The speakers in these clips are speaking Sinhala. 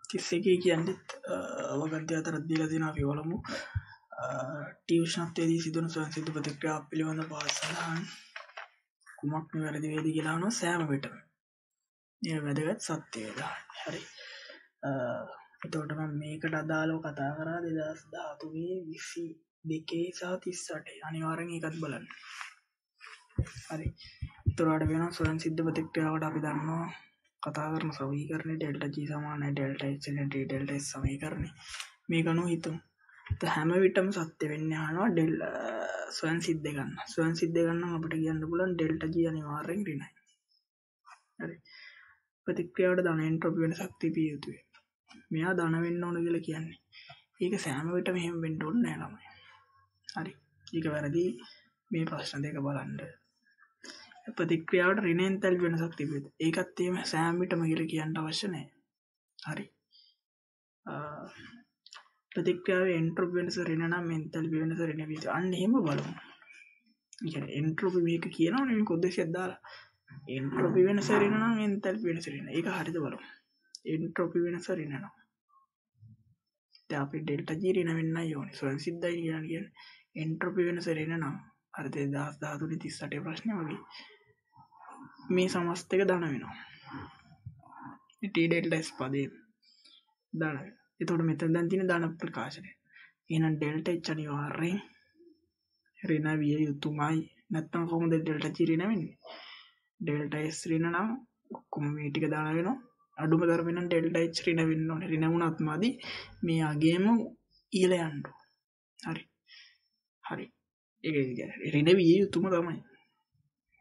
31 කියන්නේත් අවගන්ති අතරත් දීලා තියෙනවා අපි බලමු. ටියුෂනත්වයේදී සිදුවන ස්වයංසිද්ධ ප්‍රතික්‍රියා පිළිබඳ පාසලහන් කුමක් නිවැරදි වේද කියලා අහනවා සෑම විටම. මේ වැදගත් සත්‍ය වේදා. හරි. එතකොට මම මේකට අදාළව කතා කරා 2013 22 සහ 38 අනිවාර්යෙන් ඒකත් බලන්න. හරි. එතකොට වෙනවා ස්වයංසිද්ධ ප්‍රතික්‍රියාවට අපි දන්නවා කතා කරන සමීකරණය ඩෙල්ටා G සමානයි ඩෙල්ටා H නෙට ඩෙල්ටා S සමීකරණය. මේක අනුව හිතමු. හැම විටම සත්‍ය වෙන්නේ අහනවා ස්වයන් සිද්ධ ගන්න. ස්වයන් සිද්ධ ගන්නම් අපිට කියන්න පුළුවන් ඩෙල්ටා G අනිවාර්යෙන් ඍණයි. හරි. ප්‍රතික්‍රියාවට ධන එන්ට්‍රොපි වෙනසක් තිබිය යුතුයි. මෙයා ධන වෙන්න ඕන කියලා කියන්නේ. ඒක සෑම විටම එහෙම වෙන්න ඕනේ නෑ ළමයි. හරි. ඒක වැරදි. මේ ප්‍රශ්න දෙක බලන්න. ප්‍රතික්‍රියාවට ඍණ එන්තැල්පි වෙනසක් තිබෙද. ඒකත් එහෙම සෑම විටම කියලා කියන්න අවශ්‍ය නෑ. හරි. ප්‍රතික්‍රියාවේ එන්ට්‍රොපි වෙනස ඍණ නම් එන්තැල්පි වෙනස ඍණ වේද. අන්න එහෙම බලමු. ඒ කියන්නේ එන්ට්‍රොපි මේක කියනවනේ මේ කොද්දේශයක් දාලා. එන්ට්‍රොපි වෙනස ඍණ නම් එන්තැල්පි වෙනස ඍණ. ඒක හරියද බලමු. එන්ට්‍රොපි වෙනස ඍණ නම්. දැන් අපි ඩෙල්ටා G ඍණ වෙන්නයි ඕනේ. ස්වයන් සිද්ධයි කියන්නේ එන්ට්‍රොපි වෙනස ඍණ නම් අර 2013 38 ප්‍රශ්නේ වගේ මේ සමස්ත එක ධන වෙනවා. T ඩෙල්ටා S පදේ ධන වෙනවා. එතකොට මෙතන දැන් තියෙන ධන ප්‍රකාශනය. එහෙනම් ඩෙල්ටා H අනිවාර්යෙන් ඍණ විය යුතුමයි. නැත්නම් කොහොමද ඩෙල්ටා G ඍණ වෙන්නේ? ඩෙල්ටා S ඍණ නම් ඔක්කොම මේ ටික දාන වෙනවා. අඩුම තරමේ නම් ඩෙල්ටා H ඍණ වෙන්න ඕනේ. ඍණ වුණත් මදි. මේ අගේම ඉහළ යන්න ඕනේ. හරි. හරි. ඒක කියන්නේ ඍණ විය යුතුම තමයි.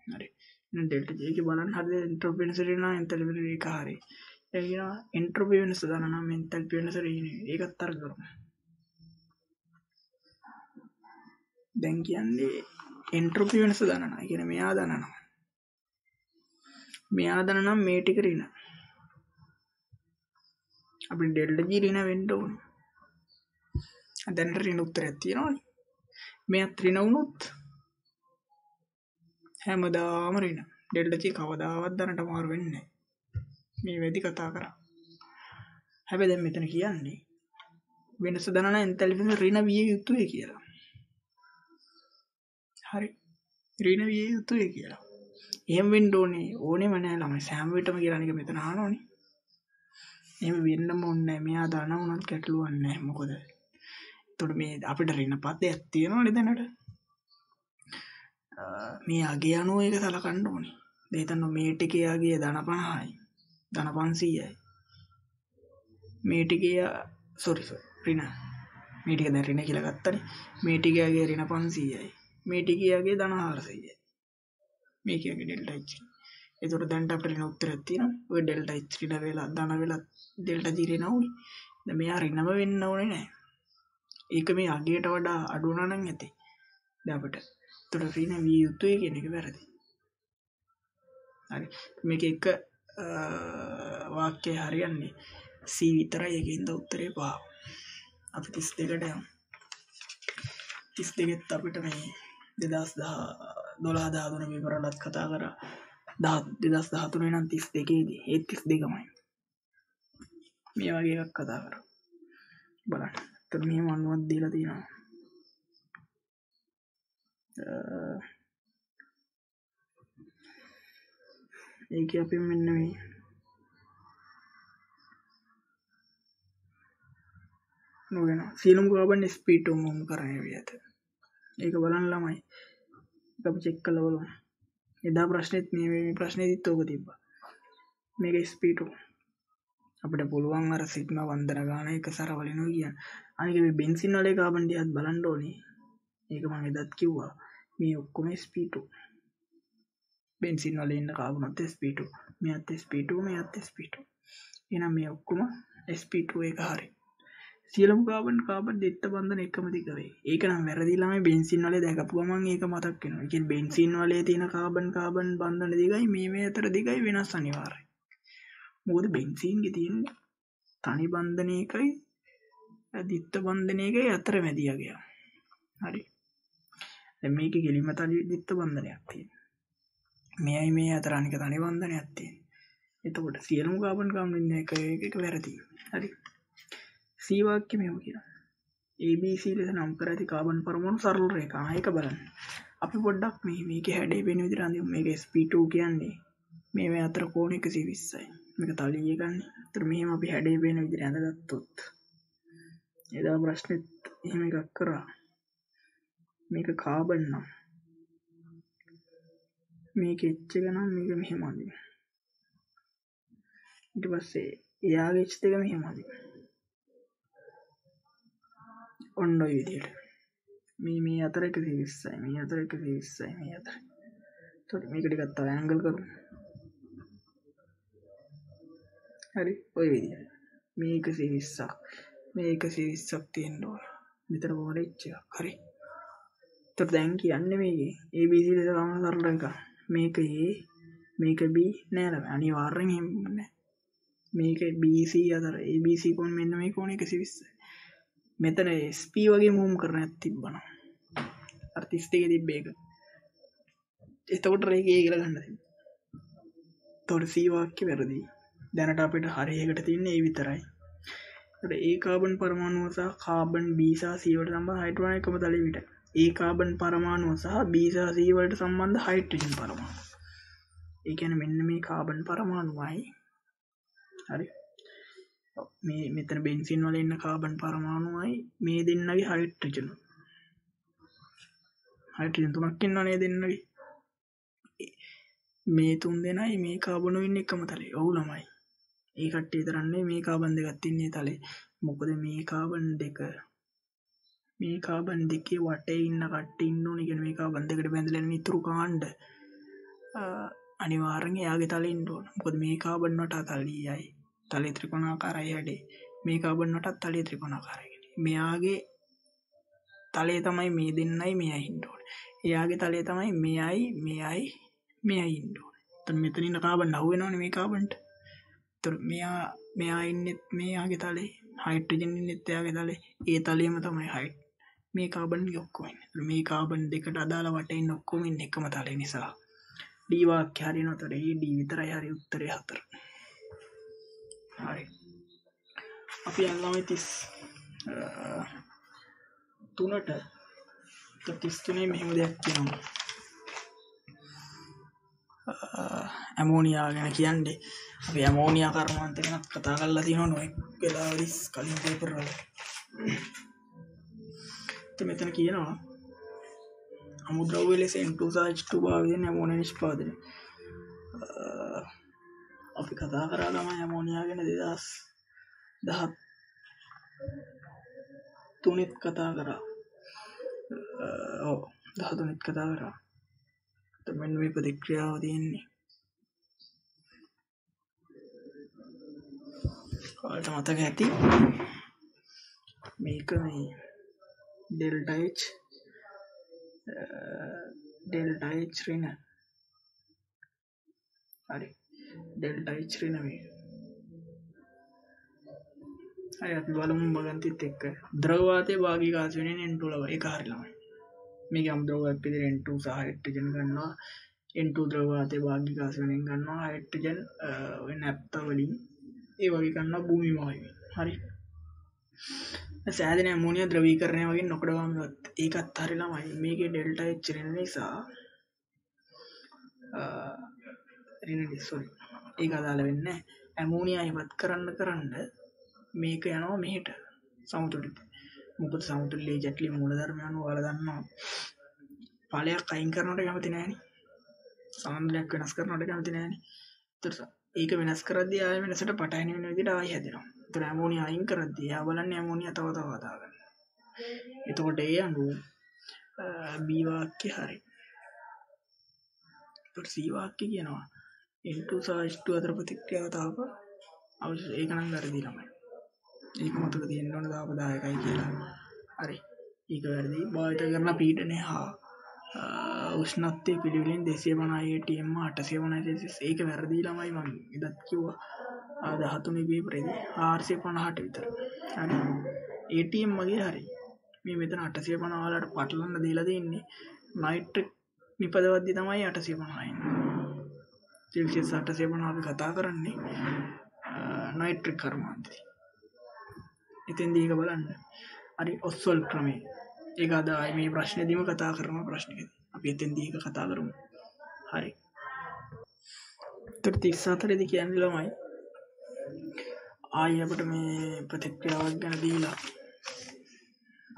හරි. එහෙනම් ඩෙල්ටා G එක බලන්න හරිද එන්ට්‍රොපි වෙනස ඍණ නම් එන්තැල්පි වෙනස ඒක හරියි. ඒ කියනවා එන්ට්‍රොපි වෙනස දාන නම් එන්තැල්පි වෙනස ඍණ. ඒකත් අර කරමු. දැන් කියන්නේ එන්ට්‍රොපි වෙනස දාන නම් ඒ කියන්නේ මෙයා දාන නම් මේ ටික ඍණ. අපි ඩෙල්ටා G ඍණ වෙන්න ඕනේ. දැන් ඍණ උත්තරයක් තියෙනවනේ. මෙයාත් ඍණ වුණොත් හැමදාම ඍණ. ඩෙල්ටා G කවදාවත් ධනට මාරු වෙන්නේ නැහැ. මේ වැඩි කතා කරා. හැබැයි දැන් මෙතන කියන්නේ වෙනස දාන නම් එන්තැල්පි වෙනස ඍණ විය යුතුයි කියලා. හරි. ඍණ විය යුතුයි කියලා. එහෙම වෙන්න ඕනේම නැහැ ළමයි. සෑම විටම කියලා නික මෙතන අහනෝනේ. එහෙම වෙන්නම ඕනේ නැහැ. මෙයා ධන වුණත් ගැටලුවක් නැහැ. මොකද එතකොට මේ අපිට ඍණ පදයක් තියෙනවනේ දැනට. මේ අගේ අනුව ඒක සලකන්න ඕනේ. දැන් හිතන්න මේ ටිකේ අගේ ධන 50යි. ධන 500යි. මේ ටිකේ ඍණ. මේ ටික දැන් ඍණ කියලා ගත්තනේ. මේ ටිකේ අගේ ඍණ 500යි. මේ ටිකේ අගේ ධන 400යි. මේ කියන්නේ ඩෙල්ටා H. ඒතකොට දැන් අපිට ඍණ උත්තරයක් තියෙනවා. ඔය ඩෙල්ටා H ඍණ වෙලා ධන වෙලා ඩෙල්ටා G ඍණ වුනේ. දැන් මෙයා ඍණම වෙන්න ඕනේ නැහැ. ඒක මේ අගයට වඩා අඩු වුණා නම් ඇති. දැන් අපිට එතකොට ඍණ විය යුතුයි කියන එක වැරදි. හරි. මේක එක වාක්‍යය හරියන්නේ C විතරයි. ඒකෙන්ද උත්තරේ 5. අපි 32ට යමු. 32ත් අපිට මේ 2012 පෙබරවරිත් කතා කරා. 2013 නම් 32ේදී ඒ 32මයි. මේ වගේ එකක් කතා කරා. බලන්න. එතන මෙහෙම අනුවක් දීලා තියෙනවා. ඒක අපි මෙන්න මේ නෝගෙන සියලුම කාබන් sp2 මොම් කරන්නේ විදිහට. ඒක බලන්න ළමයි. ඒක අපි චෙක් කරලා බලමු. එදා ප්‍රශ්නෙත් මේ ප්‍රශ්නේදීත් ඕක තිබ්බා. මේක sp2. අපිට පුළුවන් අර සිග්මා වන්දන ගාන එක සර වලිනවා කියන. අනික මේ බෙන්සින් වලේ කාබන් ටිකත් බලන්න ඕනේ. ඒක මම එදත් කිව්වා. මේ ඔක්කොම sp2. බෙන්සින් වලේ ඉන්න කාබනත් sp2. මෙයත් sp2 මෙයත් sp2. එහෙනම් මේ ඔක්කොම sp2 එක හරියි. සියලුම කාබන් දෙත්ත බන්ධන එකම දිග වෙයි. ඒක නම් වැරදි ළමයි. බෙන්සින් වලේ දැකපු ගමන් ඒක මතක් වෙනවා. ඒ කියන්නේ බෙන්සින් වලේ තියෙන කාබන් බන්ධන දිගයි මේ අතර දිගයි වෙනස් අනිවාර්යයි. මොකද බෙන්සින්ගේ තියෙන්නේ තනි බන්ධනයකයි දිත්ත බන්ධනයකයි අතර මැදි යගය. හරි. දැන් මේකේ කෙලින්ම තනි දිත්ත බන්ධනයක් තියෙනවා. මෙයයි මේ අතර අනික තනි බන්ධනයක් තියෙනවා. එතකොට සියලුම කාබන් එක වැරදි. හරි C වාක්‍ය මෙහෙම කියනවා ABC ලෙස නම් කර ඇති කාබන් පරමාණු සරල රේඛාවක් බලන්න. අපි පොඩ්ඩක් මේකේ හැඩය වෙන විදිහට අඳිමු. මේක sp2 කියන්නේ මේ අතර කෝණ 120යි. මේක තලිය ගන්න. ඒතර මෙහෙම අපි හැඩය වෙන විදිහට අඳගත්තොත් එදා ප්‍රශ්නෙත් එහෙම එකක් කරා. මේක කාබන් නම් මේක H එක නම් මේක මෙහෙම අඳිමු. ඊට පස්සේ එයාගේ H දෙක මෙහෙම අඳිමු. ඔන්න ඔය විදිහට මේ අතර 120යි මේ අතර 120යි මේ අතර. එතකොට මේක ටිකක් තව ඇන්ගල් කරමු. හරි ඔය විදිහට මේ 120ක් මේ 120ක් තියෙන්න ඕන. මෙතන මොකද H එකක්. හරි. එතකොට දැන් කියන්නේ මේකේ ABC ලෙස ගමන සරල එක. මේක A මේක B නෑ නෑ අනිවාර්යෙන් එහෙම නෑ. මේක BC අතර ABC කොන් මෙන්න මේ කොන 120යි. මෙතන SP වගේ මූම් කරන්නක් තිබ්බනවා. අර 32 තිබ්බ එක. එතකොට රේඛය කියලා ගන්න තිබ්බා. එතකොට C වාක්‍ය වැරදි. දැනට අපිට හරියකට තියෙන්නේ ඒ විතරයි. එතකොට A කාබන් පරමාණුව සහ කාබන් B සහ C වලට සම්බන්ධ හයිඩ්‍රෝජන් එකම තලයේ විට. A කාබන් පරමාණුව සහ B සහ C වලට සම්බන්ධ හයිඩ්‍රජන් පරමාණු. ඒ කියන්නේ මෙන්න මේ කාබන් පරමාණුවයි. හරි. මේ මෙතන බෙන්සින් වල ඉන්න කාබන් පරමාණුවයි මේ දෙන්නගේ හයිඩ්‍රජන් තුනක් ඉන්නවනේ දෙන්නගේ මේ තුන් දෙනයි මේ කාබන් ඉන්නේ එකම තලයේ. ඔව් ළමයි. ඒ කට්ටිය තරන්නේ මේ කාබන් දෙකක් ඉන්නේ තලයේ. මොකද මේ කාබන් දෙකේ වටේ ඉන්න කට්ටිය ඉන්න ඕනේ. කියන්නේ මේ කාබන් දෙකට බැඳලා ඉන්න ඉතුරු කාණ්ඩ අනිවාර්යෙන් එයාගේ තලයේ ඉන්න ඕන. මොකද මේ කාබන් වටා තලියයි. තලයේ ත්‍රිකෝණාකාරයි හැඩේ. මේ කාබන් වටත් තලයේ ත්‍රිකෝණාකාරයි. මෙයාගේ තලයේ තමයි මේ දෙන්නයි මෙයයි ඉන්න ඕනේ. එයාගේ තලයේ තමයි මෙයයි ඉන්න ඕනේ. එතන මෙතන ඉන්න කාබන් අහු වෙනවනේ මේ කාබන්ට. එතකොට මෙයා ඉන්නෙත් මෙයාගේ තලයේ. හයිඩ්‍රජන් ඉන්නෙත් එයාගේ තලයේ. ඒ තලයේම තමයි මේ කාබන් ඔක්කොම ඉන්නේ. මේ කාබන් දෙකට අදාළ වටේ ඉන්න ඔක්කොම ඉන්නේ එකම තලයේ නිසා. D වාක්‍ය හරියනතර ඒ D විතරයි හරි උත්තරේ 4. හරි. අපි යනවා 33ට. 33 මෙහෙම දෙයක් කියනවා. ඇමෝනියා ගැන කියන්නේ අපි ඇමෝනියා කර්මාන්තය ගැන කතා කරලා තියෙනවා නොඑක් වෙලාවලදී කලින් පේපර් වල. මෙතන කියනවා අමුද්‍රව්‍ය ලෙස N2 සහ H2 භාවිතයෙන් ඇමෝනියා නිෂ්පාදනය. අපි කතා කරා තමයි ඇමෝනියා ගැන 2013 කතා කරා. 13 කතා කරා. මෙන්න මේ ප්‍රතික්‍රියාව තියෙන්නේ. ඔයාලට මතක ඇති මේක මේ ඩෙල්ටා H ඍණ. හරි. ඩෙල්ටා H ඍණ මේ. හරි අපි බලමු බගන්තිත් එක්ක ද්‍රව වාතයේ භාගික ආශ්‍රයෙන් N2 ලබ. ඒක හරි ළමයි. මේක අමුද්‍රව්‍යයක් විදිහට N2 සහ හයිඩ්‍රජන් ගන්නවා. N2 ද්‍රව වාතයේ භාගික ආශ්‍රයෙන් ගන්නවා. හයිඩ්‍රජන් ඔය නැප්තා වලින් ඒ වගේ ගන්නවා භූමි වායුවෙන්. හරි. සෑදෙන ඇමෝනියා ද්‍රවීකරණය වගේ නොකඩවාමවත්. ඒකත් හරි ළමයි. මේකේ ඩෙල්ටා H ඍණ නිසා ඒක අදාළ වෙන්නේ නැහැ. ඇමෝනියා ඉවත් කරන්න මේක යනවා මෙහෙට සමතුලිත. මොකද සමතුලිත ජැටලි මූලධර්ම අනුව ඔයාලා දන්නවා. ඵලයක් අයින් කරනවට කැමති නැහැනේ. සමන්ලයක් වෙනස් කරනවට කැමති නැහැනේ. ඒතර ඒක වෙනස් කරද්දී ආයෙ වෙනසට පටහැනි වෙන විදිහට ආයෙ හැදෙනවා. ඒතර ඇමෝනියා අයින් කරද්දී ආ බලන්නේ ඇමෝනියා තව හදාගන්න. එතකොට ඒ අනුව B වාක්‍ය හරි. ඒතර C වාක්‍ය කියනවා N2 සහ H2 අතර ප්‍රතික්‍රියාව තාප අවශ්‍ය ඒක නම් වැරදි ළමයි. ඒක මතක තියෙන්න ඕන දාපදායකයි කියලා. හරි. ඒක වැරදි. භාවිත කරන පීඩනය හා උෂ්ණත්වයේ පිළිවෙලින් 250 atm 850 celsius ඒක වැරදි ළමයි මම ඉදත් කිව්වා. 13 පේපරේදී 450ට විතර. හරි. atm මගේ හරි. මේ මෙතන 850 වලට පටලන්න දීලා දෙන්නේ නයිට්‍රික් නිපදවද්දි තමයි 850 එන්නේ. celsius 850 අපි කතා කරන්නේ නයිට්‍රික් කර්මාන්තේ. එතෙන්දී ඒක බලන්න. හරි ඔස්වල් ක්‍රමය. ඒක අද මේ ප්‍රශ්නේදීම කතා කරන ප්‍රශ්නයක. අපි එතෙන්දී ඒක කතා කරමු. හරි. 34 දී කියන්නේ ළමයි ආයි අපිට මේ ප්‍රතික්‍රියාවක් ගැන දීලා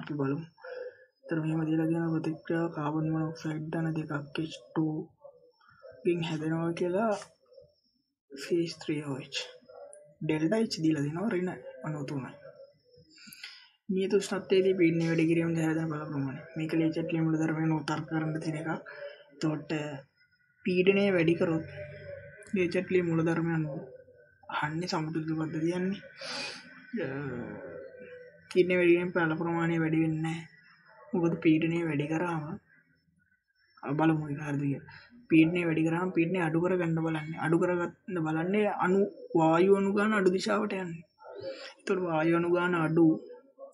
අපි බලමු. ඒතර මෙහෙම දීලා කියන ප්‍රතික්‍රියාව කාබන් මොනොක්සයිඩ් ධන දෙකක් H2 ගෙන් හැදෙනවා කියලා phase 3OH delta H දීලා දෙනවා ඍණ 93යි. නියත උෂ්ණත්වයේදී පීඩනය වැඩි කිරීමෙන් හැදෙන බල ප්‍රමාණය. මේක ලේචට්ලි මූලධර්මයෙන් උතර්ක කරන්න තියෙන එක. එතකොට පීඩනය වැඩි කරොත් ලේචට්ලි මූලධර්මයන් අහන්නේ සමතුලිත පද්ධතිය යන්නේ. පීඩනය වැඩි කිරීමෙන් බල ප්‍රමාණය වැඩි වෙන්නේ නැහැ. මොකද පීඩනය වැඩි කරාම බලමු ඒක හරිද කියලා. පීඩනය වැඩි කරාම පීඩනය අඩු කරගන්න බලන්නේ. අඩු කරගන්න බලන්නේ අණු වායු අණු ගන්න අඩු දිශාවට යන්නේ. ඒතකොට වායු අණු ගන්න අඩු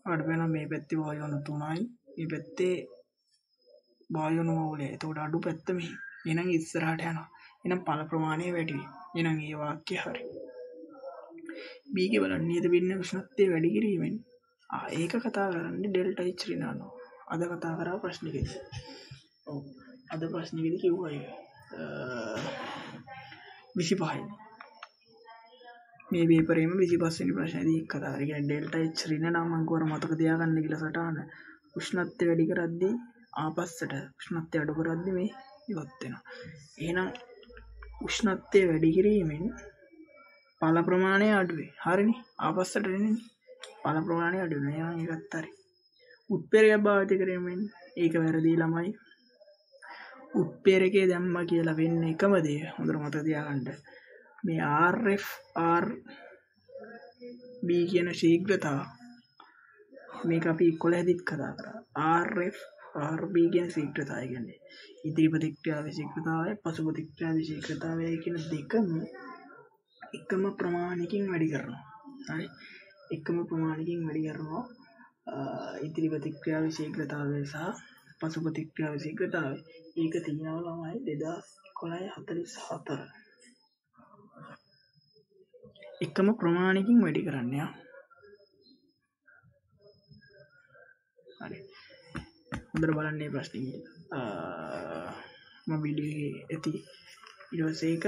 අපිට වෙන මේ පැත්තේ වායු අණු 3යි මේ පැත්තේ වායු අණු වලේ. ඒතකොට අඩු පැත්ත මෙහි. එහෙනම් ඉස්සරහට යනවා. එහෙනම් පළ ප්‍රමාණය වැඩි වෙයි. එහෙනම් මේ වාක්‍යය හරි. B ගේ බලන්න නියත පීඩන උෂ්ණත්වය වැඩි කිරීමෙන් ඒක කතා කරන්නේ ඩෙල්ටා H ඍණ අණු. අද කතා කරා ප්‍රශ්නෙකදී. ඔව්. අද ප්‍රශ්නෙකදී කිව්වා ඒක. 25යි. මේ පේපරේම 25 වෙනි ප්‍රශ්නේදී එක් කතා කරා. ඒ කියන්නේ ඩෙල්ටා H ඍණ නම් මම කවර මතක තියාගන්න කියලා සටහන. උෂ්ණත්වය වැඩි කරද්දී ආපස්සට උෂ්ණත්වය අඩු කරද්දී මේ ඉවත් වෙනවා. එහෙනම් උෂ්ණත්වය වැඩි කිරීමෙන් පළ ප්‍රමාණය අඩු වෙයි. හරිනේ. ආපස්සට එන්නේ. පළ ප්‍රමාණය අඩු වෙනවා. එහෙනම් ඒකත් හරි. උත්ප්‍රේරකයක් භාවිත කිරීමෙන් ඒක වැරදි ළමයි. උත්ප්‍රේරකයේ දැම්මා කියලා වෙන්නේ එකම දේ. හොඳට මතක තියාගන්න. මේ RF RB කියන ශීඝ්‍රතාව මේක අපි 11 දිත් කතා කරා. RF RB කියන ශීඝ්‍රතාවය කියන්නේ ඉදිරි ප්‍රතික්‍රියාවේ ශීඝ්‍රතාවය පසු ප්‍රතික්‍රියාවේ ශීඝ්‍රතාවය කියන දෙකම එකම ප්‍රමාණයකින් වැඩි කරනවා. හරි. එකම ප්‍රමාණයකින් වැඩි කරනවා. ඉදිරි ප්‍රතික්‍රියාවේ ශීඝ්‍රතාවය සහ පසු ප්‍රතික්‍රියාවේ ශීඝ්‍රතාවය. ඒක තියෙනවා ළමයි 2011 44. එකම ප්‍රමාණයකින් වැඩි කරන්න යා. හරි. හොඳට බලන්න මේ ප්‍රශ්නේ. මම වීඩියෝ ඇති ඊට පස්සේ ඒක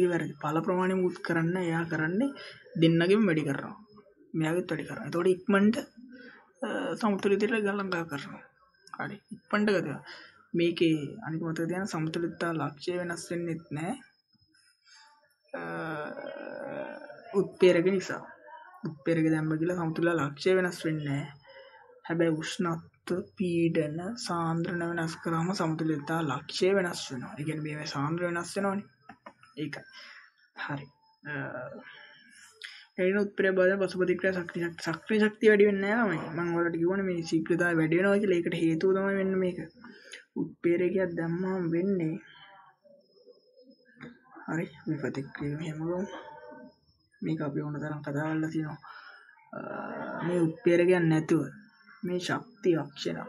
වැරදි. පළ ප්‍රමාණය මුත් කරන්න එයා කරන්නේ දෙන්නගෙම වැඩි කරනවා. මෙයාගෙත් වැඩි කරනවා. එතකොට ඉක්මනට සමතුලිතයට ගලංගා කරනවා. හරි. ඉක්මනට ගතිය. මේකේ අනිත් මතක තියාගන්න සමතුලිතතා ලක්ෂ්‍ය වෙනස් වෙන්නෙත් නැහැ. උත්ප්‍රේරක නිසා. උත්ප්‍රේරක දැම්ම කියලා සමතුලිත ලක්ෂ්‍ය වෙනස් වෙන්නේ නැහැ. හැබැයි උෂ්ණත්ව පීඩන සාන්ද්‍රණ වෙනස් කරාම සමතුලිතතා ලක්ෂ්‍ය වෙනස් වෙනවා. ඒ කියන්නේ මේ සාන්ද්‍ර වෙනස් වෙනවනේ. ඒකයි. හරි. එයින උත්ප්‍රේරක බාධා පසු ප්‍රතික්‍රියා සක්‍රීය ශක්තිය වැඩි වෙන්නේ නැහැ ළමයි. මම ඔයාලට කිව්වනේ මේ ශීඝ්‍රතාවය වැඩි වෙනවා කියලා. ඒකට හේතුව තමයි වෙන්නේ මේක. උත්ප්‍රේරකයක් දැම්මම වෙන්නේ හරි මේ ප්‍රතික්‍රියාව මෙහෙම ගමු. මේක අපි ඕන තරම් කතා කරලා තියෙනවා. මේ උත්ප්‍රේරකයක් නැතුව මේ ශක්තිය අක්ෂණ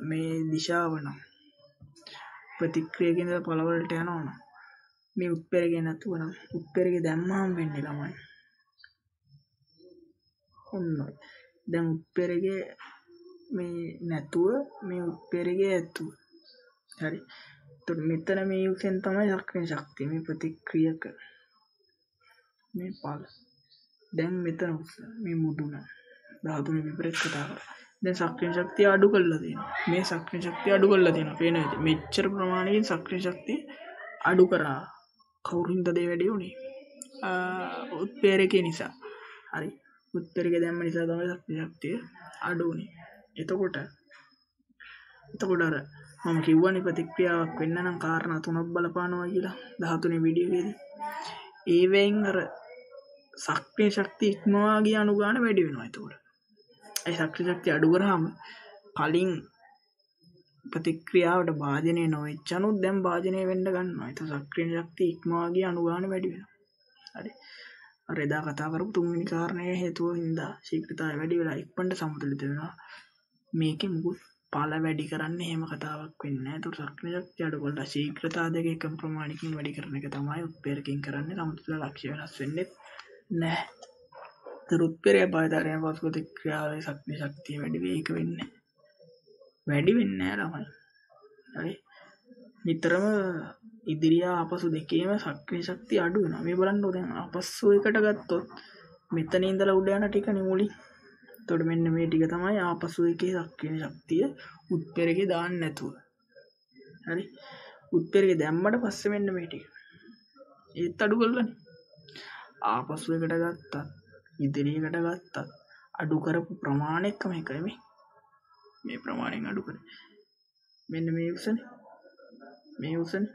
මේ දිශාව නම් ප්‍රතික්‍රියාවකින් පළවලට යනවා නම් මේ උත්ප්‍රේරකය නැතුව නම් උත්ප්‍රේරකය දැම්මම වෙන්නේ ළමයි. ඔන්නයි. දැන් උත්ප්‍රේරකය මේ නැතුව මේ උත්ප්‍රේරකය ඇතුව. හරි. එතකොට මෙතන මේ උසෙන් තමයි සක්‍රීය ශක්තිය මේ ප්‍රතික්‍රියක මේ පළ. දැන් මෙතන මේ මුදුන ධාතුනේ විපරීත කතා කරා. දැන් සක්‍රීය ශක්තිය අඩු කරලා තියෙනවා. මේ සක්‍රීය ශක්තිය අඩු කරලා තියෙනවා. පේන විදිහ. මෙච්චර ප්‍රමාණයකින් සක්‍රීය ශක්තිය අඩු කරා. කවුරුන්ද දේ වැඩි උනේ? උත්ප්‍රේරකේ නිසා. හරි. උත්ප්‍රේරකේ දැම්ම නිසා තමයි සක්‍රීය ශක්තිය අඩු උනේ. එතකොට අර මම කිව්වනේ ප්‍රතික්‍රියාවක් වෙන්න නම් කාරණා තුනක් බලපානවා කියලා 13 වීඩියෝ එකේදී. ඒවෙන් අර සක්‍රීය ශක්තිය ඉක්මවා ගිය අනුගාන වැඩි වෙනවා. එතකොට ඒ සක්‍රීය ශක්තිය අඩු කරාම කලින් ප්‍රතික්‍රියාවට භාජනය නොවෙච්ච අනුත් දැන් භාජනය වෙන්න ගන්නවා. ඒක සක්‍රීය ශක්තිය ඉක්මවා ගිය අනුගාන වැඩි වෙනවා. හරි. අර එදා කතා කරපු තුන්වෙනි කාරණය හේතුව හින්දා ශීඝ්‍රතාවය වැඩි වෙලා ඉක්මනට සමතුලිත වෙනවා. මේකේ මුකුත් පළ වැඩි කරන්න එහෙම කතාවක් වෙන්නේ නැහැ. ඒකට සක්‍රීය ශක්තිය අඩු කරලා ශීඝ්‍රතාව දෙක එකම ප්‍රමාණයකින් වැඩි කරන එක තමයි උත්ප්‍රේරකයෙන් කරන්නේ. සමතුලිත ලක්ෂ්‍ය වෙනස් වෙන්නේ නැහැ. උත්ප්‍රේරකය පාවිච්චි පසු ප්‍රතික්‍රියාවේ ශක්තිය වැඩි වේ. ඒක වෙන්නේ වැඩි වෙන්නේ නැහැ ළමයි. හරි. නිතරම ඉදිරිය ආපසු දෙකේම සක්‍රිය ශක්තිය අඩු වෙනවා. මේ බලන්නකො දැන් ආපස්සු එකට ගත්තොත් මෙතන ඉඳලා උඩ යන ටිකනේ මුලින්. එතකොට මෙන්න මේ ටික තමයි ආපසු එකේ සක්‍රිය ශක්තිය උත්ප්‍රේරකේ දාන්න නැතුව. හරි. උත්ප්‍රේරකේ දැම්මට පස්සේ මෙන්න මේ ටික. ඒත් අඩු කරලානේ. ආපසු එකට ගත්තත් ඉදිරියකට ගත්තත් අඩු කරපු ප්‍රමාණය එකම එකයි මේ ප්‍රමාණයෙන් අඩු කරේ. මෙන්න මේ උසනේ. මේ උසනේ.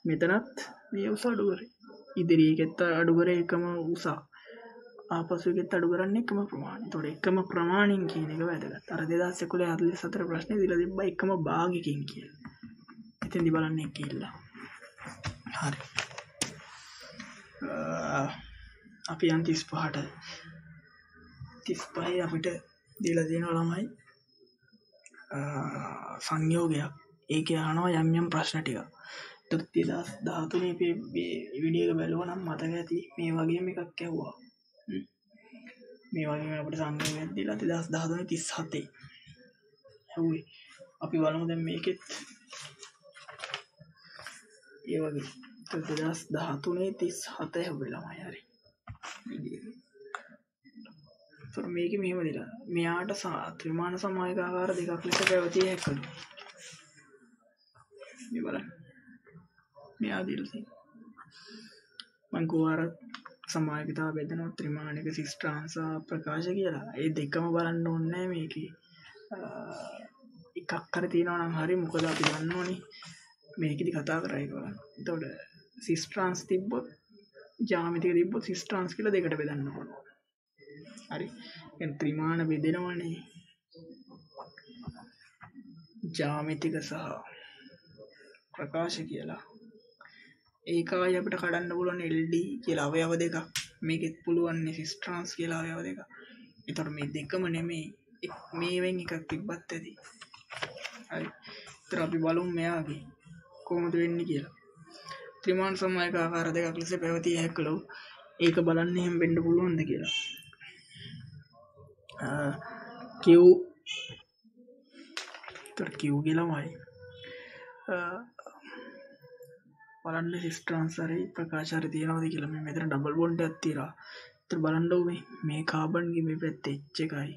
මෙතනත් මේ උස අඩු කරේ. ඉදිරියකෙත් අඩු කරේ එකම උස. ආපසු එකෙත් අඩු කරන්නේ එකම ප්‍රමාණය. ඒතකොට එකම ප්‍රමාණින් කියන එක වැදගත්. අර 2011 44 ප්‍රශ්නේ දීලා තිබ්බා එකම භාගිකකින් කියලා. එතෙන්දි බලන්නේ කියලා. හරි. අපි යන් 35ට 35 අපිට දීලා තියෙනවා ළමයි සංයෝගයක්. ඒකේ අහනවා යම් යම් ප්‍රශ්න ටික. 2013 මේ වීඩියෝ එක බලුවා නම් මතක ඇති මේ වගේම එකක් ඇහුවා. මේ වගේම අපිට සංයෝගයක් දීලා 2013 37 ඇහුවේ. අපි බලමු දැන් මේකෙත් ඒ වගේ 2013 37 ඇහුවේ ළමයි. හරි. මේක මෙහෙම දිලා මෙයාට ත්‍රිමාණ සමායක ආකාර දෙකක් ලෙස පැවතිය හැකියි. මේ බලන්න. මෙයා දීලා තියෙනවා. මං කෝවර සමායකතාව බෙදෙනවා ත්‍රිමාණික සිස්ට්‍රාන්ස ප්‍රකාශ කියලා. ඒ දෙකම බලන්න ඕනේ මේකේ. එකක් කර තියෙනවා නම් හරි මොකද අපි දන්න ඕනේ මේකෙදි කතා කරා ඒක බලන්න. එතකොට සිස්ට්‍රාන්ස් තිබ්බොත් ජ්‍යාමිතික තිබ්බොත් සිස්ට්‍රාන්ස් කියලා දෙකට බෙදන්න ඕනේ. හරි. දැන් ත්‍රිමාණ බෙදෙනවනේ. ජ්‍යාමිතික සහ ප්‍රකාශ කියලා. ඒකයි අපිට කඩන්න පුළුවන් LD කියලා අවයව දෙකක්. මේකෙත් පුළුවන් සිස්ට්‍රාන්ස් කියලා අවයව දෙකක්. ඒතකොට මේ දෙකම නෙමෙයි මේවෙන් එකක් තිබ්බත් ඇති. හරි. ඒතර අපි බලමු මෙයාගේ කොහොමද වෙන්නේ කියලා. ත්‍රිමාණ සමායක ආකාර දෙකක් ලෙස පැවතිය හැකිලු. ඒක බලන්න එහෙම වෙන්න පුළුවන්ද කියලා. Q කියලාමයි බලන්න සිස්ට්‍රාන්ස් හරි ප්‍රකාශ හරි තියනවාද කියලා. මේ මෙතන ඩබල් බොන්ඩ් එකක් තියෙනවා. ඒතර බලන්න ඕනේ මේ කාබන්ගේ මේ පැත්තේ H එකයි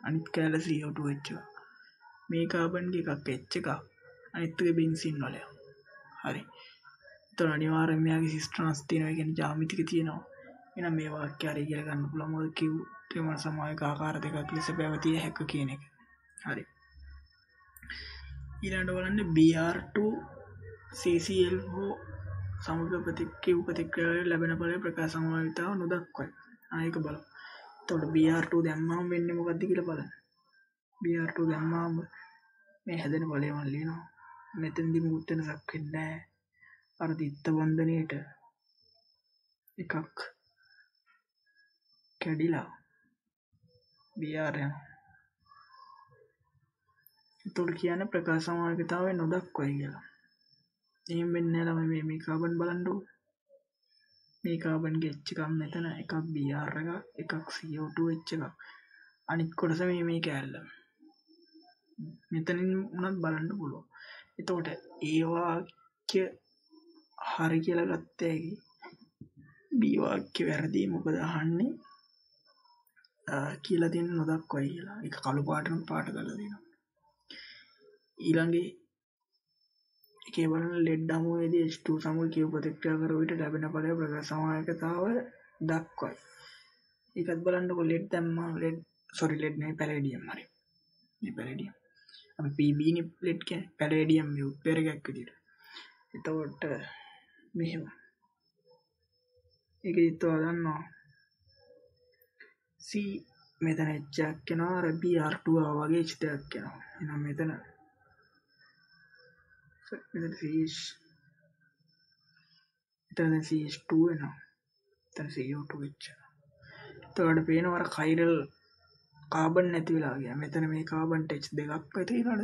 අනිත් කැලේ CO2 H එක. මේ කාබන්ගේ එකක් H එකක් අනිත් එක බෙන්සින් වලය. හරි. ඒතර අනිවාර්යයෙන් මෙයාගේ සිස්ට්‍රාන්ස් තියෙනවා. ඒ කියන්නේ ජ්‍යාමිතික තියෙනවා. එහෙනම් මේ වාක්‍ය හරි කියලා ගන්න පුළුවන්. මොකද Q ත්‍රිමාණ සමායක ආකාර දෙකක් ලෙස පැවතිය හැක කියන එක. හරි. ඊළඟට බලන්න Br2 CCl4 සමග ප්‍රතික්‍රියාවේ ලැබෙන ඵලය ප්‍රකාශ සමාවිතාව නොදක්වයි. ආයක බලමු. එතකොට Br2 දැම්මම වෙන්නේ මොකද්ද කියලා බලන්න. Br2 දැම්මම මේ හැදෙන ඵලය මම ලියනවා. මෙතෙන්දි මුකුත් වෙනසක් වෙන්නේ නැහැ. අර දිත්ත බන්ධනයේට එකක් කැඩිලා Br යනවා. එතකොට කියන්නේ ප්‍රකාශ සමාවිතාවේ නොදක්වයි කියලා. එහෙම වෙන්නේ නැහැ මේ කාබන් බලන්නකො. මේ කාබන්ගේ H එකක් මෙතන එකක් Br එකක් CO2 H එකක්. අනිත් කොටස මේ කැලල. මෙතනින් උනත් බලන්න පුළුවන්. එතකොට ඒ වාක්‍ය හරි කියලා ගත්ත හැකි. B වාක්‍ය වැරදි මොකද අහන්නේ කියලා තියෙන නොදක්වයි කියලා. ඒක කළු පාටම පාට කරලා දෙනවා. ඊළඟේ එකේ බලන ලෙඩ් අමුවේදී H2 සමග කියව ප්‍රතික්‍රියා කර විට ලැබෙන ඵලය ප්‍රකාශ සමායකතාව දක්වයි. ඒකත් බලන්නකො ලෙඩ් දැම්මා ලෙඩ් නෙවෙයි පැලේඩියම් හරි. මේ පැලේඩියම්. අපි PB නේ ලෙඩ් කියන්නේ පැලේඩියම් මේ උත්ප්‍රේරකයක් විදියට. එතකොට මෙහෙම. ඒක ඉතෝ ගන්නවා. C මෙතන H එකක් යනවා අර Br2 වගේ H දෙකක් යනවා. එහෙනම් මෙතන CH2 එනවා. එතන CO2 H. එතකොට පේනවා අර කයිරල් කාබන් නැති වෙලා ගියා. මෙතන මේ කාබන් H දෙකක් තියෙනවද?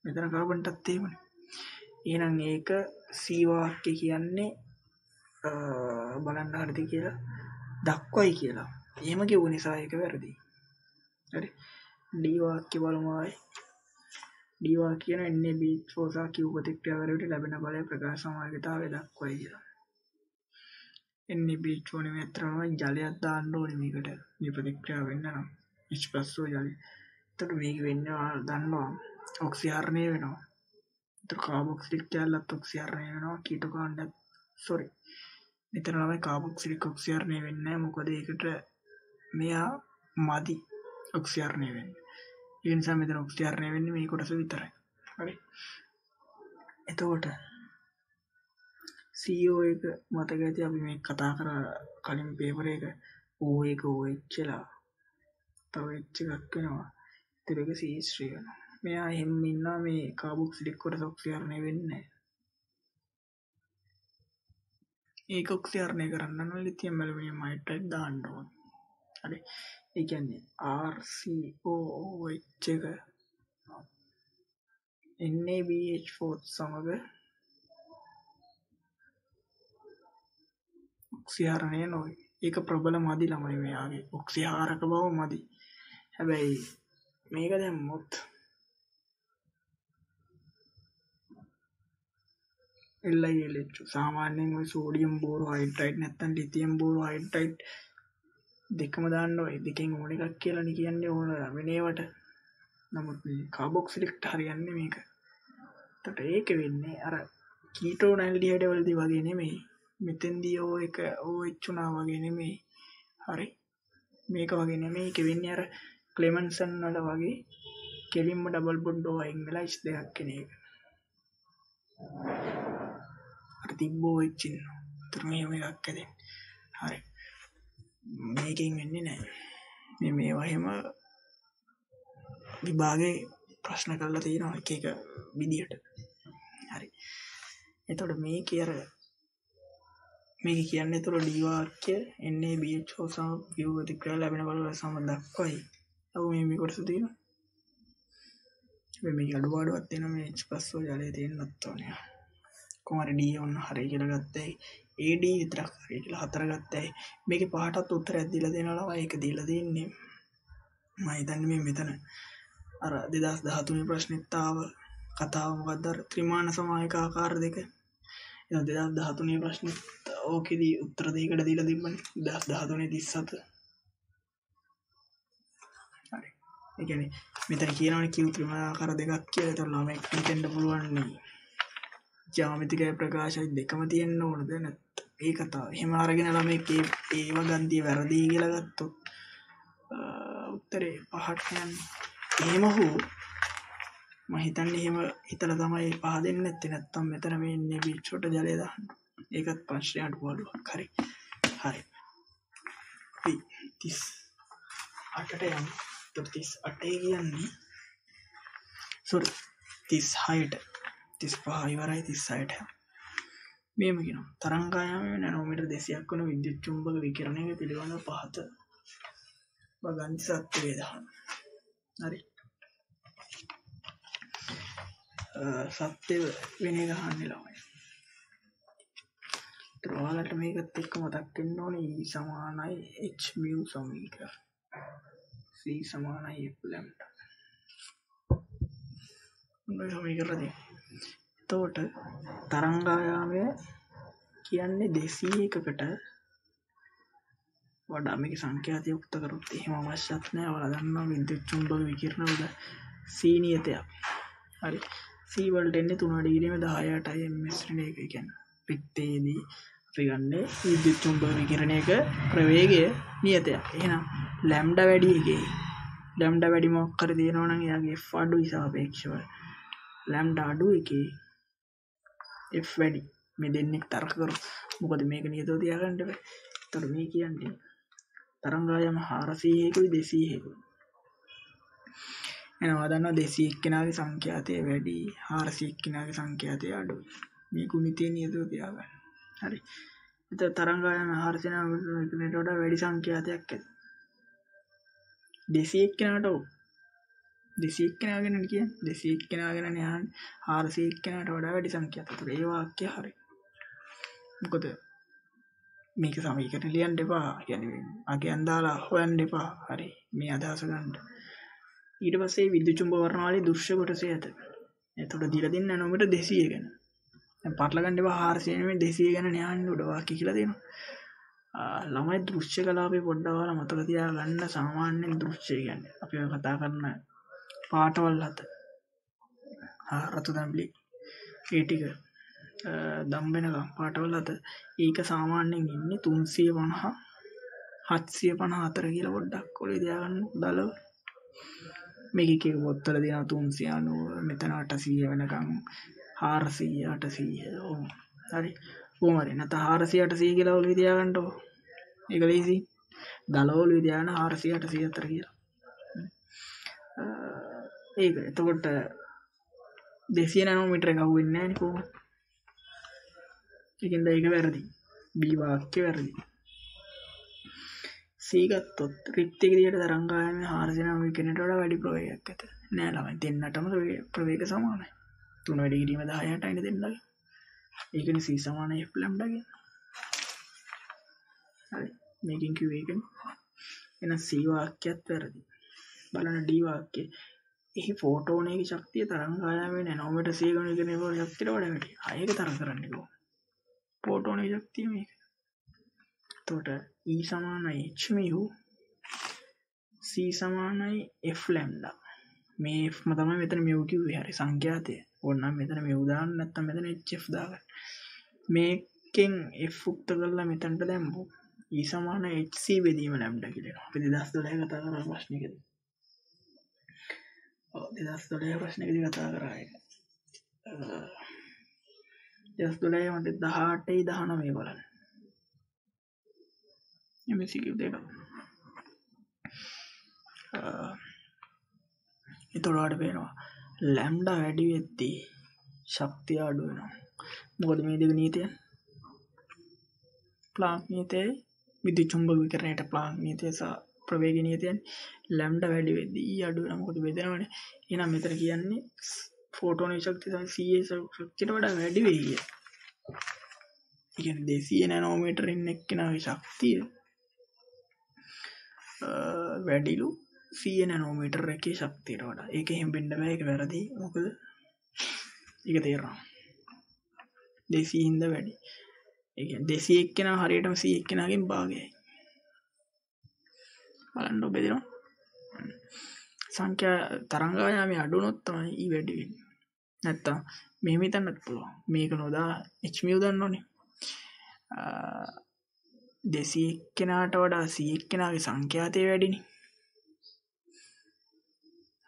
මෙතන කාබන්ටත් එහෙමනේ. එහෙනම් ඒක C වාක්‍ය කියන්නේ බලන්න හරිද කියලා දක්වයි කියලා. එහෙම කිව්ව නිසා ඒක වැරදි. හරි. D වාක්‍ය බලමු ආයි. D වාක්‍යන එන්නේ B4 Q ප්‍රතික්‍රියාවලට ලැබෙන බලය ප්‍රකාශ සමායකතාවය දක්වයි කියලා. එන්නේ B4 නෙමෙයි අතරම ජලයක් දාන්න ඕනේ මේකට. මේ ප්‍රතික්‍රියාව වෙන්න නම් H+O ජලය. එතකොට මේක වෙන්නේ දන්නවා ඔක්සිහරණය වෙනවා. එතකොට කාබොක්සිලික් කැලලත් ඔක්සිහරණය වෙනවා කීටෝකාණ්ඩත් සෝරි. මෙතන ළමයි කාබොක්සිලික් ඔක්සිහරණය වෙන්නේ නැහැ. මොකද ඒකට මෙයා මදි ඔක්සිහරණය වෙන්නේ. ඒ නිසා මෙතන ඔක්සිහරණය වෙන්නේ මේ කොටස විතරයි. හරි. එතකොට CO එක මතක ඇති අපි මේ කතා කරා කලින් පේපර් එක O එක OH කියලා තව H එකක් වෙනවා. ඒතර එක CH3 වෙනවා. මෙයා එහෙම ඉන්නවා මේ කාබොක්සිලික් කොටස ඔක්සිහරණය වෙන්නේ නැහැ. ඒක ඔක්සිහරණය කරන්න නම් ලිතියම් ඇලුමිනියම් හයිඩ්‍රයිඩ් දාන්න ඕනේ. හරි. ඒ කියන්නේ RCOOH එක NaBH4 සමග ඔක්සිහරණය නොවේ. ඒක ප්‍රබල මදි ළමයි මෙයාගේ. ඔක්සිහාරක බව මදි. හැබැයි මේක දැම්මොත් LiLH සාමාන්‍යයෙන් ඔය සෝඩියම් බෝරෝ හයිඩ්‍රයිඩ් නැත්නම් ලිතියම් බෝරෝ හයිඩ්‍රයිඩ් දෙකම දාන්න ඕනේ. දෙකෙන් ඕන එකක් කියලා නේ කියන්නේ ඕන වෙනේවට. නමුත් මේ කාබොක්සිලික්ට හරියන්නේ මේක. එතකොට ඒක වෙන්නේ අර කීටෝන් ඇල්ඩිහයිඩ් වලදී වගේ නෙමෙයි. මෙතෙන්දී O එක OH උනා වගේ නෙමෙයි. හරි. මේක වගේ නෙමෙයි. ඒක වෙන්නේ අර ක්ලෙමන්සන් වල වගේ කෙලින්ම ඩබල් බොන්ඩ් වයින් වෙලා H දෙකක් කෙන එක. අර තිබ්බෝ OH ඉන්නවා. ඒතර මෙහෙම එකක් ඇදෙන්නේ. හරි. මේකෙන් වෙන්නේ නැහැ. මේවා එහෙම විභාගේ ප්‍රශ්න කරලා තියෙනවා එක එක විදියට. හරි. එතකොට මේකේ අර මේක කියන්නේ එතකොට D වාක්‍ය NaBH4 සම Q ප්‍රතික්‍රියා ලැබෙන බල සම දක්වයි. අව මේ කොටස තියෙනවා. හැබැයි මේක අඩුපාඩුවක් තියෙනවා මේ H+O ජලයේ තියෙන්නත් ඕනේ. කොහොමද D ඔන්න හරි කියලා ගත්තේ AD විතරක් හරි කියලා හතර ගත්තේ. මේකේ පහටත් උත්තරයක් දීලා දෙනවා. ඒක දීලා දෙන්නේ මම හිතන්නේ මේ මෙතන අර 2013 ප්‍රශ්නෙත් ආව කතාව මොකද්ද අර ත්‍රිමාන සමායක ආකාර දෙක. එහෙනම් 2013 ප්‍රශ්නෙත් ඕකෙදී උත්තර දෙකකට දීලා තිබ්බනේ 2013 37. හරි. ඒ කියන්නේ මෙතන කියනවනේ Q ත්‍රිමාන ආකාර දෙකක් කියලා. ඒතර ළමයි හිතෙන්න පුළුවන් නේ. ජ්‍යාමිතිකය ප්‍රකාශය දෙකම තියෙන්න ඕනද නැත්නම් ඒ කතාව. එහෙම අරගෙන ළමයි ඒව ගන්තිය වැරදි කියලා ගත්තොත් උත්තරේ පහට යන්නේ. එහෙම හෝ මම හිතන්නේ එහෙම හිතලා තමයි පහ දෙන්නේ නැත්තේ. නැත්තම් මෙතන මේ ඉන්නේ බීච් වලට ජලය දාන්න. ඒකත් ප්‍රශ්නයක් අඩුපාඩුවක්. හරි. හරි. 38ට යමු. 38 කියන්නේ සෝරි 36ට 35 ඉවරයි 36ට. මේම කියනවා තරංගායාමයේ නැනෝමීටර් 200ක් වන විද්‍යුත් චුම්බක විකිරණයක පිළිබඳව පහත වගන්ති සත්‍ය වේදහන. හරි. සත්‍ය වෙන එක අහන්නේ ළමයි. ඒත් ඔයාලට මේකත් එක්ක මතක් වෙන්න ඕනේ E සමානයි H mu සමීකරණ. C සමානයි F lambda. මොනවද සමීකරණ දෙක? එතකොට තරංගායාමය කියන්නේ 201කට වඩා මේක සංඛ්‍යාතය යුක්ත කරොත් එහෙම අවශ්‍යත් නැහැ. ඔයාලා දන්නවා විද්‍යුත් චුම්බක විකිරණ වල C නියතයක්. හරි. C වලට එන්නේ 3 ඩිග්‍රියම 18යි ms ඍණ එක. ඒ කියන්නේ පිටේදී අපි ගන්නේ විද්‍යුත් චුම්බක විකිරණයක ප්‍රවේගය නියතයක්. එහෙනම් ලැම්ඩා වැඩි එකේ ලැම්ඩා වැඩි මොකක් හරි දෙනවා නම් එයාගේ F අඩුයි සාපේක්ෂව. ලැම්ඩා අඩු එකේ F වැඩි. මේ දෙන්නේ තර්ක කරමු. මොකද මේක නියතව තියාගන්න බෑ. එතකොට මේ කියන්නේ තරංගායම 400කුයි 200කුයි. එනවා දන්නවා 200 කෙනාගේ සංඛ්‍යාතය වැඩි 400 කෙනාගේ සංඛ්‍යාතය අඩුයි. මේ ගුණිතය නියතව තියාගන්න. හරි. එතකොට තරංගායම 400 කෙනාට වඩා වැඩි සංඛ්‍යාතයක් ඇති. 200 කෙනාට 200 කෙනාගෙන කියන්නේ 200 කෙනාගෙන යන්නේ 400 කෙනාට වඩා වැඩි සංඛ්‍යාතයක්. ඒ වාක්‍ය හරි. මොකද මේක සමීකරණ ලියන්න එපා. කියන්නේ අගයන් දාලා හොයන්න එපා. හරි. මේ අදහස ගන්න. ඊට පස්සේ විද්‍යුත් චුම්බක වර්ණමාලයේ දෘශ්‍ය කොටසේ ඇත. එතකොට දීලා දෙන්න නැනෝමීටර් 200 ගැන. දැන් පටල ගන්න එපා 400 නෙමෙයි 200 ගැන න්යායන්න උඩ වාක්‍ය කියලා දෙනවා. ළමයි දෘශ්‍ය කලාපේ පොඩ්ඩක් ඔයාලා මතක තියාගන්න. සාමාන්‍යයෙන් දෘශ්‍ය කියන්නේ අපි ඔය කතා කරන පාටවල් හත. රතු දම්බිලි ඒ ටික දම්බෙනකම් පාටවල් හත. ඒක සාමාන්‍යයෙන් ඉන්නේ 350 754 කියලා පොඩ්ඩක් ඔලේ තියාගන්න දලව. මේක එක පොත්වල දෙනවා 390 මෙතන 800 වෙනකම් 400 800 ඔව් හරි කොහොම හරි නැත්නම් 400 800 කියලා ඔලේ තියාගන්නකො ඒක ලේසි දලව ඔලේ තියාගන්න 400 804 කියලා ඒක එතකොට 200 නැනෝමීටර එක අහුවෙන්නේ නැහැ නේ කොහොමද ඒකෙන්ද ඒක වැරදි B වාක්‍ය වැරදි සීගත්තොත් රික්තික දිහට තරංගායමේ 409 කෙනෙකුට වඩා වැඩි ප්‍රවේගයක් ඇත. නෑ ළමයි දෙන්නටම ප්‍රවේග සමානයි. 3 වැඩි කිරීම 10ට අයින දෙන්නගේ. ඒකනේ C සමාන F ලැම්ඩා කියන්නේ. හරි. මේකෙන් කිව්වේ ඒකනේ. එහෙනම් C වාක්‍යයත් වැරදි. බලන්න D වාක්‍යය. එහි ෆෝටෝනයේ ශක්තිය තරංගායමේ නැනෝමීටර් 100 ගුණ ඉගෙන ශක්තියට වඩා වැඩි. ආයෙක තරංග කරන්නේ කොහොමද? ෆෝටෝනයේ ශක්තිය මේක. එතකොට E සමානයි h mu C සමානයි F ලැම්ඩා මේ F ම තමයි මෙතන mu කිව්වේ හරි සංඛ්‍යාතය ඕනනම් මෙතන mu දාන්න නැත්නම් මෙතන hf දාගන්න මේකෙන් F උක්ත කරලා මෙතනට දැම්මොත් E සමාන hc බෙදීම ලැම්ඩා කියලා එනවා අපි 2012 කතා කරා ප්‍රශ්නෙකදී 2012 ප්‍රශ්නෙකදී කතා කරා ඒක 2012 මට 18යි 19 බලන්න MCQ දෙක එතකොට පේනවා ලැම්ඩා වැඩි වෙද්දී ශක්තිය අඩු වෙනවා මොකද මේ දෙක නීතිය ප්ලාන්ක් නීතියයි විද්‍යුත් චුම්බක විකිරණයට ප්ලාන්ක් නීතිය සහ ප්‍රවේග නීතියයි ලැම්ඩා වැඩි වෙද්දී E අඩු වෙනවා මොකද බෙදෙනවනේ එහෙනම් මෙතන කියන්නේ ෆෝටෝනයේ ශක්තිය තමයි CA ශක්තියට වඩා වැඩි වෙයි කිය. ඒ කියන්නේ 200 නැනෝමීටරින් එක්කෙනාගේ ශක්තිය වැඩිලු 100 නැනෝමීටර එකේ ශක්තියට වඩා. ඒක එහෙම වෙන්න බෑ. ඒක වැරදි. මොකද ඒක තේරෙනවා. 200 ඉඳ වැඩි. ඒ කියන්නේ 200 එක්කෙනා හරියටම 100 එක්කෙනාගෙන් භාගයයි. බලන්න ඔබ දෙනවා. සංඛ්‍යා තරංගායාමයේ අඩු වුණොත් තමයි ඊ වැඩි වෙන්නේ. නැත්තම් මෙහෙම හිතන්නත් පුළුවන්. මේක නොදා h mu දන්නෝනේ. 200 එක්කෙනාට වඩා 100 එක්කෙනාගේ සංඛ්‍යාතය වැඩිනේ.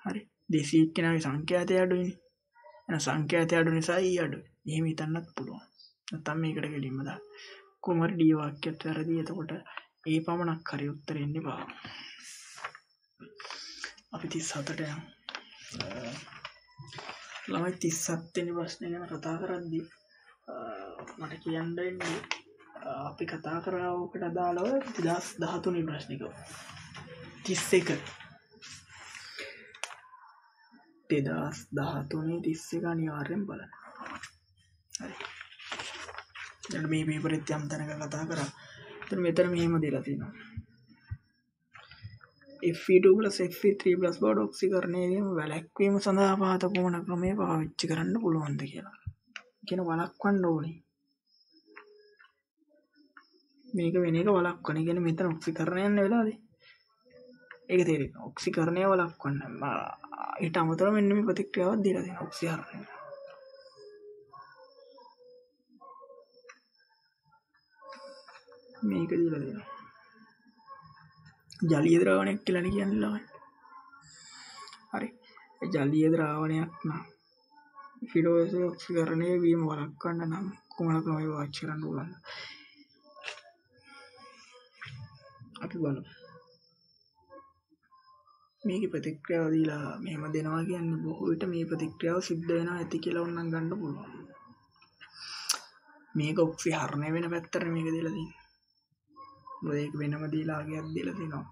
හරි 200 එක්කෙනාගේ සංඛ්‍යාතය අඩුයිනේ. එහෙනම් සංඛ්‍යාතය අඩු නිසා ඊ අඩුයි. එහෙම හිතන්නත් පුළුවන්. නැත්තම් මේකට ගෙලින්ම දාන්න. කොහොම හරි D වාක්‍යයත් වැරදි. එතකොට ඒ පමණක් හරි උත්තර එන්න බෑ. අපි 37ට යමු. ළමයි 37 වෙනි ප්‍රශ්නේ ගැන කතා කරද්දී මට කියන්න ඉන්නේ අපි කතා කරා ඔකට අදාළව 2013 වෙනි ප්‍රශ්නික 31 2013 අනිවාර්යෙන් බලන්න. හරි. දැන් මේ පේපරෙත් යම් තැනක කතා කරා. එතන මෙතන මෙහෙම දීලා තියෙනවා. Fe2 Fe3 බවට ඔක්සිකරණයේදීම වැළැක්වීම සඳහා පහත කුමන ක්‍රමය පාවිච්චි කරන්න පුළුවන්ද කියලා. කියන වළක්වන්න ඕනේ. මේක වෙන එක වළක්වන. කියන්නේ මෙතන ඔක්සිකරණය යන වෙලාවදී. ඒක තේරෙනවා. ඔක්සිකරණය වළක්වන්න. ඊට අමතරව මෙන්න මේ ප්‍රතික්‍රියාවක් දීලා තියෙනවා ඔක්සිකරණය. මේක දීලා තියෙනවා. ජලීය ද්‍රාවණයක් කියලා කියන්නේ ළමයි. හරි. ඒ ජලීය ද්‍රාවණයක් නම් ෆිලෝස් ඔක්සිකරණයේ වීම වළක්වන්න නම් කුමන ක්‍රමයක පාවිච්චි කරන්න ඕනද? අපි බලමු. මේකේ ප්‍රතික්‍රියාව දීලා මෙහෙම දෙනවා කියන්නේ බොහෝ විට මේ ප්‍රතික්‍රියාව සිද්ධ වෙනවා ඇති කියලා ඕනනම් ගන්න පුළුවන්. මේක ඔක්සිහරණය වෙන පැත්තට මේක දීලා තියෙනවා. මොකද ඒක වෙනම දීලා ආගයක් දීලා තිනවා.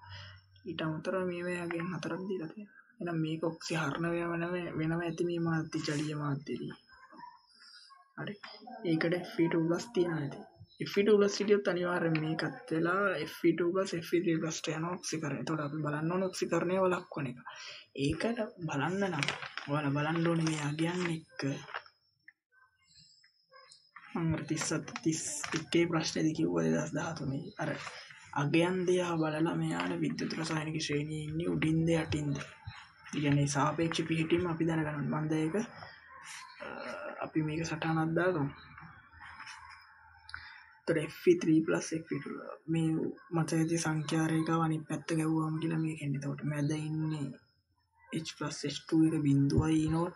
ඊට අමතරව මේ වගේ හතරක් දීලා තියෙනවා. එහෙනම් මේක ඔක්සිහරණ වෙනම ඇති මේ මාධ්‍ය ජලීය මාධ්‍යදී. හරි. ඒකට Fe2+ තියනවා ඇති. Fe2 plus හිටියොත් අනිවාර්යෙන් මේකත් වෙලා Fe2 plus Fe3 plus යන ඔක්සිකරණය. එතකොට අපි බලන්න ඕනේ ඔක්සිකරණය වළක්වන එක. ඒකට බලන්න නම් ඔයාලා බලන්න ඕනේ මේ අගයන් එක්ක මම 31 ප්‍රශ්නේදී කිව්වා 2013 අර අගයන් දිහා බලලා මෙයාට විද්‍යුත් රසායනික ශ්‍රේණියේ ඉන්නේ උඩින්ද යටින්ද. කියන්නේ සාපේක්ෂ පිහිටීම අපි දැනගන්න ඕනේ. මම දැන් ඒක අපි මේක සටහනක් දාගමු. तर Fe3 plus Fe2 මේ මතකයේ සංඛ්‍යා රේඛාව අනිත් පැත්ත ගැව්වම කියලා මේකෙන් එතකොට මැද ඉන්නේ H plus H2 එක බිඳුවයි E0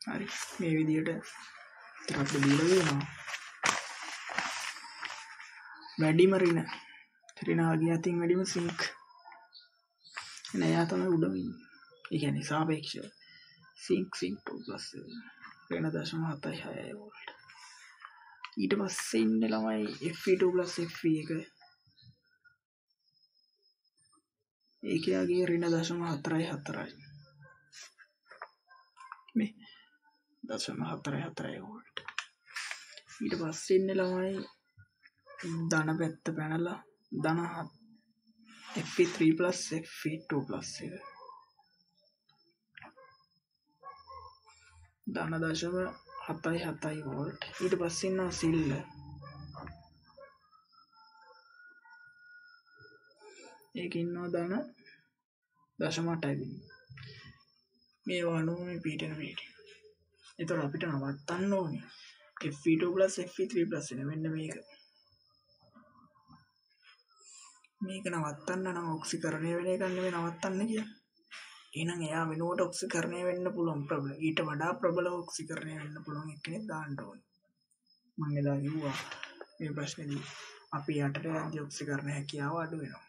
හරි මේ විදිහට ටිකක් දීලා වෙනවා වැඩිම ඍණ ඍණාගේ අතින් වැඩිම සිංක් එයා තමයි උඩම ඉන්නේ ඒ කියන්නේ සාපේක්ෂව සිංක් 2 plus ඍණ 0.76 වෝල්ට් ඊට පස්සේ ඉන්නේ ළමයි Fe2 plus Fe එක ඒකයාගේ ඍණ 0.44යි මේ 0.44 වෝල්ට් ඊට පස්සේ ඉන්නේ ළමයි ධන පැත්ත පැනලා ධන Fe3 plus Fe2 plus එක ධන 0.77 වෝල්ට් ඊට පස්සේ ඉන්නවා සිල්ල ඒක ඉන්නවා ධන 0.8 මේ වණුව මේ පීඩන වේගය එතකොට අපිට නවත්තන්න ඕනේ Fe2 plus Fe3 plus එක මෙන්න මේක නවත්තන්න නම් ඔක්සිකරණය වෙන එක නෙවෙයි නවත්තන්න කියන්නේ. එහෙනම් එයා වෙනුවට ඔක්සිකරණය වෙන්න පුළුවන් ප්‍රබල. ඊට වඩා ප්‍රබල ඔක්සිකරණය වෙන්න පුළුවන් එක්කෙනෙක් දාන්න ඕනේ. මම එදා කිව්වා මේ ප්‍රශ්නේදී අපි යටට යද්දී ඔක්සිකරණ හැකියාව අඩු වෙනවා.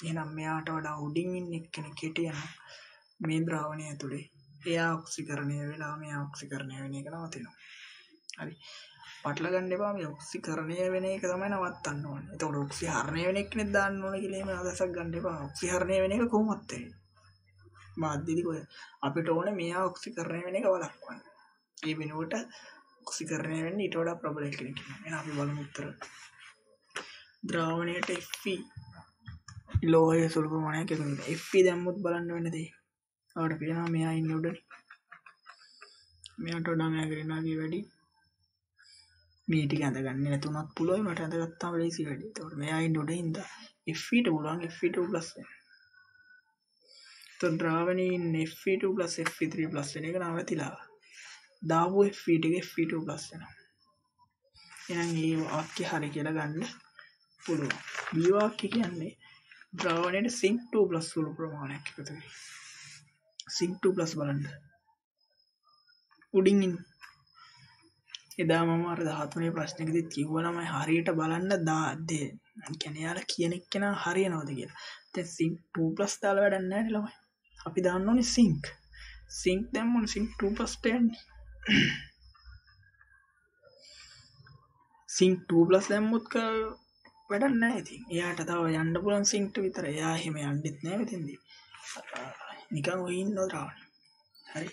එහෙනම් මෙයාට වඩා උඩින් ඉන්න එක්කෙනෙක් හිටියනම් මේ ද්‍රාවණය ඇතුලේ එයා ඔක්සිකරණය වෙලා මෙයා ඔක්සිකරණය වෙන එක නවතිනවා. හරි. පටල ගන්න එපා මේ ඔක්සිකරණය වෙන එක තමයි නවත්තන්න ඕනේ. එතකොට ඔක්සිහරණය වෙන එකනේ දාන්න ඕනේ කියලා එහෙම අදහසක් ගන්න එපා. ඔක්සිහරණය වෙන එක කොහොමද වෙන්නේ? මාධ්‍යදී කොහෙ අපිට ඕනේ මෙයා ඔක්සිකරණය වෙන එක වළක්වන්න. ඒ වෙනුවට ඔක්සිකරණය වෙන්න ඊට වඩා ප්‍රබල කෙනෙක් ඉන්නවා. එහෙනම් අපි බලමු උත්තර. ද්‍රාවණයට Fe ලෝහය සුළු ප්‍රමාණයක් එකතු වෙනවා. Fe දැම්මොත් බලන්න වෙන දේ. අපිට පේනවා මෙයා ඉන්නේ උඩනේ. මෙයාට වඩා මෙයාගේ ඍණාගේ වැඩි. මේ ටික ඇඳගන්නේ නැතුණත් පුළුවන් මට ඇඳගත්තාම ලේසි වැඩි. ඒතකොට මෙයා ඉන්නේ උඩින් ඉඳලා Fe ට පුළුවන් Fe2 plus වෙන. તો ද්‍රාවණයේ ඉන්නේ Fe2 plus Fe3 plus වෙන එක නවතිලා. දාපු Fe ටික Fe2 plus වෙනවා. එහෙනම් මේ වාක්‍ය හරි කියලා ගන්න පුළුවන්. B වාක්‍ය කියන්නේ ද්‍රාවණයට සිංක් 2 plus සුළු ප්‍රමාණයක් එකතු වෙයි. සිංක් 2 plus බලන්න. උඩින් ඉන්න. එදා මම අර 13 ප්‍රශ්නෙකදී කිව්වා නම් හරියට බලන්න දාද්දී. කියන්නේ යාලා කියන එක්කෙනා හරියනවද කියලා. දැන් සිංක් 2 plus දාලා වැඩක් නැහැ නේ ළමයි. අපි දාන්න ඕනේ සිංක්. සිංක් දැම්මොත් සිංක් 2 plus දෙන්නේ. සිංක් 2 plus දැම්මොත් වැඩක් නැහැ ඉතින්. එයාට තව යන්න පුළුවන් සිංක්ට විතර. එයා එහෙම යන්නෙත් නැහැ මෙතෙන්දී. නිකන් ඔය ඉන්නවා ද්‍රාවණය. හරි.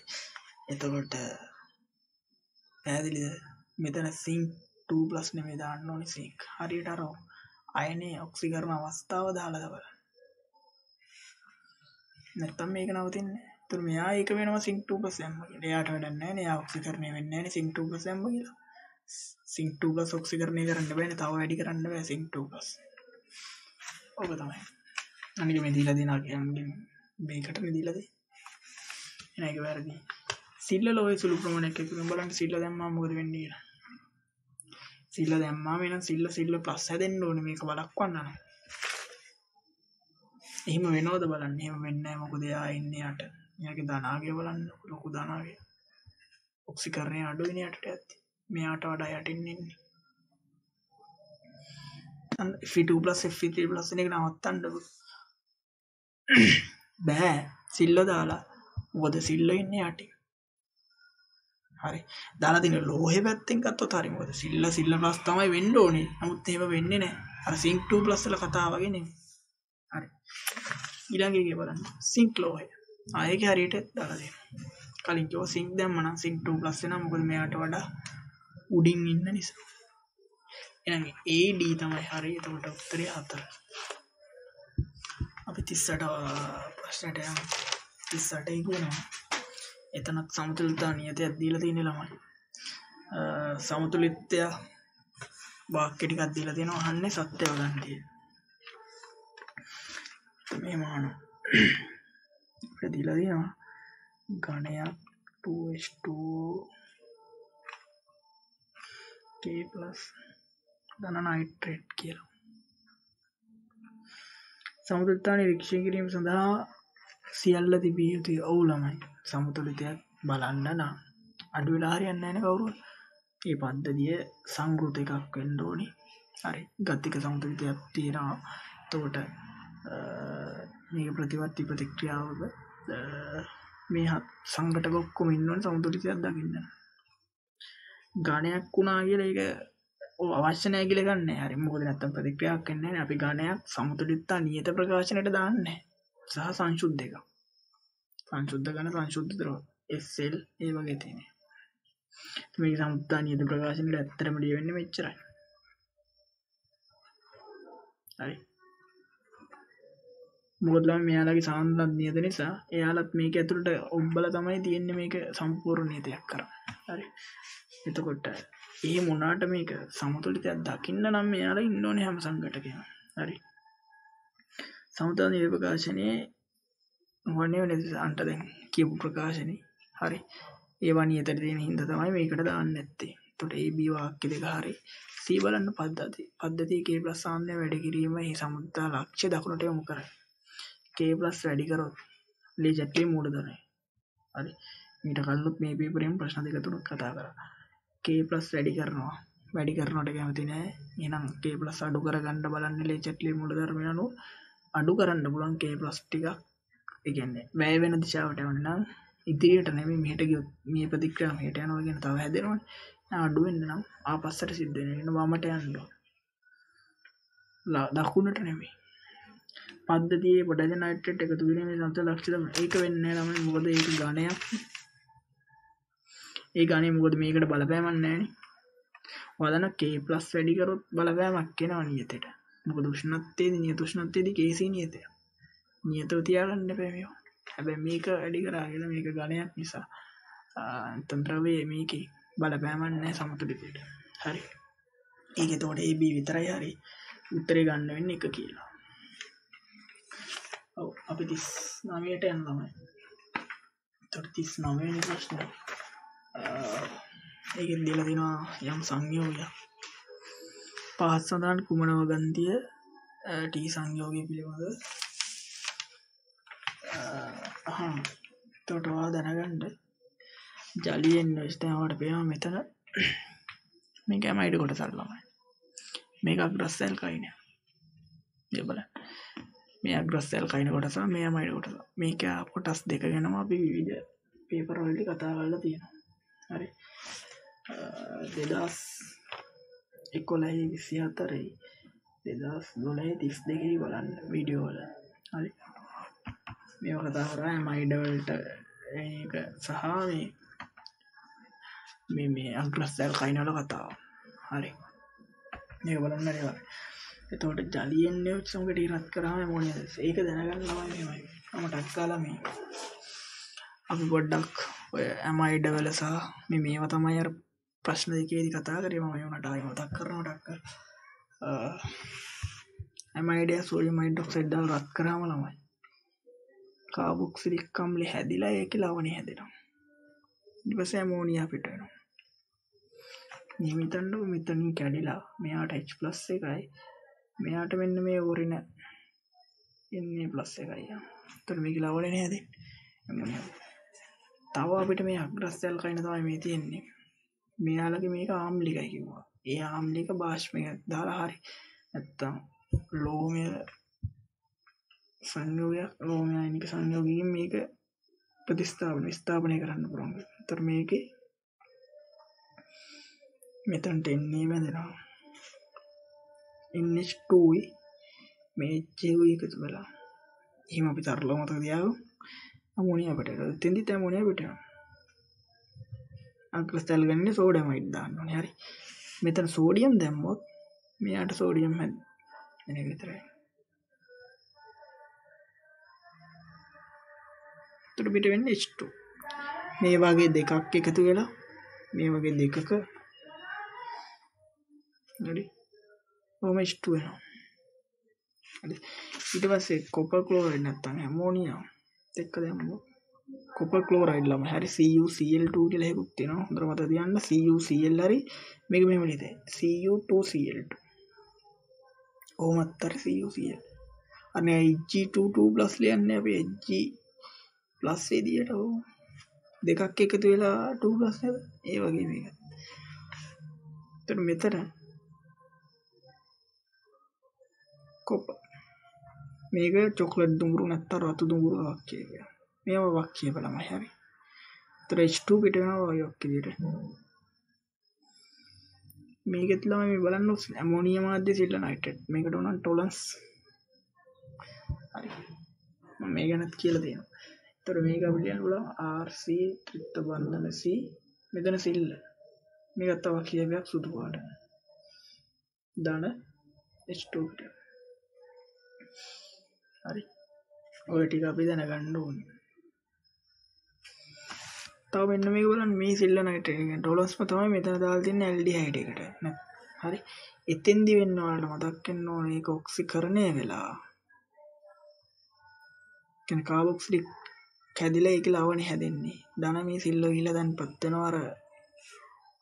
එතකොට පැහැදිලිද? මෙතන සිංක් 2 plus නෙමෙයි දාන්න ඕනේ සිංක්. හරියට අර අයනේ ඔක්සිකරණ අවස්ථාව දාලා බලන්න. නැත්තම් මේක නවතින්නේ නැහැ. ඒතර මෙයා ඒක වෙනවා සිංක් 2 plus දැම්ම කියලා. එයාට වැඩක් නැහැ නේ. එයා ඔක්සිකරණය වෙන්නේ නැහැ නේ සිංක් 2 plus දැම්ම කියලා. සිංක් 2 plus ඔක්සිකරණය කරන්න බෑනේ. තව වැඩි කරන්න බෑ සිංක් 2 plus. ඔබ තමයි. අනික මේ දීලා දෙනවා කියන්නේ මේකට දීලා දෙයි. එන එක වැරදි. සිල්ල ලෝහය සුළු ප්‍රමාණයක් එකතු කරලා බලන්න සිල්ල දැම්මම මොකද වෙන්නේ කියලා. සිල්ල දැම්මම එනම් සිල්ල ප්ලස් හැදෙන්න ඕනේ මේක වළක්වන්න නම්. එහෙම වෙනවද බලන්න. එහෙම වෙන්නේ නැහැ. මොකද එයා ඉන්නේ යට. එයාගේ ධනාගය බලන්න ලොකු ධනාගය. ඔක්සිකරණය අඩුයිනේ යටට යද්දි. මෙයාට වඩා යටින් ඉන්නේ. Fe2 plus Fe3 plus එක නවත්තන්න බෑ. සිල්ල දාලා. මොකද සිල්ල ඉන්නේ යටින්. හරි. දාලා තියෙන ලෝහේ පැත්තෙන් ගත්තොත් හරි. මොකද සිල්ල ප්ලස් තමයි වෙන්න ඕනේ. නමුත් එහෙම වෙන්නේ නැහැ. අර සිංක් 2 ප්ලස් වල කතාව වගේ නෙමෙයි. හරි. ඊළඟ එකේ බලන්න. සිංක් ලෝහය. ඒකේ හරියට දාලා දෙන්න. කලින් කිව්වා සිංක් දැම්ම නම් සිංක් 2 ප්ලස් වෙනවා. මොකද මෙයාට වඩා උඩින් ඉන්න නිසා. එහෙනම් AD තමයි හරි. එතකොට උත්තරේ 4. අපි 38 ප්‍රශ්නයට යමු. 38 ඉක්වනවා. එතනත් සමතුලිතතා නියතයක් දීලා තියෙන ළමයි. සමතුලිතය වාක්‍ය ටිකක් දීලා තියෙනවා. අහන්නේ සත්‍ය හොයන්න කියලා. මේ මාන දීලා තියෙනවා. ඝනයක් 2h2 K+ ධන නයිට්‍රේට් කියලා. සමතුලිතතා නිරීක්ෂණය කිරීම සඳහා සියල්ල තිබිය යුතුයි. ඔව් ළමයි. සමතුලිතයක් බලන්න නම් අඩු වෙලා හරියන්නේ නැහැ නේ කවුරුත්. මේ පද්ධතිය සංකෘත එකක් වෙන්න ඕනේ. හරි. ගතික සමතුලිතයක් තියෙනවා. එතකොට මේක ප්‍රතිවර්ති ප්‍රතික්‍රියාවක මේ සංඝටක ඔක්කොම ඉන්නවනේ සමතුලිතයක් දකින්න. ඝණයක් වුණා කියලා ඒක අවශ්‍ය නැහැ කියලා ගන්න නැහැ. හරි. මොකද නැත්තම් ප්‍රතික්‍රියාවක් වෙන්නේ නැහැ. අපි ඝණයක් සමතුලිතතා නියත ප්‍රකාශනයට දාන්නේ සහ සංශුද්ධ එක. සංශුද්ධ ඝන සංශුද්ධ ද්‍රව SL ඒ වගේ තියෙන. මේක සමතුලිතතා නියත ප්‍රකාශනයට ඇත්තටම ලියවෙන්නේ මෙච්චරයි. හරි. මොකද මෙයාලගේ සාන්ද්‍රණය නියත නිසා එයාලත් මේක ඇතුළට ඔබ්බලා තමයි තියෙන්නේ මේක සම්පූර්ණ නියතයක් කරා. හරි. එතකොට ඒ මොනාට මේක සමතුලිතයක් දකින්න නම් මෙයාලා ඉන්න ඕනේ හැම සංඝටකයම. හරි. සමතුලිත නියත ප්‍රකාශනයේ වන්නේ අන්ට දැන් කියපු ප්‍රකාශනේ. හරි. ඒවා නියතට තියෙන හින්දා තමයි මේකට දාන්න නැත්තේ. එතකොට AB වාක්‍ය දෙක හරි. C බලන්න පද්ධතිය K+ සාන්ද්‍රණය වැඩි කිරීම මේ සමතුලිතතා ලක්ෂ්‍ය දක්නට යොමු කරයි. K+ වැඩි කරොත් ලේජට්ටේ මූලධනයි. හරි. මීට කලිනුත් මේ පේපරෙන් ප්‍රශ්න දෙක තුනක් කතා කරා. K+ වැඩි කරනවට කැමති නෑ. එහෙනම් K+ අඩු කරගන්න බලන්න ලේජට්ටේ මූලධර්මය අනුව අඩු කරන්න පුළුවන් K+ ටිකක්. ඒ කියන්නේ වැය වෙන දිශාවට යවන්න නම් ඉදිරියට නෙමෙයි මෙහෙට ගියොත් මේ ප්‍රතික්‍රියාව මෙහෙට යනවා කියන තව හැදෙනවනේ. අඩු වෙන්න නම් ආපස්සට සිද්ධ වෙනවා. වමට යන්න ඕන. දකුණට නෙමෙයි. පද්ධතියේ පොටෑසියම් නයිට්‍රේට් එකතු කිරීමේ සමතුලිත ලක්ෂ්‍ය තමයි. ඒක වෙන්නේ නැහැ ළමයි. මොකද ඒක ඝණයක්. ඒ ඝණය මොකද මේකට බලපෑමක් නැහැනේ. වදන K+ වැඩි කරොත් බලපෑමක් එනවා නියතෙට. මොකද උෂ්ණත්වයේදී නියත උෂ්ණත්වයේදී Kc නියතය. නියතව තියාගන්න එපා මේවා. හැබැයි මේක වැඩි කරා කියලා මේක ඝණයක් නිසා ද්‍රවයේ මේකේ බලපෑමක් නැහැ සමතුලිතයට. හරි. ඒක එතකොට AB විතරයි හරි. උත්තරේ ගන්න වෙන්නේ 1 කියලා. ඔව් අපි 39ට යනවා. එතකොට 39 වෙනි ප්‍රශ්නේ. ඒකෙන් දීලා තියෙනවා යම් සංයෝගයක්. පහත් සඳහන් කුමන වගන්තිය T සංයෝගය පිළිබඳ එතකොට ඔයා දැනගන්න ජලියෙන් ස්ථාවට පේනවා මෙතන මේක ඇමයිඩ් කොටසක් ළමයි. මේක අග්‍රස් ඇල්කයිනය. මේ බලන්න. මේ අග්‍රස් ඇල්කයින කොටස මේ ඇමයිඩ් කොටස. මේක කොටස් දෙක ගැනම අපි විවිධ පේපර් වලදී කතා කරලා තියෙනවා. හරි. 2011 24 2012 බලන්න වීඩියෝ වල. හරි. මේව කතා කරා ඇමයිඩ් වලට ඒක සහ මේ අග්‍රස් ඇල්කයින වල කතාව. හරි. මේක බලන්න හරි. එතකොට ජලියෙන් නියුට් සමගට ඉරත් කරාම මොනවද? ඒක දැනගන්න ළමයි මේවයි. මම ටක්කාලා මේ අපි පොඩ්ඩක් ඔය ඇමයිඩ් වල සහ මේවා තමයි අර ප්‍රශ්න දෙකේදී කතා කරේ. මම ඒවට ආයෙ මතක් කරනවා ටක්ක. ඇමයිඩ් එක සෝඩියම් හයිඩ්‍රොක්සයිඩ් දාලා රත් කරාම ළමයි කාබොක්සිලික් අම්ලය හැදිලා ඒකේ ලවණය හැදෙනවා. ඊට පස්සේ ඇමෝනියා පිට වෙනවා. නියමිතන්න මෙතනින් කැඩිලා මෙයාට H+ එකයි මෙයාට මෙන්න මේ ඕරින Na+ එකයි. එතකොට මේක ලවණනේ හැදෙන්නේ. තව අපිට මේ අග්‍රස් ඇල්කයින තමයි මේ තියෙන්නේ. මෙයාලගේ මේක ආම්ලිකයි කිව්වා. ඒ ආම්ලික බාෂ්පයක් දාලා හරි නැත්තම් ලෝහමය සංයෝගයක් ලෝහමය අයනික සංයෝගයෙන් මේක විස්ථාපනය කරන්න පුළුවන්. ඒතර මේකේ මෙතනට එන්නේ බැඳෙනවා. NH2යි මේ HCl එකතු වෙලා. එහෙම අපි තරලව මතක තියාගමු. අමෝනියා පිට වෙනවා. එතෙන්දිත් අමෝනියා පිට වෙනවා. අග්‍රස් ඇල්කයිනේ සෝඩියමයිඩ් දාන්න ඕනේ. හරි. මෙතන සෝඩියම් දැම්මොත් මෙයාට සෝඩියම් හැද එන එක විතරයි. එතකොට පිට වෙන්නේ H2. මේ වගේ දෙකක් එකතු වෙලා මේ වගේ දෙකක හරි ඔහොම H2 වෙනවා. හරි ඊට පස්සේ කොපර් ක්ලෝරයිඩ් නැත්තම් ඇමෝනියා එක්ක දැම්මු කොපර් ක්ලෝරයිඩ් ළම හරි CuCl2 කියලා එකක් තියෙනවා. හොඳට මතක තියාගන්න CuCl හරි මේක මෙහෙම ලියතේ Cu2Cl2 ඕමත් හරි CuCl අනේ Hg22+ ලියන්නේ අපි Hg+ විදියට ඕ දෙකක් එකතු වෙලා 2+ නේද ඒ වගේ මේක. එතකොට මෙතන කොපර් මේක චොක්ලට් දුඹුරු නැත්තම් රතු දුඹුරු වාක්‍යය කියලා. මේව වාක්‍ය බලමු හරි. එතකොට H2 පිට වෙනවා වගේ වාක්‍ය විදියට. මේකෙත් ළමයි මේ බලන්න ඇමෝනියම් මාධ්‍ය සිල්ල නයිට්‍රේට් මේකට උනන් ටොලරන්ස් හරි. මම මේ ගැනත් කියලා තියෙනවා. එතකොට මේක අපිට ලියන්න පුළුවන් RC ත්‍රිත්ව බන්ධන C මෙතන සිල්ල. මේකත් තව කීපයක් සුදු පාට. දාන H2 පිට. හරි ඔය ටික අපි දැනගන්න ඕනේ. තව මෙන්න මේක බලන්න මේ සිල්ල නයිට්‍රේට් එක ටොලරන්ස්ම තමයි මෙතන දාලා තින්නේ ඇල්ඩිහයිඩ් එකට නේ. හරි එතෙන්දි වෙන්න ඔයාලට මතක් වෙන්න ඕනේ ඒක ඔක්සිකරණය වෙලා කියන්නේ කාබොක්සිලික් කැදිලා ඒක ලවණේ හැදෙන්නේ. ධන මේ සිල්ල ගිහිලා දැන්පත් වෙනවා අර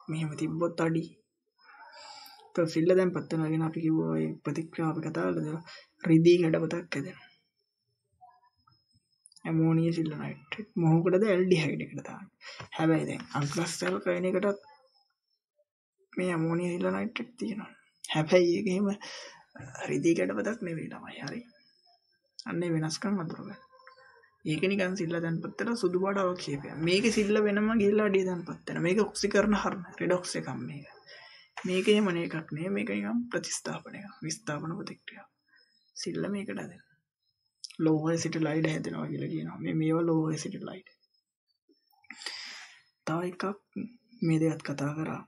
මෙහෙම තිබ්බොත් අඩි. તો සිල්ල දැන්පත් වෙනවා කියන අපි කිව්වා ඒ ප්‍රතික්‍රියාව අපි කතා කළා රිදී කැඩපතක් හැදෙනවා. ඇමෝනිය සිල්ල නයිට්‍රේට් මොහොකටද ඇල්ඩිහයිඩ් එකට දාන්නේ. හැබැයි දැන් අග්‍රස්තල කයින් එකටත් මේ ඇමෝනිය සිල්ල නයිට්‍රේට් තියෙනවා. හැබැයි ඒක එහෙම රිදී කැඩපතක් නෙවෙයි තමයි. හරි. අන්නේ වෙනස්කම් අඳුරගන්න. ඒක නිකන් සිල්ල දැන්පත් වෙලා සුදු පාට අවක්ෂේපය. මේකේ සිල්ල වෙනම ගිහිල්ලා අඩිය දැන්පත් වෙනවා. මේක ඔක්සිකරණ හරන රෙඩොක්ස් එකක් මේක. මේක එහෙම එකක් නෙවෙයි මේක නිකන් ප්‍රතිස්ථාපන එකක්. විස්ථාපන ප්‍රතික්‍රියාව. සිල්ල මේකට හැදෙනවා. low acetylide හැදෙනවා කියලා කියනවා. මේවා low acetylide. තව එකක් මේ දෙකත් කතා කරා.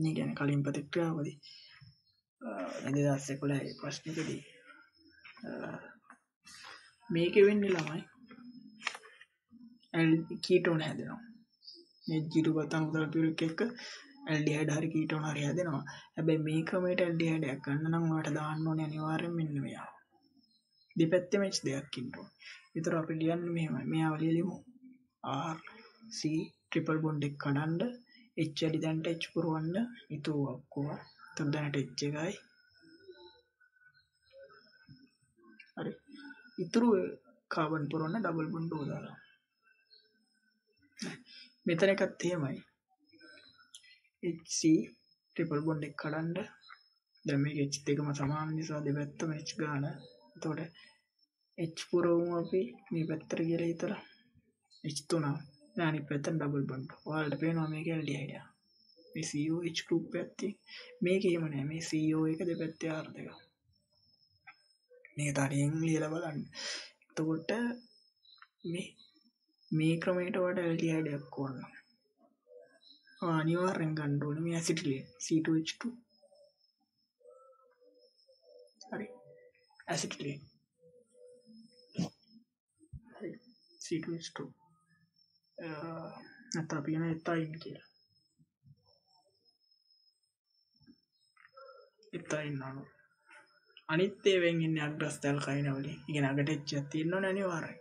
මේ කියන්නේ කලින් ප්‍රතික්‍රියාවදී 2011 ප්‍රශ්නෙකදී මේකේ වෙන්නේ ළමයි කීටෝන හැදෙනවා. මේ H2 බතන් උදලා පිරුක් එක්ක ඇල්ඩිහයිඩ් හරි කීටෝන හරි හැදෙනවා. හැබැයි මේ ක්‍රමයට ඇල්ඩිහයිඩ් එකක් ගන්න නම් ඔයාලට දාන්න ඕනේ අනිවාර්යෙන් මෙන්න මෙයා. දෙපැත්තෙම H දෙකක් ඉන්න ඕනේ. ඒතර අපි ලියන්නේ මෙහෙමයි. මෙයාව ලියලිමු. R C ට්‍රිපල් බොන්ඩ් එක කඩන්න H ඇඩි දැන්ට H පුරවන්න ඉතුරු ඔක්කොම. එතන දැනට H එකයි. හරි. ඉතුරු කාබන් පුරවන්න ඩබල් බොන්ඩ් එක දාලා. මෙතන එකත් එහෙමයි. HC ට්‍රිපල් බොන්ඩ් එක කඩන්න දැන් මේක H දෙකම සමාන නිසා දෙපැත්තම H ගන්න. එතකොට H පුරවමු අපි මේ පැත්තට කියලා හිතලා H3 අනිත් පැත්තට ඩබල් බොන්ඩ්. ඔයාලට පේනවා මේක ඇල්ඩිහයිඩ් එක. මේ COH ගෲප් එකක් තියෙන. මේක එහෙම නෑ. මේ CO එක දෙපැත්තේ R දෙක. මේක තනියෙන් ලියලා බලන්න. එතකොට මේ ක්‍රමයට ඔයාලට ඇල්ඩිහයිඩ් එකක් ඕන. අනිවාර්යෙන් ගන්න ඕනේ මේ ඇසිටිලීන් C2H2. හරි. ඇසිටිලීන්. හරි. C2H2. නැත්නම් අපි කියන එතයින් කියලා. එතයින් නෝ. අනිත් ඒවෙන් ඉන්නේ අග්‍රස්තල් කයින වලින්. ඉගෙන අගට එච්චක් තියෙනවනේ අනිවාර්යෙන්.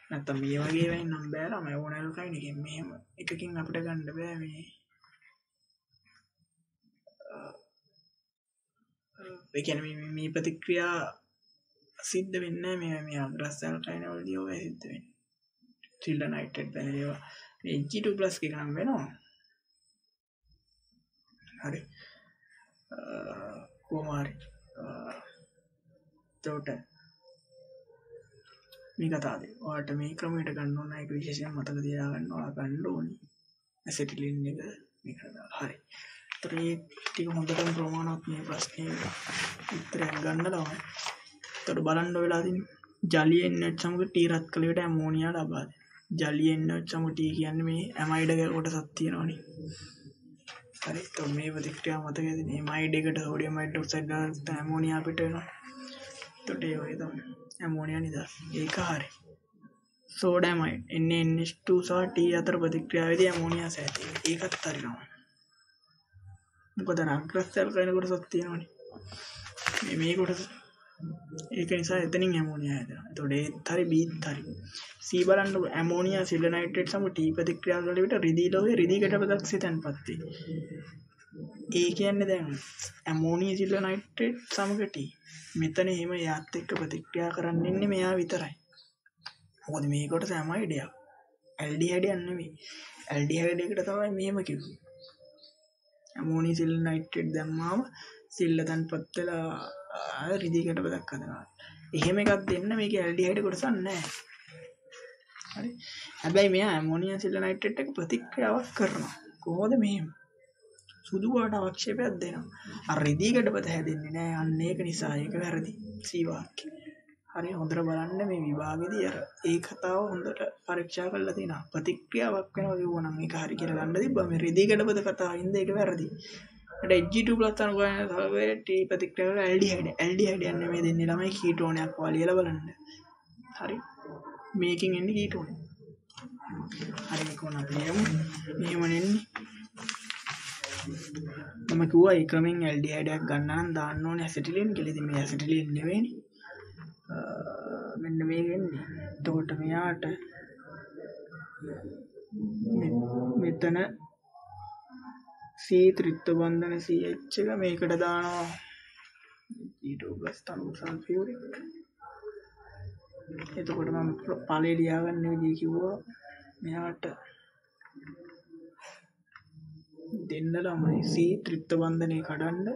නැත්නම් මේ වගේ වෙන්න නම් බෑ ළමයි ඕනෑල් කයින් එකෙන් මෙහෙම එකකින් අපිට ගන්න බෑ මේ. ඒ කියන්නේ මේ ප්‍රතික්‍රියා සිද්ධ වෙන්නේ මේ අග්‍රස්තල් කයින වලදී ඔය සිද්ධ වෙන්නේ. සිල්ල නයිට්‍රේට් බැලේවා මේ Hg2+ එක නම් වෙනවා. හරි. කොහොමhari එතකොට මේ කතාවේ ඔයාලට මේ ක්‍රමයට ගන්න ඕන එක විශේෂයෙන් මතක තියාගන්න ඔයා ගන්න ඕනේ ඇසිටිලින් එක මේකට දාලා. හරි. ඒතර මේ ටික හොඳටම ප්‍රමාණවත් මේ ප්‍රශ්නේ උත්තරයක් ගන්න ළමයි. ඒතර බලන්න ඔය වෙලාවදී ජලීය NH සමග T රත් කලයට ඇමෝනියා ලබා දෙනවා. ජලීය NH සමග T කියන්නේ මේ ඇමයිඩ් කොටසක් තියෙනවනේ. හරි එතකොට මේ ප්‍රතික්‍රියාව මතකද මේ මයිඩ් එකට සෝඩියම් හයිඩ්‍රොක්සයිඩ් දාලා ඇමෝනියා පිට වෙනවා එතකොට ඒ වගේ තමයි ඇමෝනියා නිදහස් ඒක හරි සෝඩෑමයිඩ් NH2 සහ T අතර ප්‍රතික්‍රියාවේදී ඇමෝනියා සෑදී ඒකත් හරිනවා මොකද අග්‍රස්සල් කයින කොටසක් තියෙනවනේ මේ කොටස ඒක නිසා එතනින් ඇමෝනියා හැදෙනවා එතකොට ඒත් හරි බීත් හරි C බලන්න ඇමෝනියා සිල්වර් නයිට්‍රේට් සමග T ප්‍රතික්‍රියා කරන විට රිදී ලෝහයේ රිදී ගැටපදක් සිතන්පත් වේ ඒ කියන්නේ දැන් ඇමෝනියා සිල්වර් නයිට්‍රේට් සමග T මෙතන එහෙම යාත් එක්ක ප්‍රතික්‍රියා කරන්න ඉන්නේ මෙයා විතරයි මොකද මේ කොටස ඇමයිඩයක් ඇල්ඩිහයිඩයක් නෙමෙයි ඇල්ඩිහයිඩ් එකට තමයි මෙහෙම කිව්වේ ඇමෝනියා සිල්වර් නයිට්‍රේට් දැම්මාම සිල්ල තන්පත් වෙලා රිදී ගැටපදක් හදනවා එහෙම එකක් දෙන්න මේකේ ඇල්ඩිහයිඩ් කොටසක් නැහැ හරි හැබැයි මෙයා ඇමෝනියා සිල්වර් නයිට්‍රේට් එක ප්‍රතික්‍රියාවක් කරනවා කොහොමද මෙහෙම සුදු පාට අවක්ෂේපයක් දෙනවා අර රිදී ගැටපද හැදෙන්නේ නැහැ අන්න ඒක නිසා ඒක වැරදි C වාක්‍ය හරි හොඳට බලන්න මේ විභාගෙදී අර ඒ කතාව හොඳට පරීක්ෂා කරලා තිනා ප්‍රතික්‍රියාවක් වෙනවා කිව්වනම් ඒක හරි කියලා ගන්න තිබ්බා මේ රිදී ගැටපද කතාවින්ද ඒක වැරදි Hg2+ අනුගමනය සහගය T ප්‍රතික්‍රියාවල ඇල්ඩිහයිඩ් යන්නේ මේ දෙන්නේ ළමයි කීටෝනයක් වාලියලා බලන්න හරි මේකෙන් එන්නේ කීටෝන හරි මේක උන අපි යමු මෙහෙම නෙන්නේ මම කිව්වා ඒ ක්‍රමෙන් ඇල්ඩිහයිඩයක් ගන්න නම් දාන්න ඕනේ ඇසිටිලින් කියලා ඉතින් මේ ඇසිටිලින් නෙවෙයිනේ මෙන්න මේක එන්නේ එතකොට මෙයාට මෙතන C ත්‍රිත්ව බන්ධන CH එක මේකට දානවා E2+ තනු සල්ෆියුරික් එතකොට මම ඵලෙ ලියාගන්න විදිහ කිව්වා මෙයාට දෙන්න ළමයි C ත්‍රිත්ව බන්ධනේ කඩන්න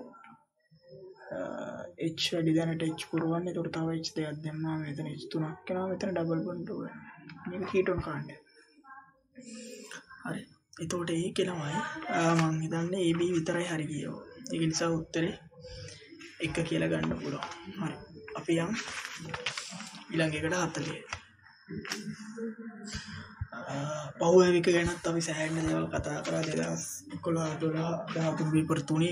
H වැඩි දැනට H පුරවන්න එතකොට තව H දෙකක් දැම්මම මෙතන H තුනක් එනවා මෙතන ඩබල් බොන්ඩ් වෙනවා මේක කීටෝන් කාණ්ඩය හරි එතකොට ඒක ළමයි මම හිතන්නේ AB විතරයි හරි කියව. ඒක නිසා උත්තරේ 1 කියලා ගන්න පුළුවන්. හරි. අපි යමු ඊළඟ එකට 40. බහුවේවික ගැනත් අපි සෑහෙන දේවල් කතා කරා 2011 12 13 පේපර් 3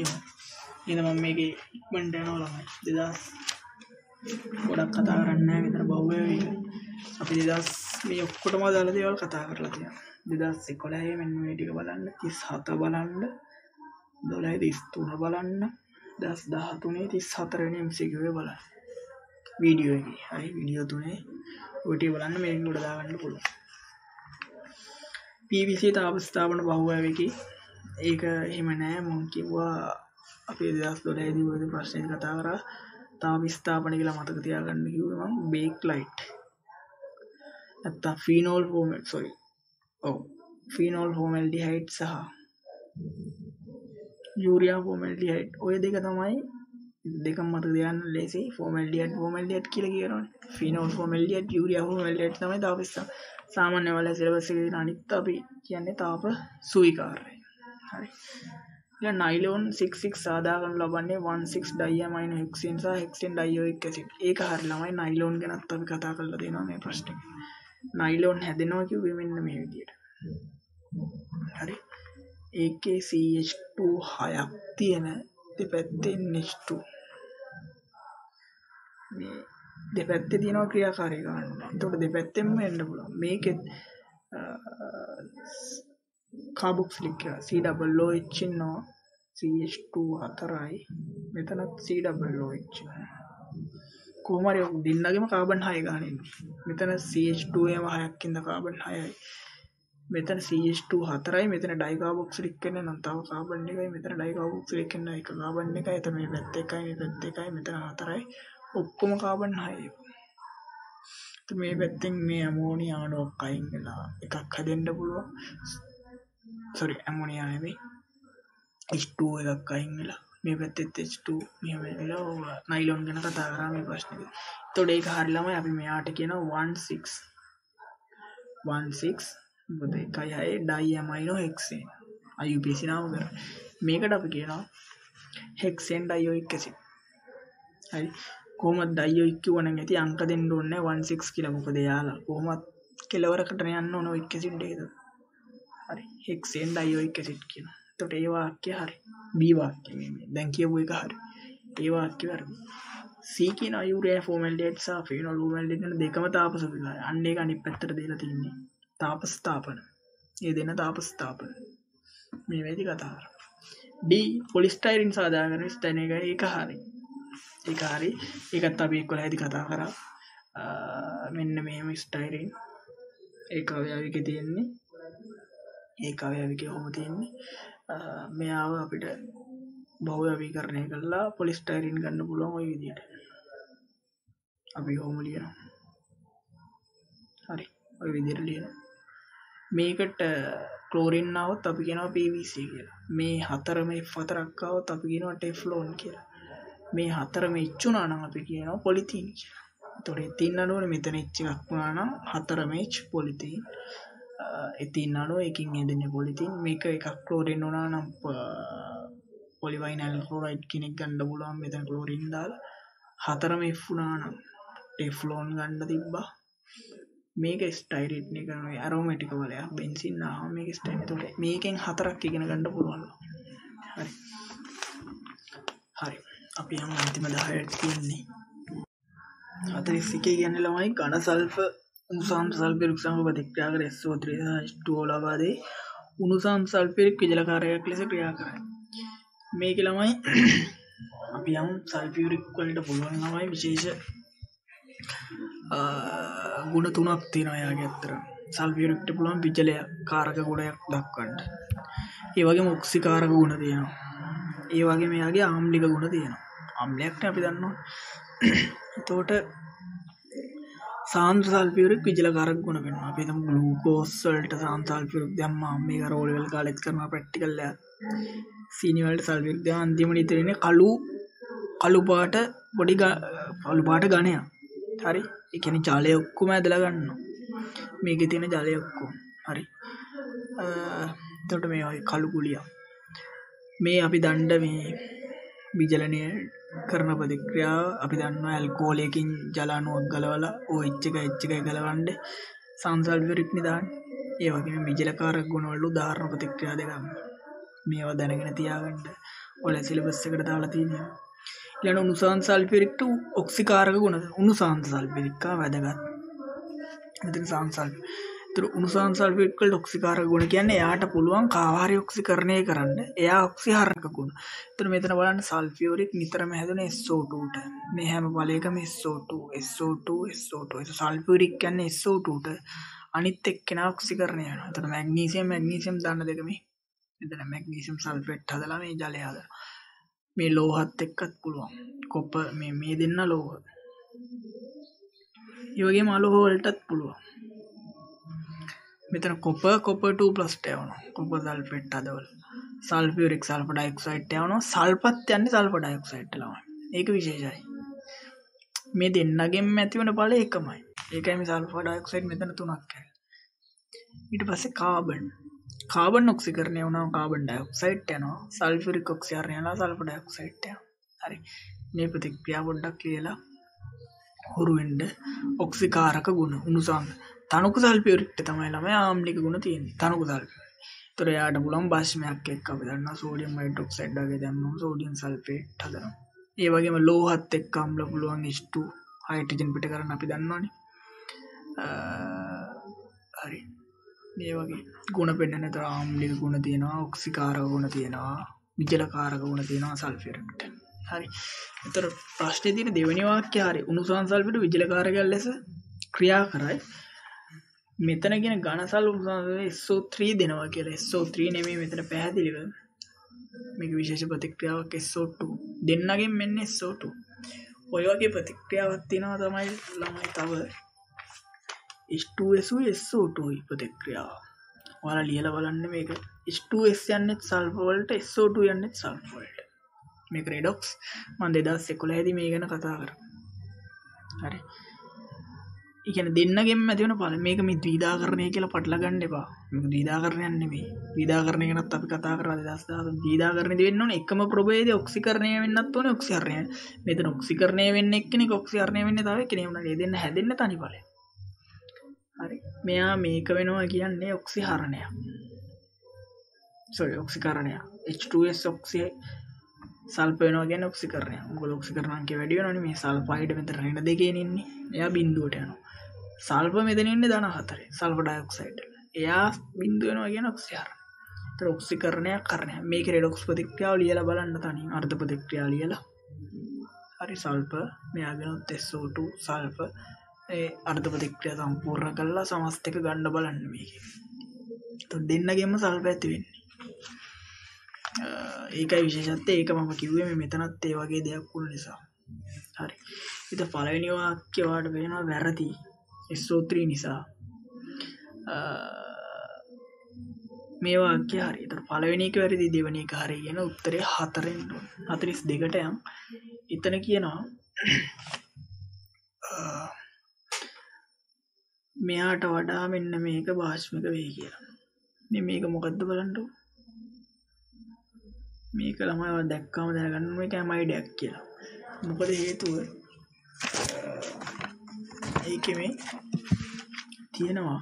ඊන මම මේකේ ඉක්මනට යනවා ළමයි 2000 ගොඩක් කතා කරන්නේ නැහැ විතර බහුවේවික අපි 2000 මේ ඔක්කොටම දාලා දේවල් කතා කරලා තියෙනවා 2011 මෙන්න මේ ටික බලන්න 37 බලන්න 12 33 බලන්න 2013 34 වෙනි MCQ එක බලන්න වීඩියෝ එකේ හරි වීඩියෝ තුනේ ඔය ටික බලන්න මේක උඩ දාගන්න පුළුවන් PVC තාප ස්ථාපන බහුවේවිකී ඒක එහෙම නෑ මම කිව්වා අපි 2012 දී ඔය ප්‍රශ්නේ කතා කරා තාප ස්ථාපන කියලා මතක තියාගන්න කිව්වේ මම බේක් ලයිට් නැත්නම් ෆීනෝල් ෆෝමේට් සෝරි ෆීනෝල් ෆෝමල්ඩිහයිඩ් සහ යූරියා ෆෝමල්ඩිහයිඩ් ඔය දෙක තමයි දෙකම මතක තියාගන්න ලේසි ෆෝමල්ඩිහයිඩ් කියලා කියනවනේ ෆීනෝල් ෆෝමල්ඩිහයිඩ් යූරියා ෆෝමල්ඩිහයිඩ් තමයි තාප සාමාන්‍ය වල සිලබස් එකේ තියෙන අනිත් අපි කියන්නේ තාප සුවිකාරය හරි ඊළඟ නයිලෝන් 66 සාදා ගන්න ලබන්නේ 16 ඩයියමයිනෝ හෙක්සේන් සහ හෙක්සේන් ඩයියෝයික් ඇසිඩ් ඒක හරි ළමයි නයිලෝන් ගැනත් අපි කතා කරලා දෙනවා මේ ප්‍රශ්නේ නයිලෝන් හැදෙනවා කිව්වේ මෙන්න මේ විදියට හරි ඒකේ CH2 6ක් තියෙන දෙපැත්තේ NH2 මේ දෙපැත්තේ තියෙනවා ක්‍රියාකාරී ගන්න. එතකොට දෙපැත්තෙන්ම එන්න පුළුවන්. මේකෙත් කාබොක්සිලික් COOH ඉන්නවා CH2 4යි මෙතනත් COOH කොහොම හරි දෙන්නගෙම කාබන් 6 ගන්න ඉන්නේ. මෙතන CH2 එම 6ක් ඉඳ කාබන් 6යි. මෙතන CH2 4යි මෙතන ඩයිකාබොක්සිලික් වෙන නම් තව කාබන් එකයි මෙතන ඩයිකාබොක්සිලික් වෙන එක කාබන් එකයි එතන මේ පැත්ත එකයි මේ පැත්ත එකයි මෙතන 4යි ඔක්කොම කාබන් 6යි. මේ පැත්තෙන් මේ ඇමෝනියා අණුවක් අයින් වෙලා එකක් හදෙන්න පුළුවන්. සෝරි ඇමෝනියා නෙමෙයි H2 එකක් අයින් වෙලා මේ පැත්තෙත් H2 මෙහෙම වෙලා නයිලෝන් ගැන කතා කරා මේ ප්‍රශ්නේ. එතකොට ඒක හරිය ළමයි අපි මෙයාට කියනවා 16 මොකද 1.6 ඩයිඇමයිනෝ හෙක්සේන් IUPAC නාම කරා. මේකට අපි කියනවා හෙක්සේන් ඩයියෝයික් ඇසිඩ්. හරි කොහොමද ඩයියෝයික් කියවනම් ඇති අංක දෙන්න ඕනේ 16 කියලා මොකද යාලා කොහොමද කෙලවරකට යන්න ඕන ඔය ඇසිඩ් එකද. හරි හෙක්සේන් ඩයියෝයික් ඇසිඩ් කියනවා. එතකොට ඒ වාක්‍ය හරි. B වාක්‍ය මේ දැන් කියපු එක හරි. ඒ වාක්‍ය වැරදි. C කියන යූරියා ෆෝමැල්ඩේට් සහ ෆිනෝල් ෆෝමැල්ඩේට් දෙකම තාපස විලාය. අන්න ඒක අනිත් පැත්තට දීලා තින්නේ. තාපස ස්ථාපන. මේ දෙන තාපස ස්ථාපන. මේ වේදි කතා කරා. D පොලිස්ටයිරින් සාදාගන්න ස්ථාන එක ඒක හරි. ඒක හරි. ඒකත් අපි එක්කලා හැදි කතා කරා. මෙන්න මෙහෙම ස්ටයිරින් ඒක අවයවිකේ තියෙන්නේ. ඒක අවයවිකේ කොහොම තියෙන්නේ? මෙයාව අපිට බහුව්‍යවීකරණය කරලා පොලිස්ටයිරින් ගන්න පුළුවන් ওই විදිහට. අපි කොහොම ලියනවා? හරි. ওই විදිහට ලියනවා. මේකට ක්ලෝරින් આવොත් අපි කියනවා PVC කියලා. මේ හතරම F4ක් આવොත් අපි කියනවා ටෙෆ්ලෝන් කියලා. මේ හතරම ඉච්චුණා නම් අපි කියනවා පොලිතීන් කියලා. එතකොට එතින් අණුවනේ මෙතන H එකක් වුණා නම් හතරම H පොලිතීන්. එතින් අණුව එකකින් හදන්නේ පොලිතීන්. මේක එකක් ක්ලෝරින් වුණා නම් පොලිවයිනල් ක්ලෝරයිඩ් කෙනෙක් ගන්න පුළුවන් මෙතන ක්ලෝරින් දාලා. හතරම F වුණා නම් ටෙෆ්ලෝන් ගන්න තිබ්බා. මේක ස්ටයිරින් එක නෙවෙයි ඇරෝමැටික් වලයක් බෙන්සින් ආවම මේක ස්ටයිරින්. එතකොට මේකෙන් හතරක් ඉගෙන ගන්න පුළුවන්. හරි. හරි. අපි යමු අන්තිම 10ට තියෙන්නේ. 41 කියන්නේ ළමයි ඝන සල්ෆ උණුසම් සල්ෆියරික් සමග ප්‍රතික්‍රියා කර SO3 සහ H2O ලබා දෙයි. උණුසම් සල්ෆියරික් විජලකාරකයක් ලෙස ක්‍රියා කරයි. මේක ළමයි අපි යමු සල්ෆියරික් වලට පුළුවන් ළමයි විශේෂ ගුණ තුනක් තියෙනවා යාගේ අතර. සල්ෆියරික්ට පුළුවන් විජලය කාරක ගුණයක් දක්වන්න. ඒ වගේම ඔක්සිකාරක ගුණ තියෙනවා. ඒ වගේම යාගේ ආම්ලික ගුණ තියෙනවා. ආම්ලයක් නේ අපි දන්නවා. එතකොට සාන්ද්‍ර සල්ෆියරික් විජලකාරක ගුණ වෙනවා. අපි හිතමු ග්ලූකෝස් වලට සාන්ද්‍ර සල්ෆියරික් දැම්මා. මේක රෝල් වල කාලෙත් කරනවා ප්‍රැක්ටිකල් එක. සීනි වලට සල්ෆියරික් දැම්මා අන්තිමට ඉතිරෙන්නේ කළු පාට පොඩි කළු පාට ඝනයක්. හරි. ඒ කියන්නේ ජලය ඔක්කොම ඇදලා ගන්නවා. මේකේ තියෙන ජලය ඔක්කොම. හරි. එතකොට මේ වගේ කළු කුලිය. මේ අපි දණ්ඩ මේ විජලනය කරන ප්‍රතික්‍රියාව අපි දන්නවා ඇල්කොහොලයකින් ජල අණුවක් ගලවලා OH එක ගලවන්න සල්ෆියරික් නිදාන්නේ. ඒ වගේම විජලකාරක ගුණ වල උදාහරණ ප්‍රතික්‍රියා දෙකක්. මේවා දැනගෙන තියාගන්න. ඔය සිලබස් එකට දාලා තියෙනවා. ඊළඟ උණුසම් සල්ෆියරික්ට ඔක්සිකාරක ගුණ. උණුසම් සල්ෆියරික් වැදගත්. මෙතන සල්ෆියරික්. ඒතර උණුසම් සල්ෆියරික් වල ඔක්සිකාරක ගුණ කියන්නේ එයාට පුළුවන් කාවාරි ඔක්සිකරණය කරන්න. එයා ඔක්සිහාරක ගුණ. ඒතර මෙතන බලන්න සල්ෆියරික් නිතරම හැදෙන SO2ට. මේ හැම බලයකම SO2. ඒක සල්ෆියරික් කියන්නේ SO2ට අනිත් එක්කෙනා ඔක්සිකරණය වෙනවා. ඒතර මැග්නීසියම් දාන්න දෙක මේ. මෙතන මැග්නීසියම් සල්ෆේට් හදලා මේ ජලය හදලා. මේ ලෝහත් එක්කත් පුළුවන්. කොපර් මේ දෙන්න ලෝහ. ඒ වගේම අලෝහ වලටත් පුළුවන්. මෙතන කොපර් 2+ යවනවා. කොපර් සල්ෆේට් හදවල. සල්ෆියරික් සල්ෆර් ඩයොක්සයිඩ් යවනවා. සල්පත් යන්නේ සල්ෆර් ඩයොක්සයිඩ් ළමයි. ඒක විශේෂයි. මේ දෙන්නගෙන් ඇතිවන ඵලය එකමයි. ඒකයි මේ සල්ෆර් ඩයොක්සයිඩ් මෙතන 3ක් ඊට පස්සේ කාබන් ඔක්සිකරණය වුණාම කාබන් ඩයොක්සයිඩ් යනවා. සල්ෆියරික් ඔක්සිකරණය වෙනවා සල්ෆර් ඩයොක්සයිඩ් යනවා. හරි. මේ ප්‍රතික්‍රියාව පොඩ්ඩක් කියලා හුරු වෙන්න. ඔක්සිකාරක ගුණ උණුසම් තනුක සල්ෆියරික්ට තමයි ළමයි ආම්ලික ගුණ තියෙන්නේ. තනුක සල්ෆියරික්. ඒතර එයාට පුළුවන් භාෂ්මයක් එක්ක අපි දන්නවා සෝඩියම් හයිඩ්‍රොක්සයිඩ් වගේ දැම්මම සෝඩියම් සල්ෆේට් හදනවා. ඒ වගේම ලෝහත් එක්ක අම්ල පුළුවන් H2 හයිඩ්‍රජන් පිට කරන්න අපි දන්නවනේ. හරි. මේ වගේ ගුණ පෙන්නන තර ආම්ලික ගුණ තියෙනවා, ඔක්සිකාරක ගුණ තියෙනවා, විජලකාරක ගුණ තියෙනවා සල්ෆියරික්ට. හරි. ඒතර ප්‍රශ්නේ තියෙන දෙවෙනි වාක්‍යය හරි. උණුසම් සල්ෆියට විජලකාරකයක් ලෙස ක්‍රියා කරයි. මෙතන කියන ඝන සල්ෆර් SO3 දෙනවා කියලා. SO3 නෙමෙයි මෙතන පැහැදිලිව. මේක විශේෂ ප්‍රතික්‍රියාවක් SO2. දෙන්නගෙන් මෙන්න SO2. ඔය වගේ ප්‍රතික්‍රියාවක් තියෙනවා තමයි ළමයි තව H2SO SO2 ප්‍රතික්‍රියාව. ඔයාලා ලියලා බලන්න මේක. H2S යන්නේ සල්ෆර් වලට, SO2 යන්නේ සල්ෆර් වලට. මේක රෙඩොක්ස්. මම 2011 දී මේ ගැන කතා කරා. හරි. ඒ කියන්නේ දෙන්නගෙන් ඇති වෙන ඵල. මේක මේ ද්විධාකරණය කියලා පටල ගන්න එපා. මේක ද්විධාකරණයක් නෙමෙයි. ද්විධාකරණය ගැනත් අපි කතා කරා 2010. ද්විධාකරණෙදි වෙන්න ඕනේ එකම ප්‍රභේදයේ ඔක්සිකරණය වෙන්නත් ඕනේ ඔක්සිහරණය. මෙතන ඔක්සිකරණය වෙන්නේ එක්කෙනෙක් ඔක්සිහරණය වෙන්නේ තව එක්කෙනෙක්. මේ දෙන්න හැදෙන්න තනි ඵලය. හරි. මෙයා මේක වෙනවා කියන්නේ ඔක්සිහරණයක්. sorry ඔක්සිකරණය H2S ඔක්සි සල්ප වෙනවා කියන්නේ ඔක්සිකරණය. මොකද ඔක්සිකරණාංකය වැඩි වෙනවනේ මේ සල්ෆයිඩ් මෙතන ඍණ දෙකේනේ ඉන්නේ. එයා බිඳුවට යනවා. සල්ෆර් මෙතන ඉන්නේ ධන 4. Sulphur dioxide. එයා බිඳුව වෙනවා කියන ඔක්සිකරණය. ඒතර ඔක්සිකරණයක් කරන්නේ. මේකේ රෙඩොක්ස් ප්‍රතික්‍රියාව ලියලා බලන්න තනියෙන් අර්ධ ප්‍රතික්‍රියාව ලියලා. හරි සල්ෆර් මෙයාගෙනුත් SO2 සල්ෆර් ඒ අර්ධ ප්‍රතික්‍රියාව සම්පූර්ණ කරලා සමස්තක ගන්න බලන්න මේකේ. ඒතර දෙන්නගෙම සල්ෆර් ඇති වෙන්නේ. ඒකයි විශේෂත්වය. ඒක මම කිව්වේ මේ මෙතනත් ඒ වගේ දෙයක් වුණ නිසා. හරි. ඉතින් පළවෙනි වාක්‍ය වලට වෙනවා වැරදි. SO3 නිසා. මේ වාක්‍ය හරි. ඒතර පළවෙනි එක වැරදි දෙවෙනි එක හරි කියන උත්තරේ 4ෙන් 42ට යම්. එතන කියනවා මෙයාට වඩා මෙන්න මේක භාෂ්මික වෙයි කියලා. මේක මොකද්ද බලන්න. මේක ළමයි දැක්කම දැනගන්න මේක ඇමයිඩයක් කියලා. මොකද හේතුව ඒකේ මේ තියෙනවා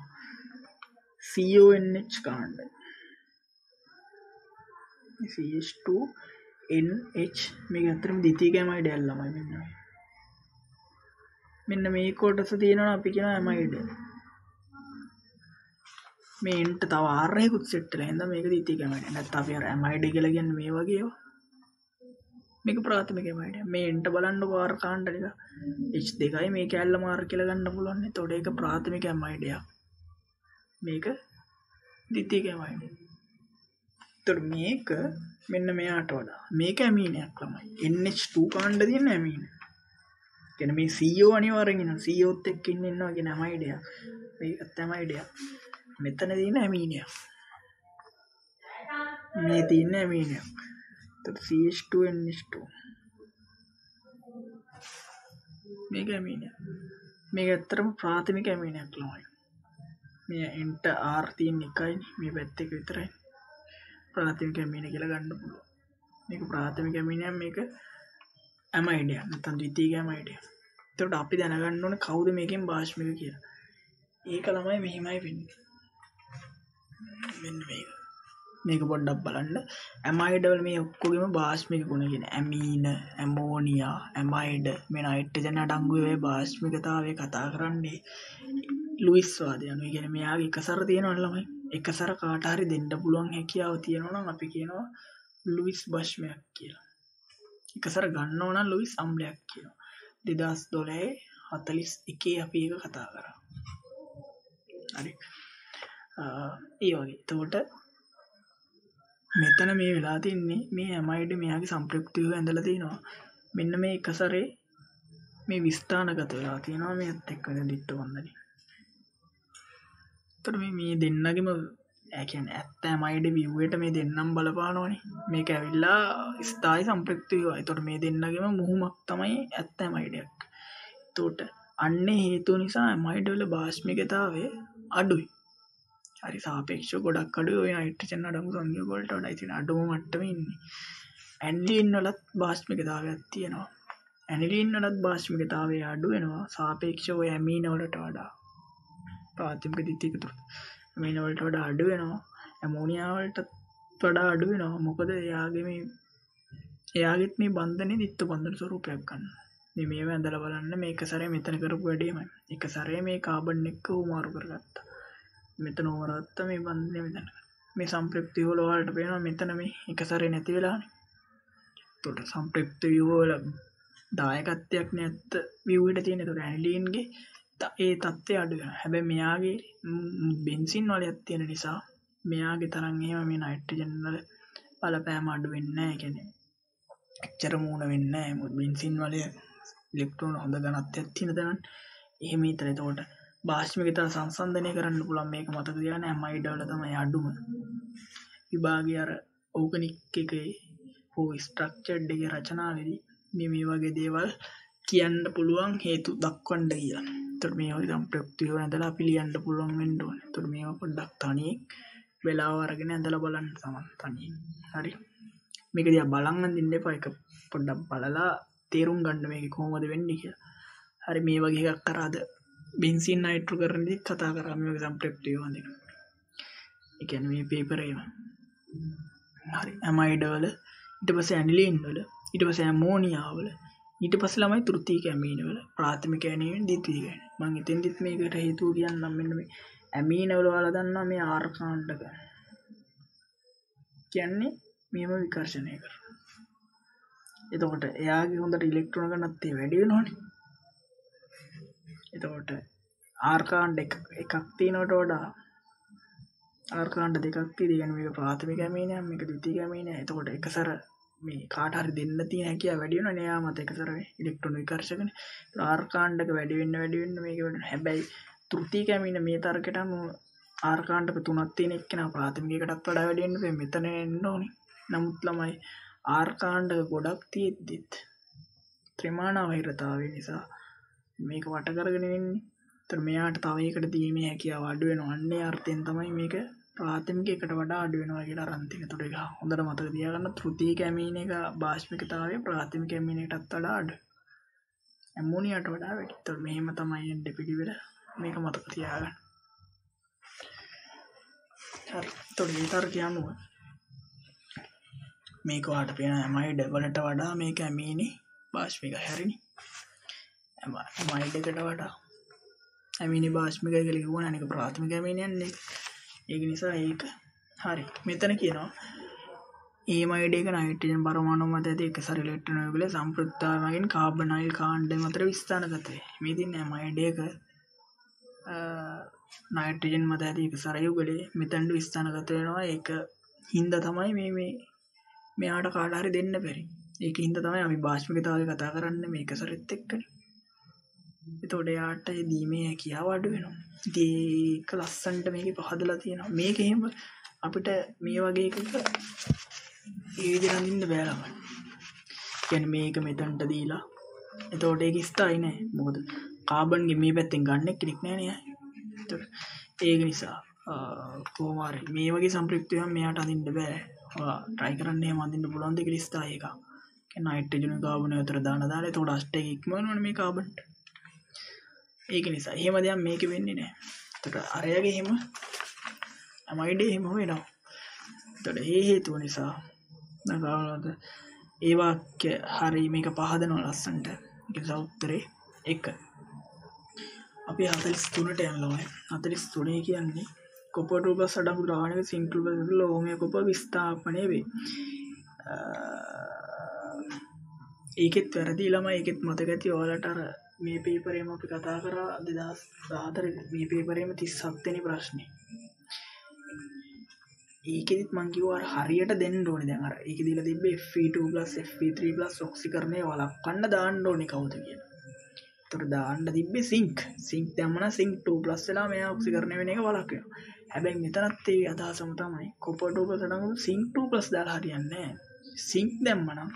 CONH කාණ්ඩ. CH2NH මේක අතරම ද්විතීයික ඇමයිඩයක් ළමයි මෙන්න මේ කොටස තියෙනවා අපි කියනවා ඇමයිඩ්. මේ එන්ට තව ආරයකුත් සෙට් වෙලා හින්දා මේක ද්විතීයික ඇමයිඩ්. නැත්නම් අපි අර ඇමයිඩ් කියලා කියන්නේ මේ වගේ ඒවා. මේක ප්‍රාථමික ඇමයිඩ්. මේ එන්ට බලන්නකො ආර කාණ්ඩ ටික. H2යි මේ කැල්ල මාර් කියලා ගන්න පුළුවන්. එතකොට ඒක ප්‍රාථමික ඇමයිඩ් එකක්. මේක ද්විතීයික ඇමයිඩ්. එතකොට මේක මෙන්න මෙයාට වඩා මේක ඇමීනයක් ළමයි. NH2 කාණ්ඩ තියෙන ඇමීන. කියන්නේ මේ CO අනිවාර්යෙන් ඉන්නවා. COත් එක්ක ඉන්නවා කියන ඇමයිඩ් එක. මේකත් ඇමයිඩ් එකක්. මෙතන තියෙන ඇමීනයක්. මේ තියෙන ඇමීනයක්. එතකොට CH2NH2 මේක ඇමීනයක්. මේක ඇත්තටම ප්‍රාථමික ඇමීනයක් ළමයි. මේ එන්ට R තියෙන එකයි මේ පැත්ත එක විතරයි. ප්‍රාථමික ඇමීන කියලා ගන්න පුළුවන්. මේක ප්‍රාථමික ඇමීනයක් මේක ඇමයිඩයක් නැත්නම් ද්විතීයික ඇමයිඩයක්. එතකොට අපි දැනගන්න ඕනේ කවුද මේකෙන් භාෂ්මික කියලා. ඒක ළමයි මෙහිමයි වෙන්නේ. මෙන්න මේක පොඩ්ඩක් බලන්න. ඇමයිඩ් වල මේ ඔක්කොගෙම භාෂ්මික ගුණ කියන ඇමීන, ඇමෝනියා, ඇමයිඩ් මේ නයිට්‍රජන් අඩංගු වේ භාෂ්මිකතාවය කතා කරන්නේ ලුයිස් වාදය අනුව. කියන්නේ මෙයාගේ එකසර තියෙනවා ළමයි. එකසර කාට හරි දෙන්න පුළුවන් හැකියාව තියෙනවා නම් අපි කියනවා ලුයිස් භාෂ්මයක් කියලා. එකසර ගන්නව නම් ලුයිස් අම්ලයක් කියනවා. 2012 41 අපි ඒක කතා කරා. හරි. ඒ වගේ. එතකොට මෙතන මේ වෙලා තින්නේ මේ ඇමයිඩ් මෙයාගේ සම්ප්‍රයුක්තව ඇඳලා තිනවා. මෙන්න මේ එකසරේ මේ විස්ථානගත වෙලා තියෙනවා මේත් එක්ක දිට්ට බන්ධනේ. එතකොට මේ දෙන්නගෙම කියන්නේ ඇත්ත ඇමයිඩ් view එකට මේ දෙන්නම් බලපානවනේ. මේක ඇවිල්ලා ස්ථායි සම්ප්‍රයුක්තව. එතකොට මේ දෙන්නගෙම මුහුමක් තමයි ඇත්ත ඇමයිඩ් එකක්. එතකොට අන්නේ හේතුව නිසා ඇමයිඩ් වල භාෂ්මිකතාවය අඩුයි. හරි සාපේක්ෂව ගොඩක් අඩුයි. ඔය නයිට්‍රජන් අඩංගු සංයෝග වලට වඩා ඉතින් අඩුම මට්ටමේ ඉන්නේ. ඇනිලින් වලත් භාෂ්මිකතාවයක් තියෙනවා. ඇනිලින් වලත් භාෂ්මිකතාවය අඩු වෙනවා සාපේක්ෂව ඔය ඇමීන වලට වඩා. ප්‍රාථමික ද්විතීයික තුරු ඇමීන වලට වඩා අඩු වෙනවා. ඇමෝනියා වලට වඩා අඩු වෙනවා. මොකද එයාගෙත් මේ බන්ධනේ දිත්ත බන්ධන ස්වරූපයක් ගන්නවා. මේව ඇඳලා බලන්න මේක සැරේ මෙතන කරපු වැඩේමයි. එක සැරේ මේ කාබන් එක්ක උමාරු කරගත්තා. මෙතන උමාරත්ත මේ බන්ධනේ මෙතන. මේ සම්ප්‍රයුක්ත වල වලට පේනවා මෙතන මේ එක සැරේ නැති වෙලානේ. ඒකට සම්ප්‍රයුක්ත වල දායකත්වයක් නැත්ත view එකට තියෙන. ඒකට ඇනිලීන්ගේ ඒ තත්ත්වය අඩු වෙනවා. හැබැයි මෙයාගේ බෙන්සින් වලයක් තියෙන නිසා මෙයාගේ තරම් එහෙම මේ නයිට්‍රජන් වල බලපෑම අඩු වෙන්නේ නැහැ. ඒ කියන්නේ එච්චර මූණ වෙන්නේ නැහැ. මොකද බෙන්සින් වලේ ඉලෙක්ට්‍රෝන හොඳ ඝනත්වයක් තියෙන තැන එහෙම විතර. ඒකට භාෂ්මිකතාව සංසන්දනය කරන්න පුළුවන්. මේක මතක තියාගන්න. ඇමයිඩ් වල තමයි අඩුම විභාගය අර ඕගනික් එකේ හෝ ස්ට්‍රක්චර්ඩ් එකේ රචනාවේදී මේ වගේ දේවල් කියන්න පුළුවන් හේතු දක්වන්න කියලා. ඒතර මේ වගේ සම්ප්‍රයුක්තව ඇඳලා අපි ලියන්න පුළුවන් වෙන්න ඕනේ. ඒතර මේවා පොඩ්ඩක් තනියෙන් වෙලාව අරගෙන ඇඳලා බලන්න තනියෙන්. හරි. මේක දිහා බලන් අඳින්න එපා. ඒක පොඩ්ඩක් බලලා තේරුම් ගන්න මේක කොහොමද වෙන්නේ කියලා. හරි මේ වගේ එකක් කරාද බෙන්සින් නයිට්‍රෝ කරන දේ කතා කරා මේ වගේ සම්ප්‍රයුක්තව අඳින්න. ඒ කියන්නේ මේ පේපර් එකම හරි ඇමයිඩ් වල ඊට පස්සේ ඇනිලින් වල ඊට පස්සේ ඇමෝනියා වල ඊට පස්සේ ළමයි තෘතීක ඇමීන වල ප්‍රාථමික ඇමීන ද්විතීක මම ඉතින්දිත් මේකට හේතුව කියන්නම් මෙන්න මේ ඇමීන වල ඔයාලා දන්නවා මේ ආර කාණ්ඩක කියන්නේ මේව විකර්ෂණය කරනවා එතකොට එයාගේ හොඳට ඉලෙක්ට්‍රෝන ගණනත් වැඩි වෙනවනේ එතකොට ආර කාණ්ඩ එකක් තියෙනවට වඩා ආර කාණ්ඩ දෙකක් තියෙන මේක ප්‍රාථමික ඇමීනයක් මේක ද්විතීක ඇමීනයක් එතකොට එකසර මේ කාට හරි දෙන්න තියෙන හැකියාව වැඩි වෙනවා නේ මත එකසර ඉලෙක්ට්‍රෝන විකර්ෂකනේ ආර කාණ්ඩක වැඩි වෙන්න මේක වෙනවා හැබැයි තෘතීක ඇමීන මේ තරකටම ආර කාණ්ඩක තුනක් තියෙන එක්කෙනා ප්‍රාථමිකයකටත් වඩා වැඩි වෙන්න මෙතන එන්න ඕනේ නමුත් ළමයි ආර කාණ්ඩක ගොඩක් තියෙද්දිත් ත්‍රිමාණ වෛරතාවය නිසා මේක වට කරගෙන ඉන්නේ. ඒතර මෙයාට තව එකකට දීමේ හැකියාව අඩු වෙනවා. අන්නේ අර්ථයෙන් තමයි මේක ප්‍රාථමික එකට වඩා අඩු වෙනවා කියලා අරන් තියෙන. ඒතර ඒක හොඳට මතක තියාගන්න තෘතීක ඇමීන එක භාෂ්මිකතාවය ප්‍රාථමික ඇමීන එකටත් වඩා අඩු. ඇමෝනියාට වඩා වැඩි. ඒතර මෙහෙම තමයි එන්නේ පිළිවෙල. මේක මතක තියාගන්න. හරි. ඒතර මේ තර්කය අනුව මේක වාට පේන ඇමයිඩ් වලට වඩා මේක ඇමීනේ භාෂ්මිකයි හරිනේ. ඇමයිඩ් එකට වඩා ඇමීනේ භාෂ්මිකයි කියලා කිව්වනේ අනික ප්‍රාථමික ඇමීනයක් නේ. ඒක නිසා ඒක හරි. මෙතන කියනවා ඒමයිඩ් එක නයිට්‍රජන් පරමාණු මත ඇති එක සැර ඉලෙක්ට්‍රෝන වල සම්ප්‍රයුක්තතාවයෙන් කාබනයිල් කාණ්ඩය අතර විස්ථානගත වේ. මේ දින ඇමයිඩ් එක නයිට්‍රජන් මත ඇති එක සැර යුගලේ මෙතනට විස්ථානගත වෙනවා. ඒක හින්දා තමයි මෙයාට කාට හරි දෙන්න බැරි. ඒක හින්දා තමයි අපි භාෂ්මිකතාවය කතා කරන්නේ මේක සැරෙත් එක්කනේ. එතකොට එයාට දීමේ හැකියාව අඩු වෙනවා. ඉතින් ඒක ලස්සනට මේකේ පහදලා තියෙනවා. මේක එහෙම අපිට මේ වගේ එකක ඒ විදිහට අඳින්න බෑ ළමයි. කියන්නේ මේක මෙතනට දීලා එතකොට ඒක ස්ථායි නෑ. මොකද කාබන්ගේ මේ පැත්තෙන් ගන්න කෙනෙක් නෑ නේ. ඒක නිසා කොහොම හරි මේ වගේ සම්ප්‍රයුක්තයන් මෙයාට අඳින්න බෑ. ට්‍රයි කරන්න එහෙම අඳින්න පුළුවන් දෙක ස්ථායි එකක්. කියන්නේ නයිට්‍රජන් කාබන් අතර දාලා එතකොට අෂ්ටක ඉක්මවනවනේ මේ කාබන්ට. ඒක නිසා එහෙම දෙයක් මේකෙ වෙන්නේ නැහැ. එතකොට අරයගේ එහෙම ඇමයිඩ් එහෙම වෙනවා. එතකොට ඒ හේතුව නිසා නගාවලද ඒ වාක්‍ය හරි මේක පහදනවා ලස්සනට. ඒක නිසා උත්තරේ 1. අපි 43ට යනවා. 43 කියන්නේ කොපර් 2+ අඩංගු ද්‍රාවණයක සිංක් 2+ ලෝහමය කොපර් විස්ථාපනය වේ. ඒකෙත් වැරදි ළමයි ඒකෙත් මතක ඇති ඔයාලට අර මේ පේපරේම අපි කතා කරා 2014 මේ පේපරේම 37 වෙනි ප්‍රශ්නේ. ඒකෙදිත් මං කිව්වා අර හරියට දෙන්න ඕනේ දැන් අර ඒකේ දීලා තිබ්බේ Fe2+ Fe3+ ඔක්සිකරණය වළක්වන්න දාන්න ඕනේ කවුද කියලා. ඒතර දාන්න තිබ්බේ සිංක් දැම්මම සිංක් 2+ වෙලා මෙයා ඔක්සිකරණය වෙන එක වළක්වනවා. හැබැයි මෙතනත් ඒ අදහසම තමයි කොපර් 2+ අඩංගු සිංක් 2+ දාලා හරියන්නේ නැහැ. සිංක් දැම්මනම්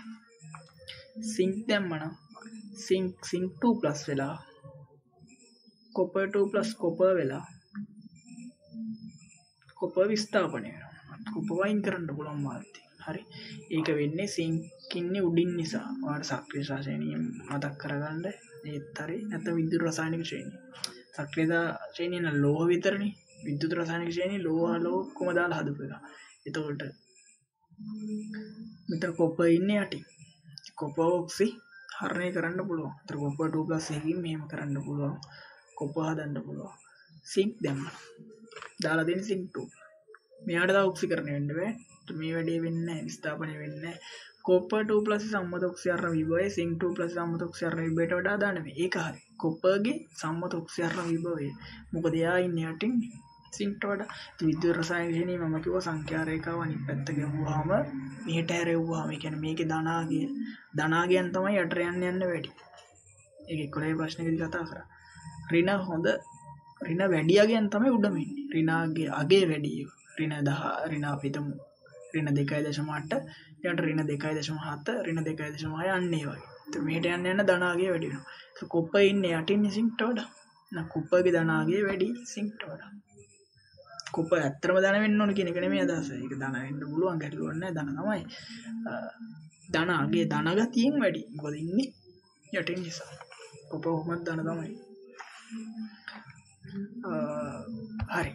සිංක් 2+ වෙලා කොපර් 2+ කොපර් වෙලා කොපර් විස්ථාපනය වෙනවා. කොපර් වයින් කරන්න පුළුවන් මාර්ගය. හරි. ඒක වෙන්නේ සිංක් ඉන්නේ උඩින් නිසා. ඔයාලට සක්‍රීය ශ්‍රේණිය මතක් කරගන්න. ඒත් හරි නැත්නම් විද්‍යුත් රසායනික ශ්‍රේණිය. සක්‍රීය ශ්‍රේණිය න ලෝහ විතරනේ. විද්‍යුත් රසායනික ශ්‍රේණිය ලෝහ කොම දාලා හදපු එක. එතකොට මෙතන කොපර් ඉන්නේ යටින්. කොපර් ඔක්සි හරණය කරන්න පුළුවන්. ඒතර කොපර් 2+ එකකින් මෙහෙම කරන්න පුළුවන්. කොපර් හදන්න පුළුවන්. සිංක් දැම්මම දාලා දෙන සිංක් 2. මෙයාට දා ඔක්සිකරණය වෙන්න බෑ. මේ වැඩේ වෙන්නේ නැහැ. විස්ථාපනය වෙන්නේ නැහැ. කොපර් 2+ සම්මත ඔක්සිකරණ විභවය සිංක් 2+ සම්මත ඔක්සිකරණ විභවයට වඩා දාන්න මේ. ඒක හරි. කොපර්ගේ සම්මත ඔක්සිකරණ විභවය. මොකද එයා ඉන්නේ යටින් සිංක්ට වඩා. විද්‍යුත් රසායනික ශ්‍රේණිය මම කිව්වා සංඛ්‍යා රේඛාව අනිත් පැත්ත ගෙවුවාම මෙහෙට හැරෙව්වාම ඒ කියන්නේ මේකේ ධනාගයන් තමයි යට යන්න වැඩි. ඒක එක්කලේ ප්‍රශ්නේදී කතා කරා. ඍණ වැඩි අගයන් තමයි උඩම ඉන්නේ. ඍණාගේ අගේ වැඩි. ඍණ 10 ඍණ අපිටම ඍණ 2.8 ඊට ඍණ 2.7 ඍණ 2.6 යන්නේ වගේ. ඒත් මෙහෙට යන්න ධනාගය වැඩි වෙනවා. ඒක කොප්පර් ඉන්නේ යටින් සිංක්ට වඩා. කොප්පර්ගේ ධනාගය වැඩි සිංක්ට වඩා. කොපර් ඇත්තටම ධන වෙන්න ඕන කියන එක නෙමෙයි අදහස. ඒක ධන වෙන්න පුළුවන් ගැටලුවක් නැහැ. ධන තමයි. ධනාගේ ධනගතියෙන් වැඩි. මොකද ඉන්නේ යටින් නිසා. කොපර් කොහොමද ධන තමයි. හරි.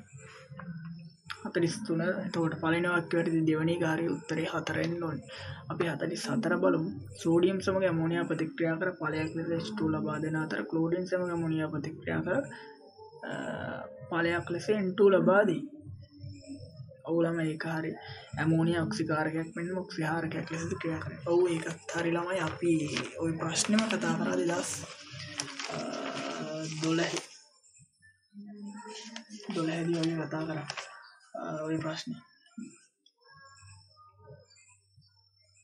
43 එතකොට පළවෙනි වාක්‍යයට දෙවෙනි කාර්යයේ උත්තරේ 4 එන්න ඕනේ. අපි 44 බලමු. සෝඩියම් සමග ඇමෝනියා ප්‍රතික්‍රියා කර ඵලයක් ලෙස H2 ලබා දෙන අතර ක්ලෝරින් සමග ඇමෝනියා ප්‍රතික්‍රියා කර ඵලයක් ලෙස N2 ලබා දෙයි. ඔව් ළමයි ඒක හරි. ඇමෝනියා ඔක්සිකාරකයක් මෙන්න ඔක්සිහාරකයක් ලෙස ක්‍රියා කරයි. ඔව් ඒකත් හරි ළමයි. අපි ওই ප්‍රශ්නෙම කතා කරා 2012 දී වගේ කතා කරා. ওই ප්‍රශ්නේ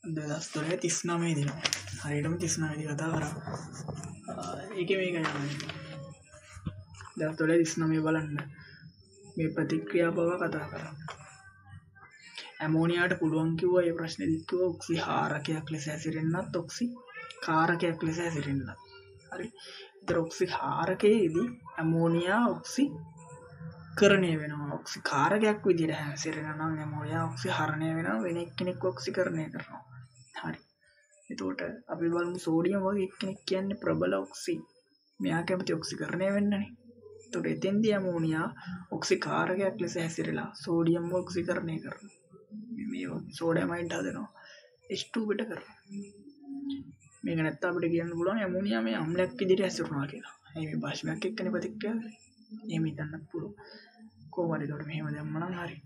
2039 දින හරියටම 39 දී කතා කරා. ඒකේ මේක යනවා 2039 බලන්න මේ ප්‍රතික්‍රියා බව කතා කරා. ඇමෝනියාට පුළුවන් කිව්වා මේ ප්‍රශ්නේදීත් කිව්වා ඔක්සිහාරකයක් ලෙස හැසිරෙන්නත් ඔක්සිකාරකයක් ලෙස හැසිරෙන්නත්. හරි. ඒතර ඔක්සිහාරකයේදී ඇමෝනියා ඔක්සිකරණය වෙනවා. ඔක්සිකාරකයක් විදිහට හැසිරෙනවා නම් ඇමෝනියා ඔක්සිහරණය වෙනවා වෙන එක්කෙනෙක් ඔක්සිකරණය කරනවා. හරි. එතකොට අපි බලමු සෝඩියම් වගේ එක්කෙනෙක් කියන්නේ ප්‍රබල ඔක්සි. මෙයා කැමති ඔක්සිකරණය වෙන්නනේ. එතකොට එතෙන්දී ඇමෝනියා ඔක්සිකාරකයක් ලෙස හැසිරෙලා සෝඩියම් ඔක්සිකරණය කරනවා. මේ සෝඩියමයිඩ් හදනවා. H2 පිට කරනවා. මේක නැත්නම් අපිට කියන්න පුළුවන් ඇමෝනියා මේ අම්ලයක් විදිහට හැසිරුණා කියලා. මේ භාෂ්මයක් එක්කනේ ප්‍රතික්‍රියා කරන්නේ. එහෙම හිතන්නත් පුළුවන්. කොහොමද ඒකට මෙහෙම දැම්මනම් හරි.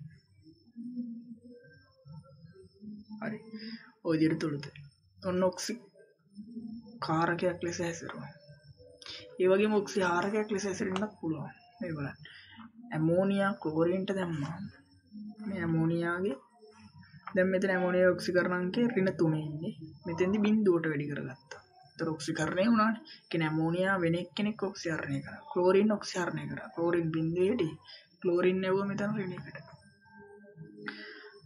හරි. ඔය විදිහට තුලද. ඔන්න ඔක්සිකාරකයක් ලෙස හැසිරුණා. ඒ වගේම ඔක්සිහාරකයක් ලෙස හැසිරෙන්නත් පුළුවන්. මේ බලන්න. ඇමෝනියා ක්ලෝරින්ට දැම්මා. මේ ඇමෝනියාගේ දැන් මෙතන ඇමෝනියා ඔක්සිකරණාංකය ඍණ 3 ඉන්නේ. මෙතෙන්දි බිඳුවට වැඩි කරගත්තා. ඒතර ඔක්සිකරණය වුණානේ. කියන්නේ ඇමෝනියා වෙන එක්කෙනෙක් ඔක්සිහරණය කරා. ක්ලෝරින් ඔක්සිහරණය කරා. ක්ලෝරින් බිඳුවේදී ක්ලෝරින් නැවුව මෙතන ඍණ 1කට.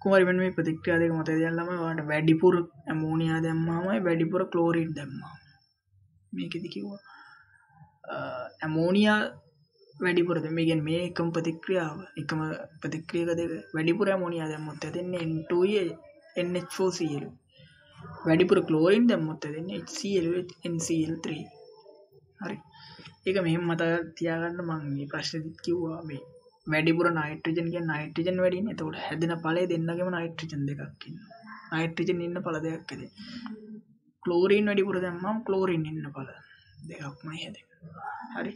කොහොමද මෙන්න මේ ප්‍රතික්‍රියා දෙක මත දැන් ළමයි ඔයාලට වැඩිපුර ඇමෝනියා දැම්මාමයි වැඩිපුර ක්ලෝරින් දැම්මා. මේකෙදි කිව්වා ඇමෝනියා වැඩිපුර මේ කියන්නේ මේ එකම ප්‍රතික්‍රියාව එකම ප්‍රතික්‍රියක දෙක වැඩිපුර ඇමෝනියා දැම්මොත් ඇදෙන්නේ N2 NH4Cl වැඩිපුර ක්ලෝරින් දැම්මොත් ඇදෙන්නේ HCl NCl3 හරි ඒක මෙහෙම මතක තියාගන්න මම මේ ප්‍රශ්නේදිත් කිව්වා මේ වැඩිපුර නයිට්‍රජන් කියන්නේ නයිට්‍රජන් වැඩිනේ එතකොට හැදෙන ඵලයේ දෙන්නගෙම නයිට්‍රජන් දෙකක් ඉන්නවා නයිට්‍රජන් ඉන්න ඵල දෙකක් හැදෙන්නේ ක්ලෝරින් වැඩිපුර දැම්මම ක්ලෝරින් ඉන්න ඵල දෙකක්මයි හැදෙන්නේ හරි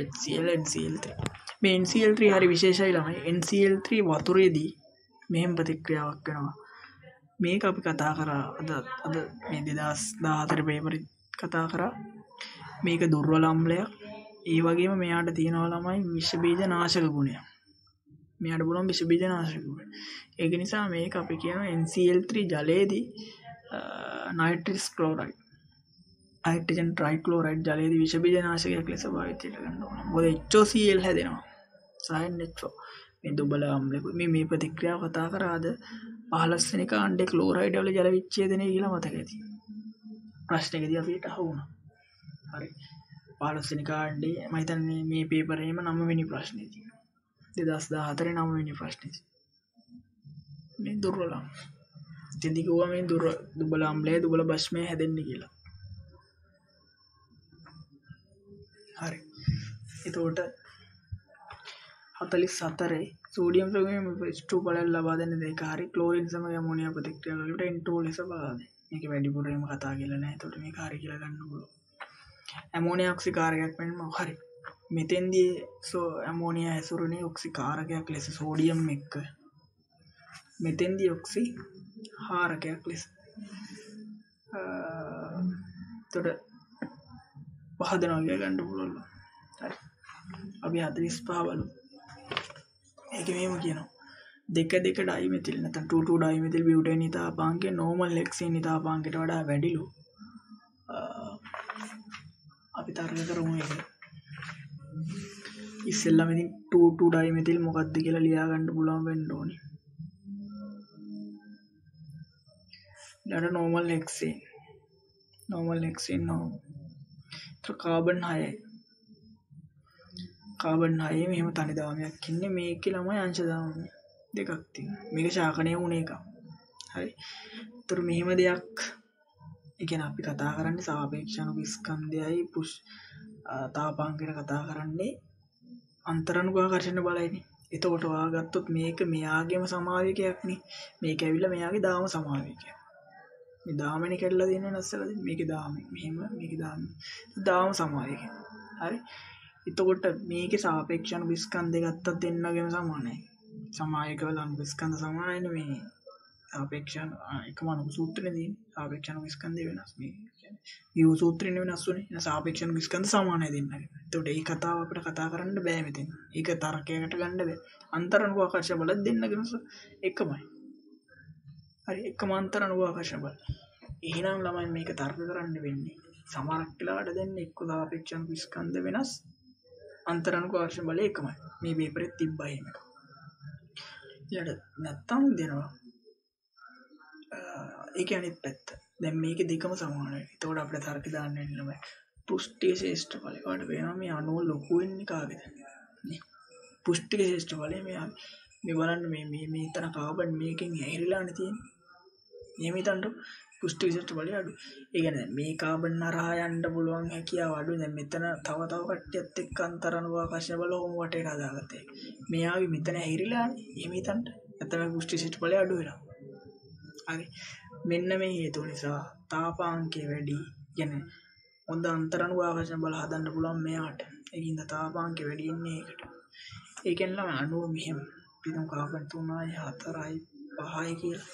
HCl NCl3 මේ NCl3 හරි විශේෂයි ළමයි NCl3 වතුරේදී මෙහෙම ප්‍රතික්‍රියාවක් වෙනවා මේක අපි කතා කරා අද මේ 2014 පේපරේ කතා කරා මේක දුර්වල අම්ලයක් ඒ වගේම මෙයාට තියෙනවා ළමයි විෂ බීජ නාශක ගුණය මෙයාට බලමු විෂ බීජ නාශක ගුණය ඒක නිසා මේක අපි කියනවා NCl3 ජලයේදී නයිට්‍රස් ක්ලෝරයිඩ් හයිඩ්‍රජන් ට්‍රයික්ලෝරයිඩ් ජලයේදී විෂ බීජ නාශකයක් ලෙස භාවිතයට ගන්න ඕන. මොකද HOCl හැදෙනවා. සායනHO මේ දුබල අම්ලෙක මේ ප්‍රතික්‍රියාව කතා කරාද 15 වෙනි කාණ්ඩේ ක්ලෝරයිඩ් වල ජල විච්ඡේදනය කියලා මතක ඇති. ප්‍රශ්නයකදී අපිට අහුණා. හරි. 15 වෙනි කාණ්ඩේ මම හිතන්නේ මේ පේපරේම 9 වෙනි ප්‍රශ්නේදී. 2014 9 වෙනි ප්‍රශ්නේදී. මේ දුර්වල අම්ල. ඉතින් කිව්වා මේ දුබල අම්ලයේ දුබල භස්මය හැදෙන්නේ කියලා. හරි. එතකොට 44 සෝඩියම් සමග H2 බලල් ලබා දෙන දෙක හරි ක්ලෝරින් සමග ඇමෝනියා ප්‍රතික්‍රියා කරලා N2 ලෙස බලා දෙන්න. මේක වැඩිපුර එහෙම කතා කියලා නැහැ. එතකොට මේක හරි කියලා ගන්න පුළුවන්. ඇමෝනියා ඔක්සිකාරකයක් වෙන්න හරි. මෙතෙන්දී ඇමෝනියා හැසුරුනේ ඔක්සිකාරකයක් ලෙස සෝඩියම් එක්ක. මෙතෙන්දී ඔක්සිහාරකයක් ලෙස. එතකොට පහදනවා කියලා ගන්න පුළුවන්. හරි. අපි 45 බලමු. ඒක මෙහෙම කියනවා. 2 ඩයිමෙතිල් නැත්නම් 2 ඩයිමෙතිල් බියුටේන් හිතාපාංකේ නෝමල් හෙක්සේන් හිතාපාංකයට වඩා වැඩිලු. අපි තර්ක කරමු ඒක. ඉස්සෙල්ලාම ඉතින් 2 ඩයිමෙතිල් මොකක්ද කියලා ලියා ගන්න පුළුවන් වෙන්න ඕනේ. ඊළඟ නෝමල් හෙක්සේන්. නෝමල් හෙක්සේන් නෝ කාබන් 6යි. කාබන් 6 මෙහෙම තනි දාමයක් ඉන්නේ මේකේ ළමයි අංශ දාම දෙකක් තියෙනවා. මේක ශාකණය වුණ එක. හරි. ඒතර මෙහෙම දෙයක් ඒ කියන්නේ අපි කතා කරන්නේ සාපේක්ෂ අණු ස්කන්ධයයි පුෂ් තාපාංකයට කතා කරන්නේ අන්තරානුගාකර්ෂණ බලයිනේ. එතකොට වාගත්තොත් මේක මෙයාගේම සමාවේගයක් නේ. මේක ඇවිල්ලා මෙයාගේ දාම සමාවේගයක්. මේ දාමනේ කැඩලා දෙන්නේ නැස්සලා දෙන්නේ. මේකේ දාමේ මෙහෙම මේකේ දාම සමාවේගය. හරි. එතකොට මේකේ සාපේක්ෂ අණු ස්කන්ධය ගත්තත් දෙන්නගේම සමානයි. සමායක වල අණු ස්කන්ධ සමානයිනේ මේ සාපේක්ෂ එකම අණු සූත්‍රනේ තියෙන්නේ. සාපේක්ෂ අණු ස්කන්ධය වෙනස් මේ කියන්නේ. යෝ සූත්‍රනේ වෙනස් වුනේ. එහෙනම් සාපේක්ෂ අණු ස්කන්ධ සමානයි දෙන්නගේ. එතකොට මේ කතාව අපිට කතා කරන්න බෑ මෙතන. ඒක තර්කයකට ගන්න බෑ. අන්තර් අණු ආකර්ෂ බල දෙන්නගේම එකමයි. හරි එකම අන්තර් අණු ආකර්ෂ බල. එහෙනම් ළමයි මේක තර්ක කරන්න වෙන්නේ. සමහරක් වෙලාවට දෙන්නේ එක්ක සාපේක්ෂ අණු ස්කන්ධ වෙනස් අන්තර් අණු ආකර්ෂ බලය එකමයි. මේ පේපරේ තිබ්බා එහෙම එකක්. ඊළඟ නැත්තම් දෙනවා ඒක අනිත් පැත්ත. දැන් මේකේ දෙකම සමානයි. එතකොට අපිට තර්ක දාන්න වෙන්නේ ළමයි. පුෂ්ටි ශේෂ්ඨ ඵලය. වට වෙනවා මේ අණුව ලොකු වෙන්නේ කාගේද? නේ. පුෂ්ටි ශේෂ්ඨ ඵලය මේ බලන්න මේ තන කාබන් මේකෙන් ඇහිරිලානේ තියෙන්නේ. එහෙම හිතන්න පුෂ්ටි ශේෂ්ඨ ඵලය අඩු. ඒ කියන්නේ මේ කාබන් හරහා යන්න පුළුවන් හැකියාව අඩු. දැන් මෙතන තව කට්ටියත් එක්ක අන්තර් අණු ආකර්ෂ බල හොම වටේට හදාගත්තා. මෙයාගේ මෙතන ඇහිරිලානේ. එහෙම හිතන්න. නැත්නම් පුෂ්ටි ශේෂ්ඨ ඵලය අඩු වෙනවා. හරි. මෙන්න මේ හේතුව නිසා තාපාංකය වැඩි. කියන්නේ හොඳ අන්තර් අණු ආකර්ෂ බල හදන්න පුළුවන් මෙයාට. ඒකින්ද තාපාංකය වැඩි ඉන්නේ ඒකට. ඒකෙන් ළමයි අණුව මෙහෙම පිටුම් කාබන් 3යි 4යි 5යි කියලා.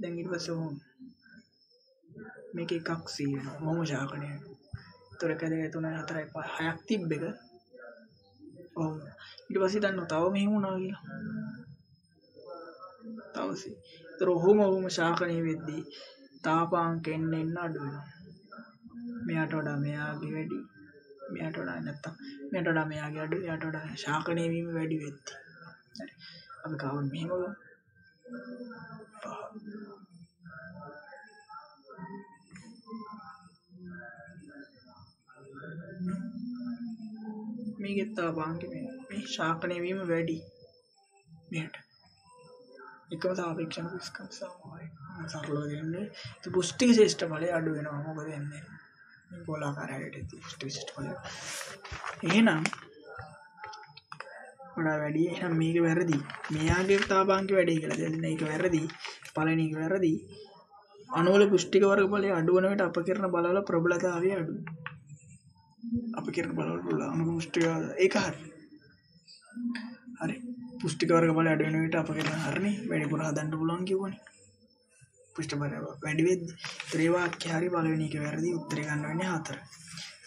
දැන් ඊට පස්සේ මේක එකක් සී වෙනවා. මොම ශාකණය. ඒතර කැදේ 3යි 4යි 5ක් තිබ්බ එක. ඔව්. ඊට පස්සේ දන්නව තව මෙහෙම වුණා කියලා. තවසි. ඒතර ඔහොම ශාකණය වෙද්දී තාපාංක එන්න අඩු වෙනවා. මෙයාට වඩා මෙයාගේ වැඩි. මෙයාට වඩා නැත්තම් මෙයාට වඩා මෙයාගේ අඩු. එයාට වඩා ශාකණය වීම වැඩි වෙද්දී. හරි. අපි කාවන් මෙහෙම ගමු. මේකෙත් තාපාංක මේ ශාකණය වීම වැඩි. මෙයාට එකම සාපේක්ෂ අණු ස්කන්ධ සමයි. සරලව දෙන්නේ. ඒ පුෂ්ටි ශේෂ්ඨ ඵලය අඩු වෙනවා. මොකද වෙන්නේ? මේ ගෝලාකාරයට පුෂ්ටි ශේෂ්ඨ ඵලය. එහෙනම් වඩා වැඩි. එහෙනම් මේක වැරදි. මෙයාගේ තාපාංක වැඩි කියලා දෙන්න. ඒක වැරදි. පළවෙනි එක වැරදි. අණුවල පුෂ්ටික වර්ග ඵලය අඩු වන විට අපකිරණ බලවල ප්‍රබලතාවය අඩුයි. අපකිරණ බලවල අණු පුෂ්ටික ඒක හරි. හරි. පුෂ්ටික වර්ග ඵලය අඩු වෙන විට අපකිරණ හරිනේ. වැඩිපුර හදන්න පුළුවන් කියවනේ. පුෂ්ටි බලය වැඩි වෙද්දී ඒ වාක්‍ය හරි පළවෙනි එක වැරදි. උත්තරේ ගන්න වෙන්නේ 4.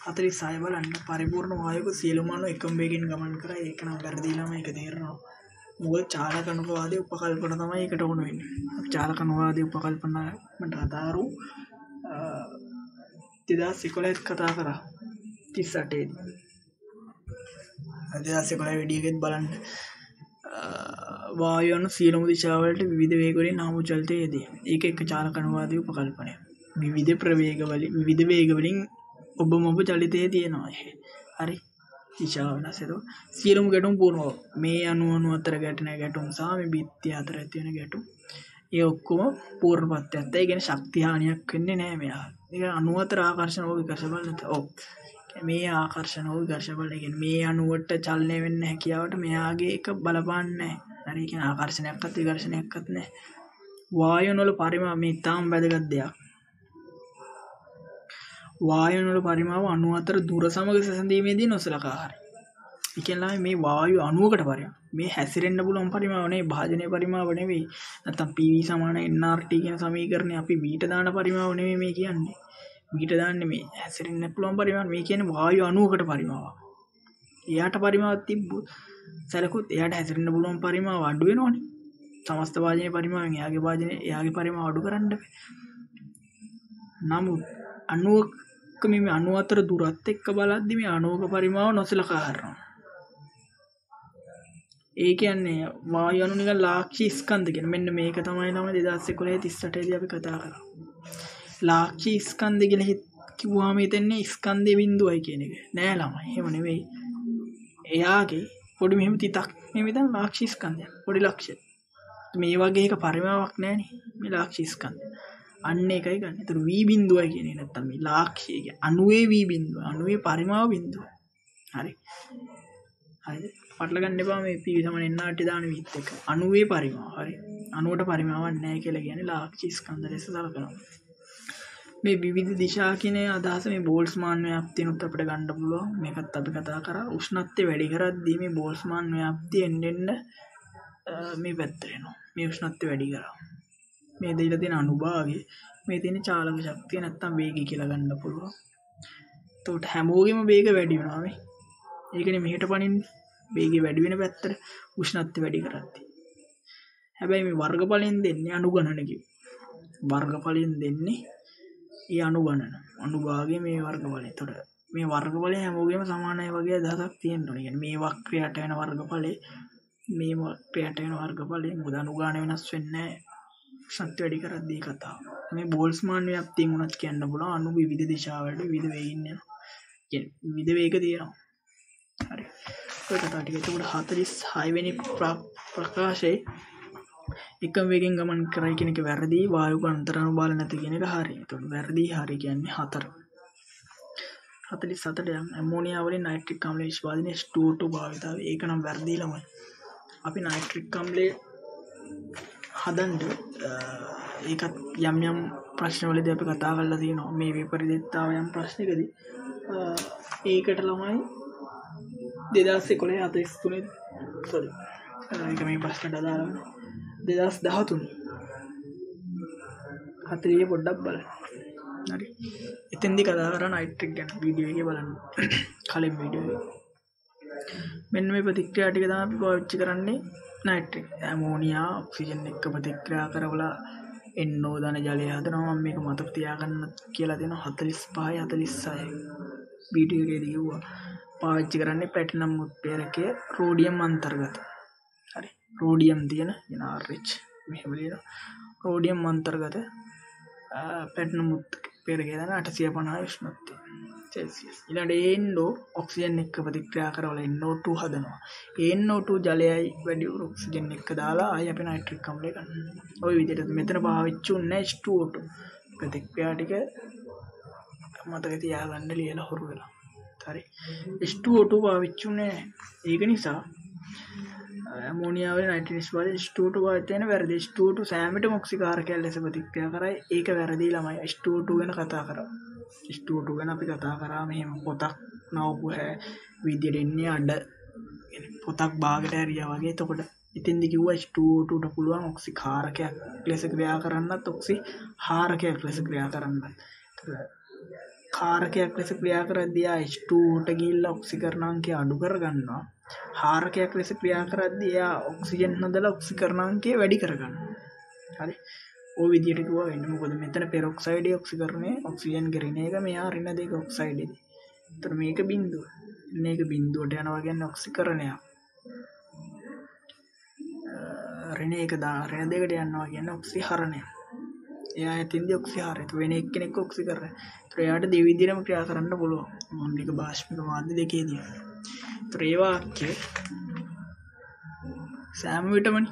46 බලන්න පරිපූර්ණ වායුක සියලුම අණු එකම වේගයෙන් ගමන් කරා. ඒක නම් වැරදිලාම ඒක තේරෙනවා. මොකද චාලක අනුපාතයේ උපකල්පන තමයි ඒකට උණු වෙන්නේ. අපි චාලක අනුපාතයේ උපකල්පන මට අදාරු 2011 කතා කරා 38 දී. 2011 වීඩියෝ එකෙත් බලන්න. වායු අණු සියලුම දිශාවලට විවිධ වේග වලින් නාම චලිතය යෙදේ. ඒක එක චාලක අනුපාතයේ උපකල්පනය. විවිධ ප්‍රවේග වලින් විවිධ වේග වලින් ඔබ චලිතයේ තියෙනවා. හරි. දිශාව වෙනස් වෙනවා. සියලුම ගැටුම් පූර්ණව මේ අණු අතර ගැටෙන ගැටුම් සහ මේ බිත්තිය අතර ඇති වෙන ගැටුම් ඒ ඔක්කොම පූර්ණපත්‍යයත්. ඒ කියන්නේ ශක්තිය හානියක් වෙන්නේ නැහැ මෙයා. ඒක අණු අතර ආකර්ෂණ හෝ විකර්ෂණ බල නැත. ඔව්. මේ ආකර්ෂණ හෝ විකර්ෂණ බල කියන්නේ මේ අණුවට චලනය වෙන්න හැකියාවට මෙයාගේ එක බලපාන්නේ නැහැ. හරි. කියන්නේ ආකර්ෂණයක්වත් විකර්ෂණයක්වත් නැහැ. වායුන් වල පරිමාව මේ තාම වැදගත් දෙයක්. වායුන් වල පරිමාව අණු අතර දුර සමග සැසඳීමේදී නොසලකා හරියි. ඒ කියන්නේ මේ වායු අණුවකට පරිමාව. මේ හැසිරෙන්න පුළුවන් පරිමාව නෙවෙයි, භාජනයේ පරිමාව නෙවෙයි. නැත්තම් PV = nRT කියන සමීකරණය අපි v දාන පරිමාව නෙවෙයි මේ කියන්නේ. v දාන්නේ මේ හැසිරෙන්න පුළුවන් පරිමාව. මේ කියන්නේ වායු අණුවකට පරිමාවක්. එයාට පරිමාවක් තිබ්බොත් සැලකුවොත් එයාට හැසිරෙන්න පුළුවන් පරිමාව අඩු වෙනවනේ. සමස්ත භාජනයේ පරිමාවෙන් එයාගේ පරිමාව අඩු කරන්න බෑ. නමුත් අණුවක මේ අණු අතර දුරත් එක්ක බලද්දි මේ අණුවක පරිමාව නොසලකා හරිනවා. ඒ කියන්නේ වායු අණු නිකන් ලාක්ෂි ස්කන්ධ කියන මෙන්න මේක තමයි 2011 38 දී අපි කතා කරා. ලාක්ෂි ස්කන්ධ කියලා කිව්වම හිතන්නේ ස්කන්ධේ බිඳුවයි කියන එක. නෑ ළමයි. එහෙම නෙවෙයි. එයාගේ පොඩි මෙහෙම තිතක් මේ විතර ලාක්ෂි ස්කන්ධය. පොඩි ලක්ෂය. මේ වගේ එක පරිමාවක් නෑනේ. මේ ලාක්ෂි ස්කන්ධය. අන්න ඒකයි ගන්න. ඒතර v බිඳුවයි කියන්නේ නැත්තම් මේ ලාක්ෂය කියන්නේ අණුවේ v බිඳුව. අණුවේ පරිමාව බිඳුව. හරි. හරි පටල ගන්න එපා මේ p සමාන n දාන විත් එක 90 පරිමාව හරි 90ට පරිමාවක් නැහැ කියලා කියන්නේ ලාක්ෂි ස්කන්ධ ලෙස සලකනවා මේ විවිධ දිශා කියන අදහස මේ බෝල්ස්මාන් ව්‍යාප්තියනොත් අපිට ගන්න පුළුවන් මේකත් අපි කතා කරා උෂ්ණත්වය වැඩි කරද්දී මේ බෝල්ස්මාන් ව්‍යාප්තිය එන්න මේ පැත්තට එනවා මේ උෂ්ණත්වය වැඩි කරා මේ දීලා තියෙන අනුභාගයේ මේ තියෙන චාලක ශක්තිය නැත්තම් වේගය කියලා ගන්න පුළුවන් එතකොට හැමෝගෙම වේග වැඩි වෙනවා මේ ඒකනේ මෙහෙට පනින්නේ වේගය වැඩි වෙන පැත්තට උෂ්ණත්වය වැඩි කරද්දී හැබැයි මේ වර්ගඵලයෙන් දෙන්නේ අනුගණන කිව්ව වර්ගඵලයෙන් දෙන්නේ ඒ අනුභාගයේ මේ වර්ගඵලය. එතකොට මේ වර්ගඵලය හැමෝගෙම සමානයි වගේ අදහසක් තියෙන්න ඕනේ. කියන්නේ මේ වක්‍රයට වෙන වර්ගඵලය මේ වක්‍රයට වෙන වර්ගඵලය මොකද අනුගාන වෙනස් වෙන්නේ නැහැ. ශක්තිය වැඩි කරද්දී කතාව. මේ බෝල්ස්මාන් ව්‍යාප්තියෙන් උනත් කියන්න පුළුවන් අණු විවිධ දිශාවලට විවිධ වේගින් යනවා. කියන්නේ විවිධ වේග තියෙනවා. හරි. ඔය කතාව ටික. එතකොට 46 වෙනි ප්‍රකාශයේ එකම වේගෙන් ගමන් කරයි කියන එක වැරදි වායුක අන්තර අනුබල නැති කියන එක හරි. ඒතකොට වැරදි හරි කියන්නේ 4. 47ට යම් ඇමෝනියා වලින් නයිට්‍රික් අම්ලය නිෂ්පාදනය H2O2 භාවිතාව ඒක නම් වැරදි ළමයි. අපි නයිට්‍රික් අම්ලය හදන්න ඒකත් යම් යම් ප්‍රශ්නවලදී අපි කතා කරලා තියෙනවා මේ විපරිතතාව යම් ප්‍රශ්නකදී ඒකට ළමයි 2011 43 sorry ඒක මේ ප්‍රශ්නට අදාළ 2013 40 පොඩ්ඩක් බලන්න. හරි. එතෙන්දී කතා කරා නයිට්‍රික් ගැන වීඩියෝ එකේ බලන්න. කලින් වීඩියෝ එක. මෙන්න මේ ප්‍රතික්‍රියා ටික තමයි අපි පාවිච්චි කරන්නේ නයිට්‍රික්. ඇමෝනියා ඔක්සිජන් එක්ක ප්‍රතික්‍රියා කරවලා NO ධන ජලය හදනවා. මම මේක මතක තියාගන්න කියලා දෙනවා 45 46. වීඩියෝ එකේදී කිව්වා. පාවිච්චි කරන්නේ ප්ලැටිනම් උත්ප්‍රේරකයේ රෝඩියම් අන්තර්ගත. හරි. රෝඩියම් තියෙන RH මෙහෙම ලියනවා රෝඩියම් අන්තර්ගත ප්ලැටිනම් උත්ප්‍රේරකය දාන 850 උෂ්ණත්වය සෙල්සියස් ඊළඟට NO ඔක්සිජන් එක්ක ප්‍රතික්‍රියා කරවලා NO2 හදනවා NO2 ජලයයි වැඩි ඔක්සිජන් එක්ක දාලා ආයි අපි නයිට්‍රික් අම්ලය ගන්නවා ওই විදිහට මෙතන පාවිච්චි උන්නේ H2O2 ප්‍රතික්‍රියා ටික මතක තියාගන්න ලියලා හොරු වෙලා හරි H2O2 පාවිච්චි උන්නේ ඒක නිසා ඇමෝනියා වල නයිට්‍රේට් නිෂ්පාදනය H2O2 පාවිච්චි වෙන වැරදි H2O2 සෑමටම ඔක්සිකාරකයක් ලෙස ප්‍රතික්‍රියා කරයි ඒක වැරදි ළමයි H2O2 ගැන කතා කරා H2O2 ගැන අපි කතා කරා මෙහෙම පොතක් නවපු විදියට එන්නේ අඩ පොතක් භාගයට ඇරියා වගේ එතකොට ඉතින්දි කිව්වා H2O2ට පුළුවන් ඔක්සිකාරකයක් ලෙස ක්‍රියා කරන්නත් ඔක්සිහාරකයක් ලෙස ක්‍රියා කරන්නත් කාරකයක් ලෙස ක්‍රියා කරද්දී H2O ට ගිහිල්ලා ඔක්සිකරණාංකය අඩු කරගන්නවා හාරකයක් ලෙස ක්‍රියා කරද්දී එයා ඔක්සිජන් හදලා ඔක්සිකරණාංකය වැඩි කරගන්නවා. හරි. ওই විදිහට කිව්වා වෙන්නේ. මොකද මෙතන පෙරොක්සයිඩ් ඔක්සිකරණය ඔක්සිජන් ගෙරින එක මෙයා ඍණ දෙක ඔක්සයිඩ් ඉදි. ඒතර මේක බිඳුව. මේක බිඳුවට යනවා කියන්නේ ඔක්සිකරණය. ඍණ එක ඍණ දෙකට යනවා කියන්නේ ඔක්සිහරණය. එයා ඇතින්දී ඔක්සිහාරය. වෙන එක්කෙනෙක් ඔක්සිකරණය. ඒතර එයාට දෙවිදිහටම ක්‍රියා කරන්න පුළුවන්. මූලික භාෂ්මික මාධ්‍ය දෙකේදී. ඒ වාක්‍ය සෑම විටමනි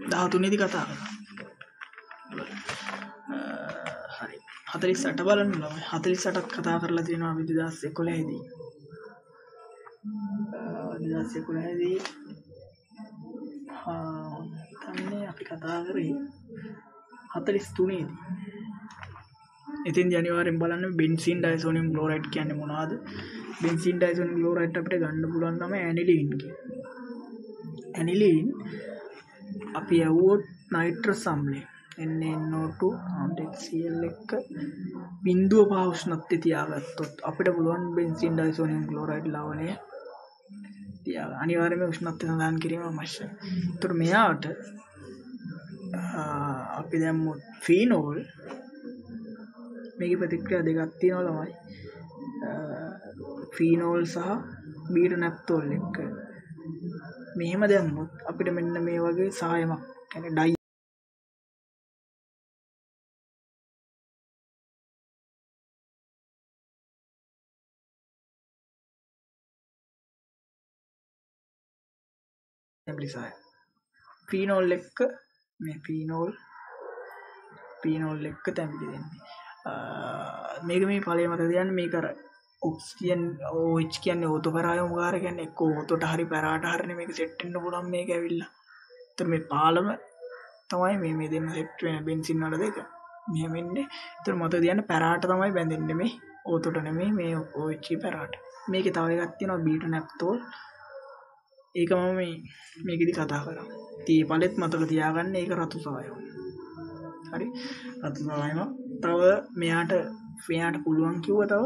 13 දී කතා කරා. හරි 48 බලන්න ළමයි 48ත් කතා කරලා තියෙනවා 2011 දී. 2011 දී තමයි අපි කතා කරේ 43 දී. ඉතින් ජනවාරියෙන් බලන්න බෙන්සීන් ඩයිසෝනියම් ක්ලෝරයිඩ් කියන්නේ මොනවද? බෙන්සීන් ඩයිසෝනියම් ක්ලෝරයිඩ් අපිට ගන්න පුළුවන් තමයි ඇනිලීන් කියන්නේ. ඇනිලීන් අපි යවුවොත් නයිට්‍රස් අම්ලය NaNO2 HCl එක බිඳුව 5 උෂ්ණත්වය තියාගත්තොත් අපිට පුළුවන් බෙන්සීන් ඩයිසෝනියම් ක්ලෝරයිඩ් ලවණය තියාගන්න. අනිවාර්යයෙන්ම උෂ්ණත්වය සඳහන් කිරීම අවශ්‍යයි. ඒතර මෙයාට අපි දැම්මොත් ෆීනෝල් මේකේ ප්‍රතික්‍රියා දෙකක් තියෙනවා ළමයි. ෆීනෝල් සහ බීටා නැප්තෝල් එක්ක මෙහෙම දැම්මොත් අපිට මෙන්න මේ වගේ සායමක් කියන්නේ ඩයි ඇම්ප්ලිෆයර් ෆීනෝල් එක්ක මේ ෆීනෝල් එක්ක තැඹිලි දෙන්නේ. මේක මේ ඵලය මත තියන්නේ මේක අර ඔක්සිජන් OH කියන්නේ ඕතෝ පරායම ගාර කියන්නේ එක්ක ඕතෝට හරි පැරාට හරිනේ මේක සෙට් වෙන්න පුළුවන් මේක ඇවිල්ලා. ඒතර මේ පාලම තමයි මේ දෙන්න සෙට් වෙන බෙන්සින් වල දෙක. මෙහෙම ඉන්නේ. ඒතර මතක තියන්න පැරාට තමයි බැඳෙන්නේ මේ ඕතෝට නෙමෙයි මේ OH පැරාට. මේකේ තව එකක් තියෙනවා බීටා නැප්තෝල්. ඒක මම මේකෙදි කතා කරා. ඉතින් මේ පළෙත් මතක තියාගන්න ඒක රතු සායම. හරි. රතු සායම. තව මෙයාට පුළුවන් කිව්වා තව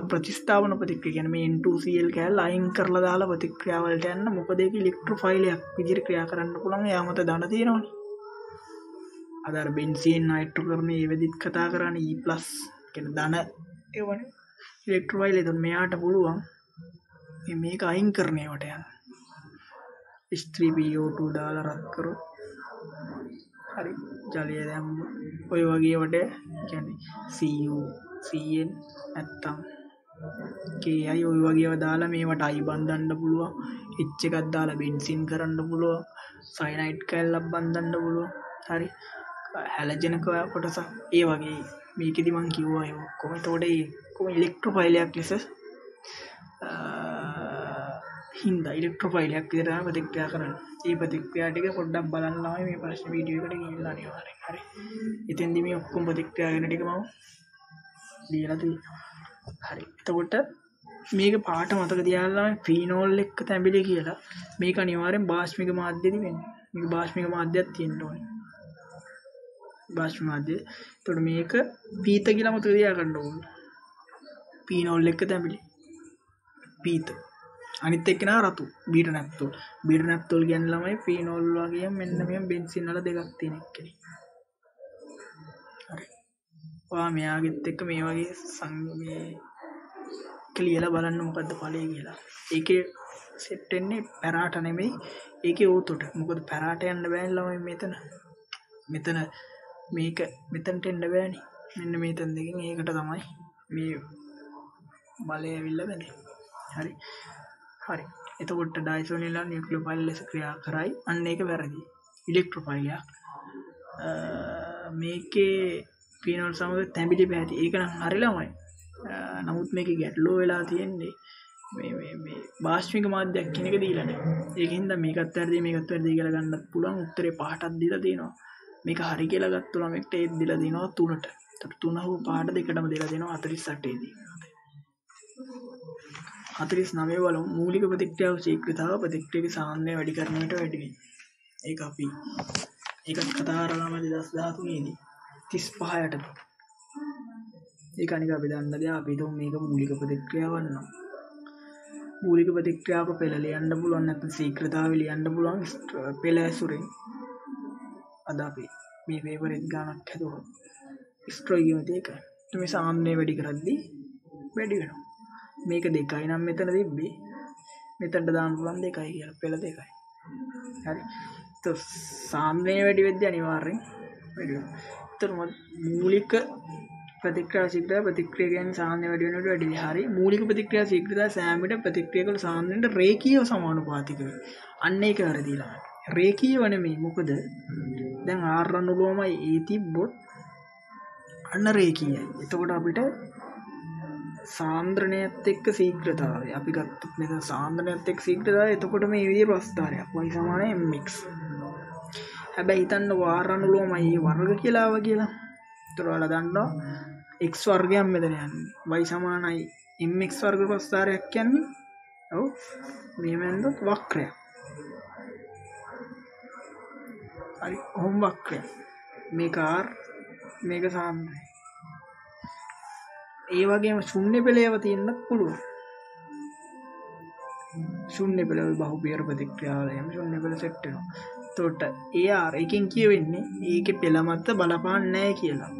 ප්‍රතිස්ථාපන ප්‍රතික්‍රියා කියන්නේ මේ N2Cl කැලල අයින් කරලා දාලා ප්‍රතික්‍රියා වලට යන්න මොකද ඒක ඉලෙක්ට්‍රොෆයිලයක් විදිහට ක්‍රියා කරන්න පුළුවන් එයා මත දන තියෙනවනේ. අද අර බෙන්සීන් නයිට්‍රෝකර්බන් ඒ වෙදිත් කතා කරන්නේ E+ කියන දන ඒවනේ ඉලෙක්ට්‍රොෆයිල් එතන මෙයාට පුළුවන් මේක අයින් කරන ඒවට යන H3PO2 දාලා රත් කරොත් හරි ජලය දැම්ම ඔය වගේ වට කියන්නේ Cu Cn නැත්තම් Ki ඔය වගේව දාලා මේවට I බඳන්න පුළුවන් H එකක් දාලා බෙන්සින් කරන්න පුළුවන් සයනයිඩ් කැලලක් බඳන්න පුළුවන් හරි හැලජෙන කොටස ඒ වගේ මේකෙදි මං කිව්වා ඒ ඔක්කොම එතකොට ඒ කොහොම ඉලෙක්ට්‍රොෆයිලයක් ලෙස හින්දා ඉලෙක්ට්‍රොෆයිලයක් විතර ප්‍රතික්‍රියා කරනවා. මේ ප්‍රතික්‍රියා ටික පොඩ්ඩක් බලන්න ආවේ මේ ප්‍රශ්න වීඩියෝ එකට ගිහිල්ලා අනිවාර්යෙන්. හරි. එතෙන්දි මේ ඔක්කොම ප්‍රතික්‍රියා වෙන ටික මම ලියලා තියෙනවා. හරි. එතකොට මේක පාට මතක තියාගන්න ෆීනෝල් එක්ක තැඹිලි කියලා. මේක අනිවාර්යෙන් බාෂ්මික මාධ්‍යෙදි වෙන්නේ. මේක බාෂ්මික මාධ්‍යයක් තියෙන්න ඕනේ. බාෂ්මික මාධ්‍ය. එතකොට මේක පීත කියලා මතක තියාගන්න ඕනේ. ෆීනෝල් එක්ක තැඹිලි. පීත. අනිත් එක්කෙනා රතු බීටා නැප්තෝල් කියන්නේ ළමයි ෆීනෝල් වගේ මෙන්න මේ බෙන්සින් වල දෙකක් තියෙන එක්කෙනෙක්. හරි. ඔයා මෙයාගෙත් එක්ක මේ වගේ සංගමයේ කියලා බලන්න මොකද්ද ඵලය කියලා. ඒකේ සෙට් වෙන්නේ පැරාට නෙමෙයි ඒකේ ඕතොට. මොකද පැරාට යන්න බෑනේ ළමයි මෙතන මේක මෙතනට එන්න බෑනේ. මෙන්න මේතන දෙකෙන් ඒකට තමයි මේ බලය ඇවිල්ලා බැඳෙන්නේ. හරි. එතකොට ඩයිසෝනියල් නියුක්ලියෝෆයිල් ලෙස ක්‍රියා කරයි. අන්න ඒක වැරදි. ඉලෙක්ට්‍රොෆයිලයක්. මේකේ ෆීනෝල් සමග තැඹිලි පැහැති. ඒක නම් හරි ළමයි. නමුත් මේකේ ගැටලුව වෙලා තියෙන්නේ මේ බාෂ්මික මාධ්‍යයක් කියන එක දීලා නැහැ. ඒකින්ද මේකත් වැරදි කියලා ගන්නත් පුළුවන්. උත්තරේ 5ටක් දීලා තියෙනවා. මේක හරි කියලා ගත්ත ළමෙක්ට ඒත් දීලා දෙනවා 3ට. ඒතකොට 3 හෝ 5ට දෙකටම දීලා දෙනවා 48 දී. 49 බලමු මූලික ප්‍රතික්‍රියාව ශීඝ්‍රතාව ප්‍රතික්‍රියාවේ සාන්ද්‍රණය වැඩි කරනවට වැඩි වෙනවා. ඒක අපි ඒකත් කතා කරලා 2013 දී 35 යටතේ. ඒක අනික අපි දන්න දේ අපි හිතමු මේක මූලික ප්‍රතික්‍රියාවක් නම්. මූලික ප්‍රතික්‍රියාවක පෙළ ලියන්න පුළුවන් නැත්නම් ශීඝ්‍රතාවය ලියන්න පුළුවන් පෙළ ඇසුරෙන්. අද අපි මේ පේපර් එක ගානක් හදුවා. ස්ට්‍රොයිගියොත් ඒක. මේ සාන්ද්‍රණය වැඩි කරද්දී වැඩි වෙනවා. මේක 2යි නම් මෙතන තිබ්බේ මෙතනට දාන්න පුළුවන් 2යි කියලා පෙළ 2යි. හරි. તો සාන්ද්‍රණය වැඩි වෙද්දී අනිවාර්යෙන් වැඩි වෙනවා. ඒතර මූලික ප්‍රතික්‍රියා ශීඝ්‍රතාව ප්‍රතික්‍රියා කියන්නේ සාන්ද්‍රණය වැඩි වෙනකොට වැඩි වෙනවා. හරි. මූලික ප්‍රතික්‍රියා ශීඝ්‍රතාව සෑම විට ප්‍රතික්‍රියාවල සාන්ද්‍රණයට රේඛීයව සමානුපාතික වෙනවා. අන්න ඒක වැරදිලා. රේඛීයව නෙමෙයි. මොකද දැන් R අනුලෝමයි A තිබ්බොත් අන්න රේඛීයයි. එතකොට අපිට සාන්ද්‍රණයත් එක්ක ශීඝ්‍රතාවය අපි ගත්තොත් මෙතන සාන්ද්‍රණයත් එක්ක ශීඝ්‍රතාවය එතකොට මේ විදිහේ ප්‍රස්ථාරයක් y = mx. හැබැයි හිතන්න r අනුලෝමයි වර්ග කියලා ආවා කියලා. ඒතර ඔයාලා දන්නවා x වර්ගයක් මෙතන යන්නේ y = mx වර්ග ප්‍රස්ථාරයක් කියන්නේ. ඔව් මෙහෙම ඇඳොත් වක්‍රයක්. හරි ඔහොම වක්‍රයක්. මේක r මේක සාන්ද්‍රණය. ඒ වගේම ශුන්‍ය පෙළේව තියෙන්නත් පුළුවන්. ශුන්‍ය පෙළ බහුපියර ප්‍රතික්‍රියාවල එහෙම ශුන්‍ය පෙළ සෙට් වෙනවා. එතකොට AR එකෙන් කියවෙන්නේ ඒකේ පෙළ මත බලපාන්නේ නැහැ කියලා.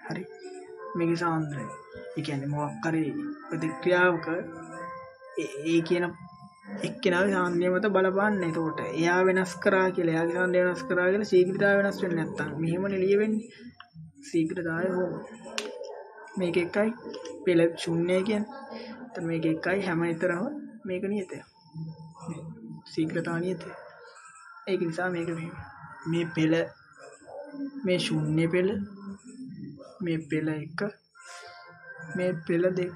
හරි. මේකේ සාන්ද්‍රණය. ඒ කියන්නේ මොකක් හරි ප්‍රතික්‍රියාවක ඒ කියන එක්කෙනාගේ සාන්ද්‍රණය මත බලපාන්නේ නැහැ. එතකොට එයා වෙනස් කරා කියලා එයාගේ සාන්ද්‍රණය වෙනස් කරා කියලා ශීඝ්‍රතාවය වෙනස් වෙන්නේ නැත්තම් මෙහෙමනේ ලියවෙන්නේ. ශීඝ්‍රතාවය හොම මේක එකයි පෙළ ශුන්‍යයි කියන්නේ. එතන මේක එකයි හැම විතරම මේක නියතය. ශීඝ්‍රතාව නියතය. ඒක නිසා මේක මේ පෙළ මේ ශුන්‍ය පෙළ මේ පෙළ එක මේ පෙළ දෙක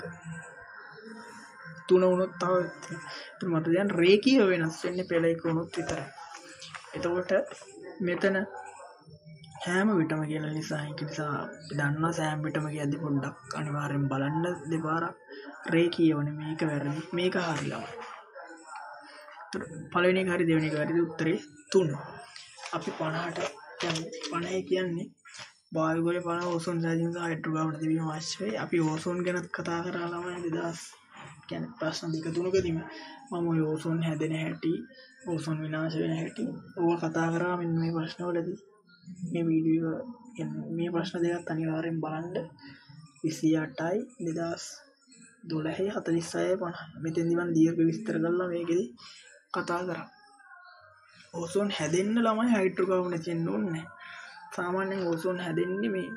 තුන වුණොත් තව මට දැන් රේඛීය වෙනස් වෙන්නේ පෙළ එක වුණොත් විතරයි. එතකොට මෙතන හැම විටම කියන නිසා ඒක නිසා දන්නවා සෑම විටම කියද්දි පොඩ්ඩක් අනිවාර්යෙන් බලන්න දෙපාරක් රේඛීයවනේ මේක වැරදි මේක හරි ළමයි. පළවෙනි එක හරි දෙවෙනි එක හරි උත්තරේ 3. අපි 50ට කියන්නේ 50 කියන්නේ වායුගෝලය 50 ඕසෝන් සෑදීම සහ හයිඩ්‍රෝකාබන් තිබීම අවශ්‍යයි. අපි ඕසෝන් ගැනත් කතා කරා ළමයි 2000 කියන්නේ ප්‍රශ්න දෙක තුනකදීම මම ඔය ඕසෝන් හැදෙන හැටි ඕසෝන් විනාශ වෙන හැටි ඕවා කතා කරා මෙන්න මේ ප්‍රශ්නවලදී. මේ වීඩියෝ මේ ප්‍රශ්න දෙකත් අනිවාර්යෙන් බලන්න 28යි 2012 46යි 50 මෙතෙන්දි මම දීර්ඝ විස්තර කරලා මේකෙදි කතා කරා. ඕසෝන් හැදෙන්න ළමයි හයිඩ්‍රෝකාබන් තියෙන්න ඕනේ. සාමාන්‍යයෙන් ඕසෝන් හැදෙන්නේ මේ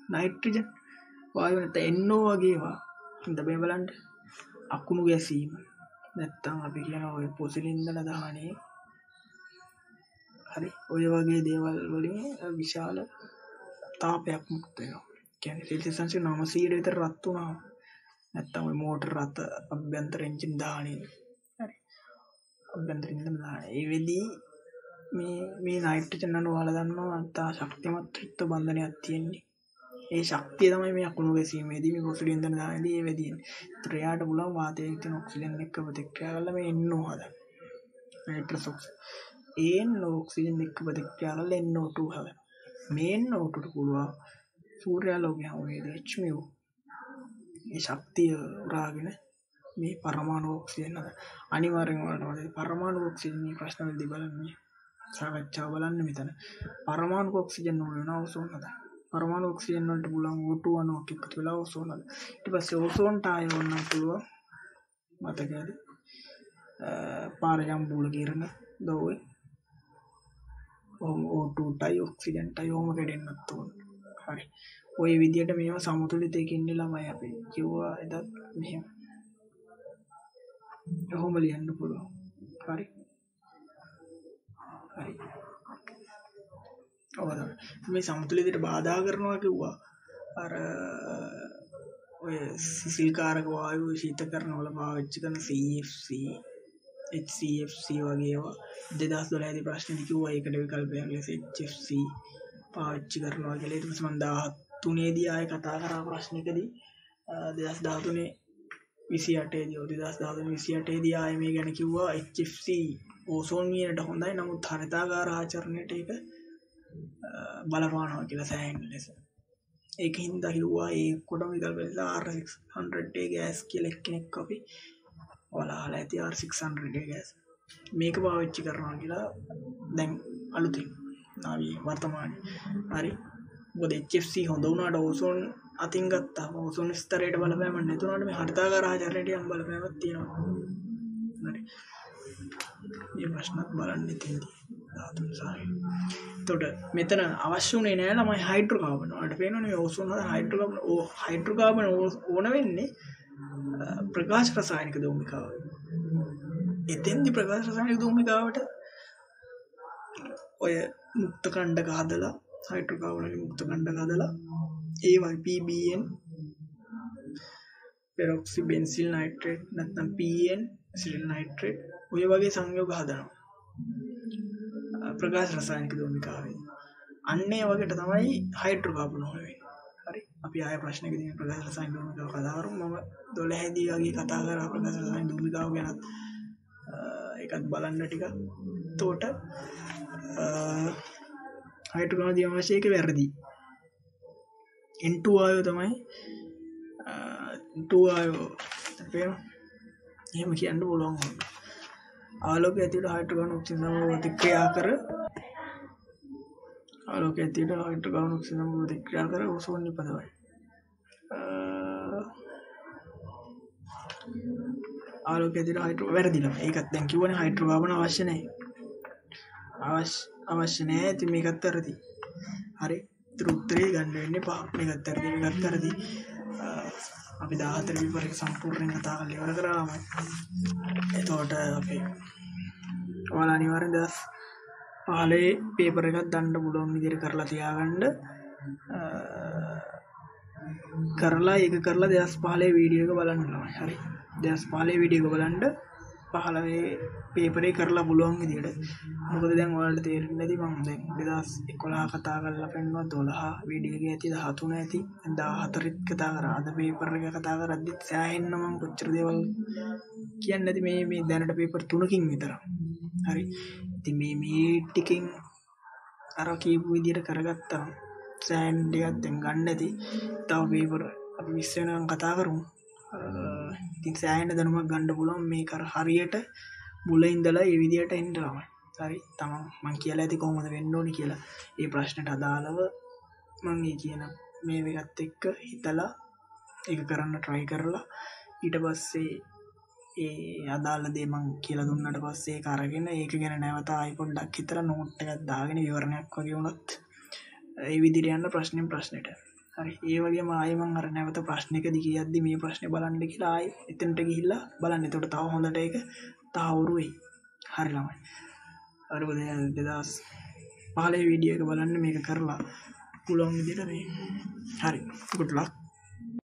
නයිට්‍රජන් වායුව නැත්නම් NO වගේ ඒවා. හින්ද මේ බලන්න අකුණු ගැසීම නැත්නම් අපි කියන ඔය පොසිලින්දල දහනේ හරි ඔය වගේ දේවල් වලින් විශාල තාපයක් මුක්ත වෙනවා. කියන්නේ සෙල්සියස් අංශ 900 විතර රත් වුණා. නැත්නම් ඔය මෝටර රත අභ්‍යන්තර එන්ජින් දාහනේ හරි අභ්‍යන්තර එන්ජින් දාහනේ ඒ වෙදී මේ නයිට්‍රජන් අණු වල දන්නවා අත්තා ශක්තිමත් ත්‍රිත්ව බන්ධනයක් තියෙන්නේ. ඒ ශක්තිය තමයි මේ අකුණු ගැසීමේදී මේ පොසිලින් ඉන්ධන දානේදී ඒ වෙදීන්නේ. ඒතර එයාට පුළුවන් වාතයේ තියෙන ඔක්සිජන් එක්ක ප්‍රතික්‍රියා කරලා මේ NO හදන්න. නයිට්‍රස් ඔක්සයිඩ් ඒ ඔක්සිජන් එක්ක ප්‍රතික්‍රියා කරලා NO2 හදන්න. මේ NO2ට පුළුවන් සූර්යාලෝකය හැමෝම HMU මේ ශක්තිය උරාගෙන මේ පරමාණු ඔක්සිජන් හදන්න. අනිවාර්යෙන්ම වලට පරමාණු ඔක්සිජන් මේ ප්‍රශ්න වලදී බලන්නේ සාකච්ඡාව බලන්න මෙතන. පරමාණු ඔක්සිජන් වල වෙන ඕසෝන් හදන්න. පරමාණු ඔක්සිජන් වලට පුළුවන් O2 අණුවක් එකතු වෙලා ඕසෝන් හදන්න. ඊට පස්සේ ඕසෝන්ට ආය වුණා පුළුවන් මතකද? පාරජම්බූල කිරණ දෝවේ O2ටයි ඔක්සිජන්ටයි ඕම කැඩෙන්නත් ඕන. හරි. ওই විදියට මේවා සමතුලිතයකින් ඉන්න ළමයි අපි කිව්වා එදත් මෙහෙම. කොහොම ලියන්න පුළුවන්. හරි. හරි. මේ සමතුලිතයට බාධා කරනවා කිව්වා. අර ඔය සිසිල්කාරක වායුව ශීතකරණ වල පාවිච්චි කරන CFC HCFC වගේ ඒවා 2012 දී ප්‍රශ්නෙදි කිව්වා ඒකට විකල්පයක් ලෙස HFC පාවිච්චි කරනවා කියලා. ඊට පස්සේ මම 13 දී ආයෙ කතා කරා ප්‍රශ්නෙකදී 2013 28 දී 2013 දී ආයෙ මේ ගැන කිව්වා HFC ඕසෝන් මියනට හොඳයි නමුත් හරිතාගාර ආචරණයට ඒක බලපානවා කියලා සෑහෙන ලෙස. ඒකින්ද කිව්වා ඒ කොටම විකල්ප ලෙස R600A ගෑස් කියලා එක්කෙනෙක් අපි ඔයාලා ඇති R600A ගෑස් මේක පාවිච්චි කරනවා කියලා දැන් අලුතින් නාවි වර්තමානයේ. හරි. මොකද HFC හොඳ වුණාට ඕසෝන් අතින් ගත්තා. ඕසෝන් ස්තරයට බලපෑමක් නැතුණාට මේ හරිතාගාර ආචරණයට යම් බලපෑමක් තියෙනවා. හරි. මේ ප්‍රශ්නත් බලන්න ඉතින්දී 13 සාරේ. එතකොට මෙතන අවශ්‍ය උනේ නෑ ළමයි හයිඩ්‍රෝකාබන්. වලට පේනවනේ මේ ඕසෝන් වල හයිඩ්‍රෝකාබන් ඕන වෙන්නේ ප්‍රකාශ රසායනික දෝමිකාව. එතෙන්දි ප්‍රකාශ රසායනික දෝමිකාවට ඔය මුක්ත කණ්ඩක හදලා හයිඩ්‍රෝකාබන් වලින් මුක්ත කණ්ඩක හදලා ඒවයි PBN පෙරොක්සි බෙන්සිල් නයිට්‍රේට් නැත්නම් PN සිටිල් නයිට්‍රේට් ඔය වගේ සංයෝග හදනවා ප්‍රකාශ රසායනික දෝමිකාවේ. අන්න ඒ වගේට තමයි හයිඩ්‍රෝකාබන් වෙන්නේ. හරි. අපි ආය ප්‍රශ්නයකදී ප්‍රකාශ රසායනික දෝමිකාව කතා කරමු. මම 12 දී වගේ කතා කරා ප්‍රකාශ රසායනික දෝමිකාව ගැන. ඒකත් බලන්න ටිකක්. එතකොට හයිඩ්‍රෝකාබන් දී අවශ්‍ය එක වැරදි. N2 ආයෝ තමයි N2 ආයෝ තේරෙනවද? එහෙම කියන්න පුළුවන්. ආලෝකය ඇතුළේ හයිඩ්‍රෝකාබන් ඔක්සිජන් සමග ප්‍රතික්‍රියා කර ආලෝකය ඇතුළේ හයිඩ්‍රෝකාබන් ඔක්සිජන් සමග ප්‍රතික්‍රියා කර ඕසෝන් නිපදවයි. ආලෝකය ඇතුළේ හයිඩ්‍රෝ වැරදිලා. ඒකත් දැන් කිව්වනේ හයිඩ්‍රෝකාබන් අවශ්‍ය නැහැ. අවශ්‍ය නැහැ. ඉතින් මේකත් වැරදි. හරි. උත්තරේ ගන්න වෙන්නේ 5. මේකත් වැරදි. අපි 14 විපරක සම්පූර්ණයෙන් කතා කරලා ඉවර කරාම එතකොට අපි ඔයාලා අනිවාර්යෙන් 2015 පේපර් එකක් දාන්න පුළුවන් විදිහට කරලා තියාගන්න. කරලා ඒක කරලා 2015 වීඩියෝ එක බලන්න ළමයි. හරි. 2015 වීඩියෝ එක බලන්න 15 පේපරේ කරලා පුළුවන් විදියට. මොකද දැන් ඔයාලට තේරෙන්නේ නැති මම දැන් 2011 කතා කරලා පෙන්නුවා 12 වීඩියෝ එකේ ඇති 13 ඇති 14ත් කතා කරා. අද පේපර් එක කතා කරද්දිත් සෑහෙන්න මම කොච්චර දේවල් කියන්නේ නැති මේ දැනට පේපර් 3කින් විතර. හරි. ඉතින් මේ ටිකෙන් අර කියපු විදියට කරගත්තා සෑහෙන දෙයක් දැන් ගන්න ඇති. තව පේපර් අපි 20 වෙනකන් කතා කරමු. ඉතින් සෑහෙන දැනුමක් ගන්න පුළුවන් මේක අර හරියට මුල ඉඳලා ඒ විදියට එන්න ළමයි. හරි. තමන් මං කියලා ඇති කොහොමද වෙන්න ඕනි කියලා. ඒ ප්‍රශ්නට අදාළව මං මේ කියන මේ එකත් එක්ක හිතලා ඒක කරන්න try කරලා ඊට පස්සේ ඒ අදාළ දේ මං කියලා දුන්නට පස්සේ ඒක අරගෙන ඒක ගැන නැවත ආයි පොඩ්ඩක් හිතලා නෝට් එකක් දාගෙන විවරණයක් වගේ වුණත් ඒ විදිහට යන්න ප්‍රශ්නෙන් ප්‍රශ්නෙට. හරි. ඒ වගේම ආයෙ මං අර නැවත ප්‍රශ්නයකදී කියද්දි මේ ප්‍රශ්නේ බලන්න කියලා ආයෙ එතනට ගිහිල්ලා බලන්න. එතකොට තව හොඳට ඒක තහවුරු වෙයි. හරි ළමයි. අර 2015 වීඩියෝ එක බලන්න මේක කරලා පුළුවන් විදිහට මේ. හරි. good luck.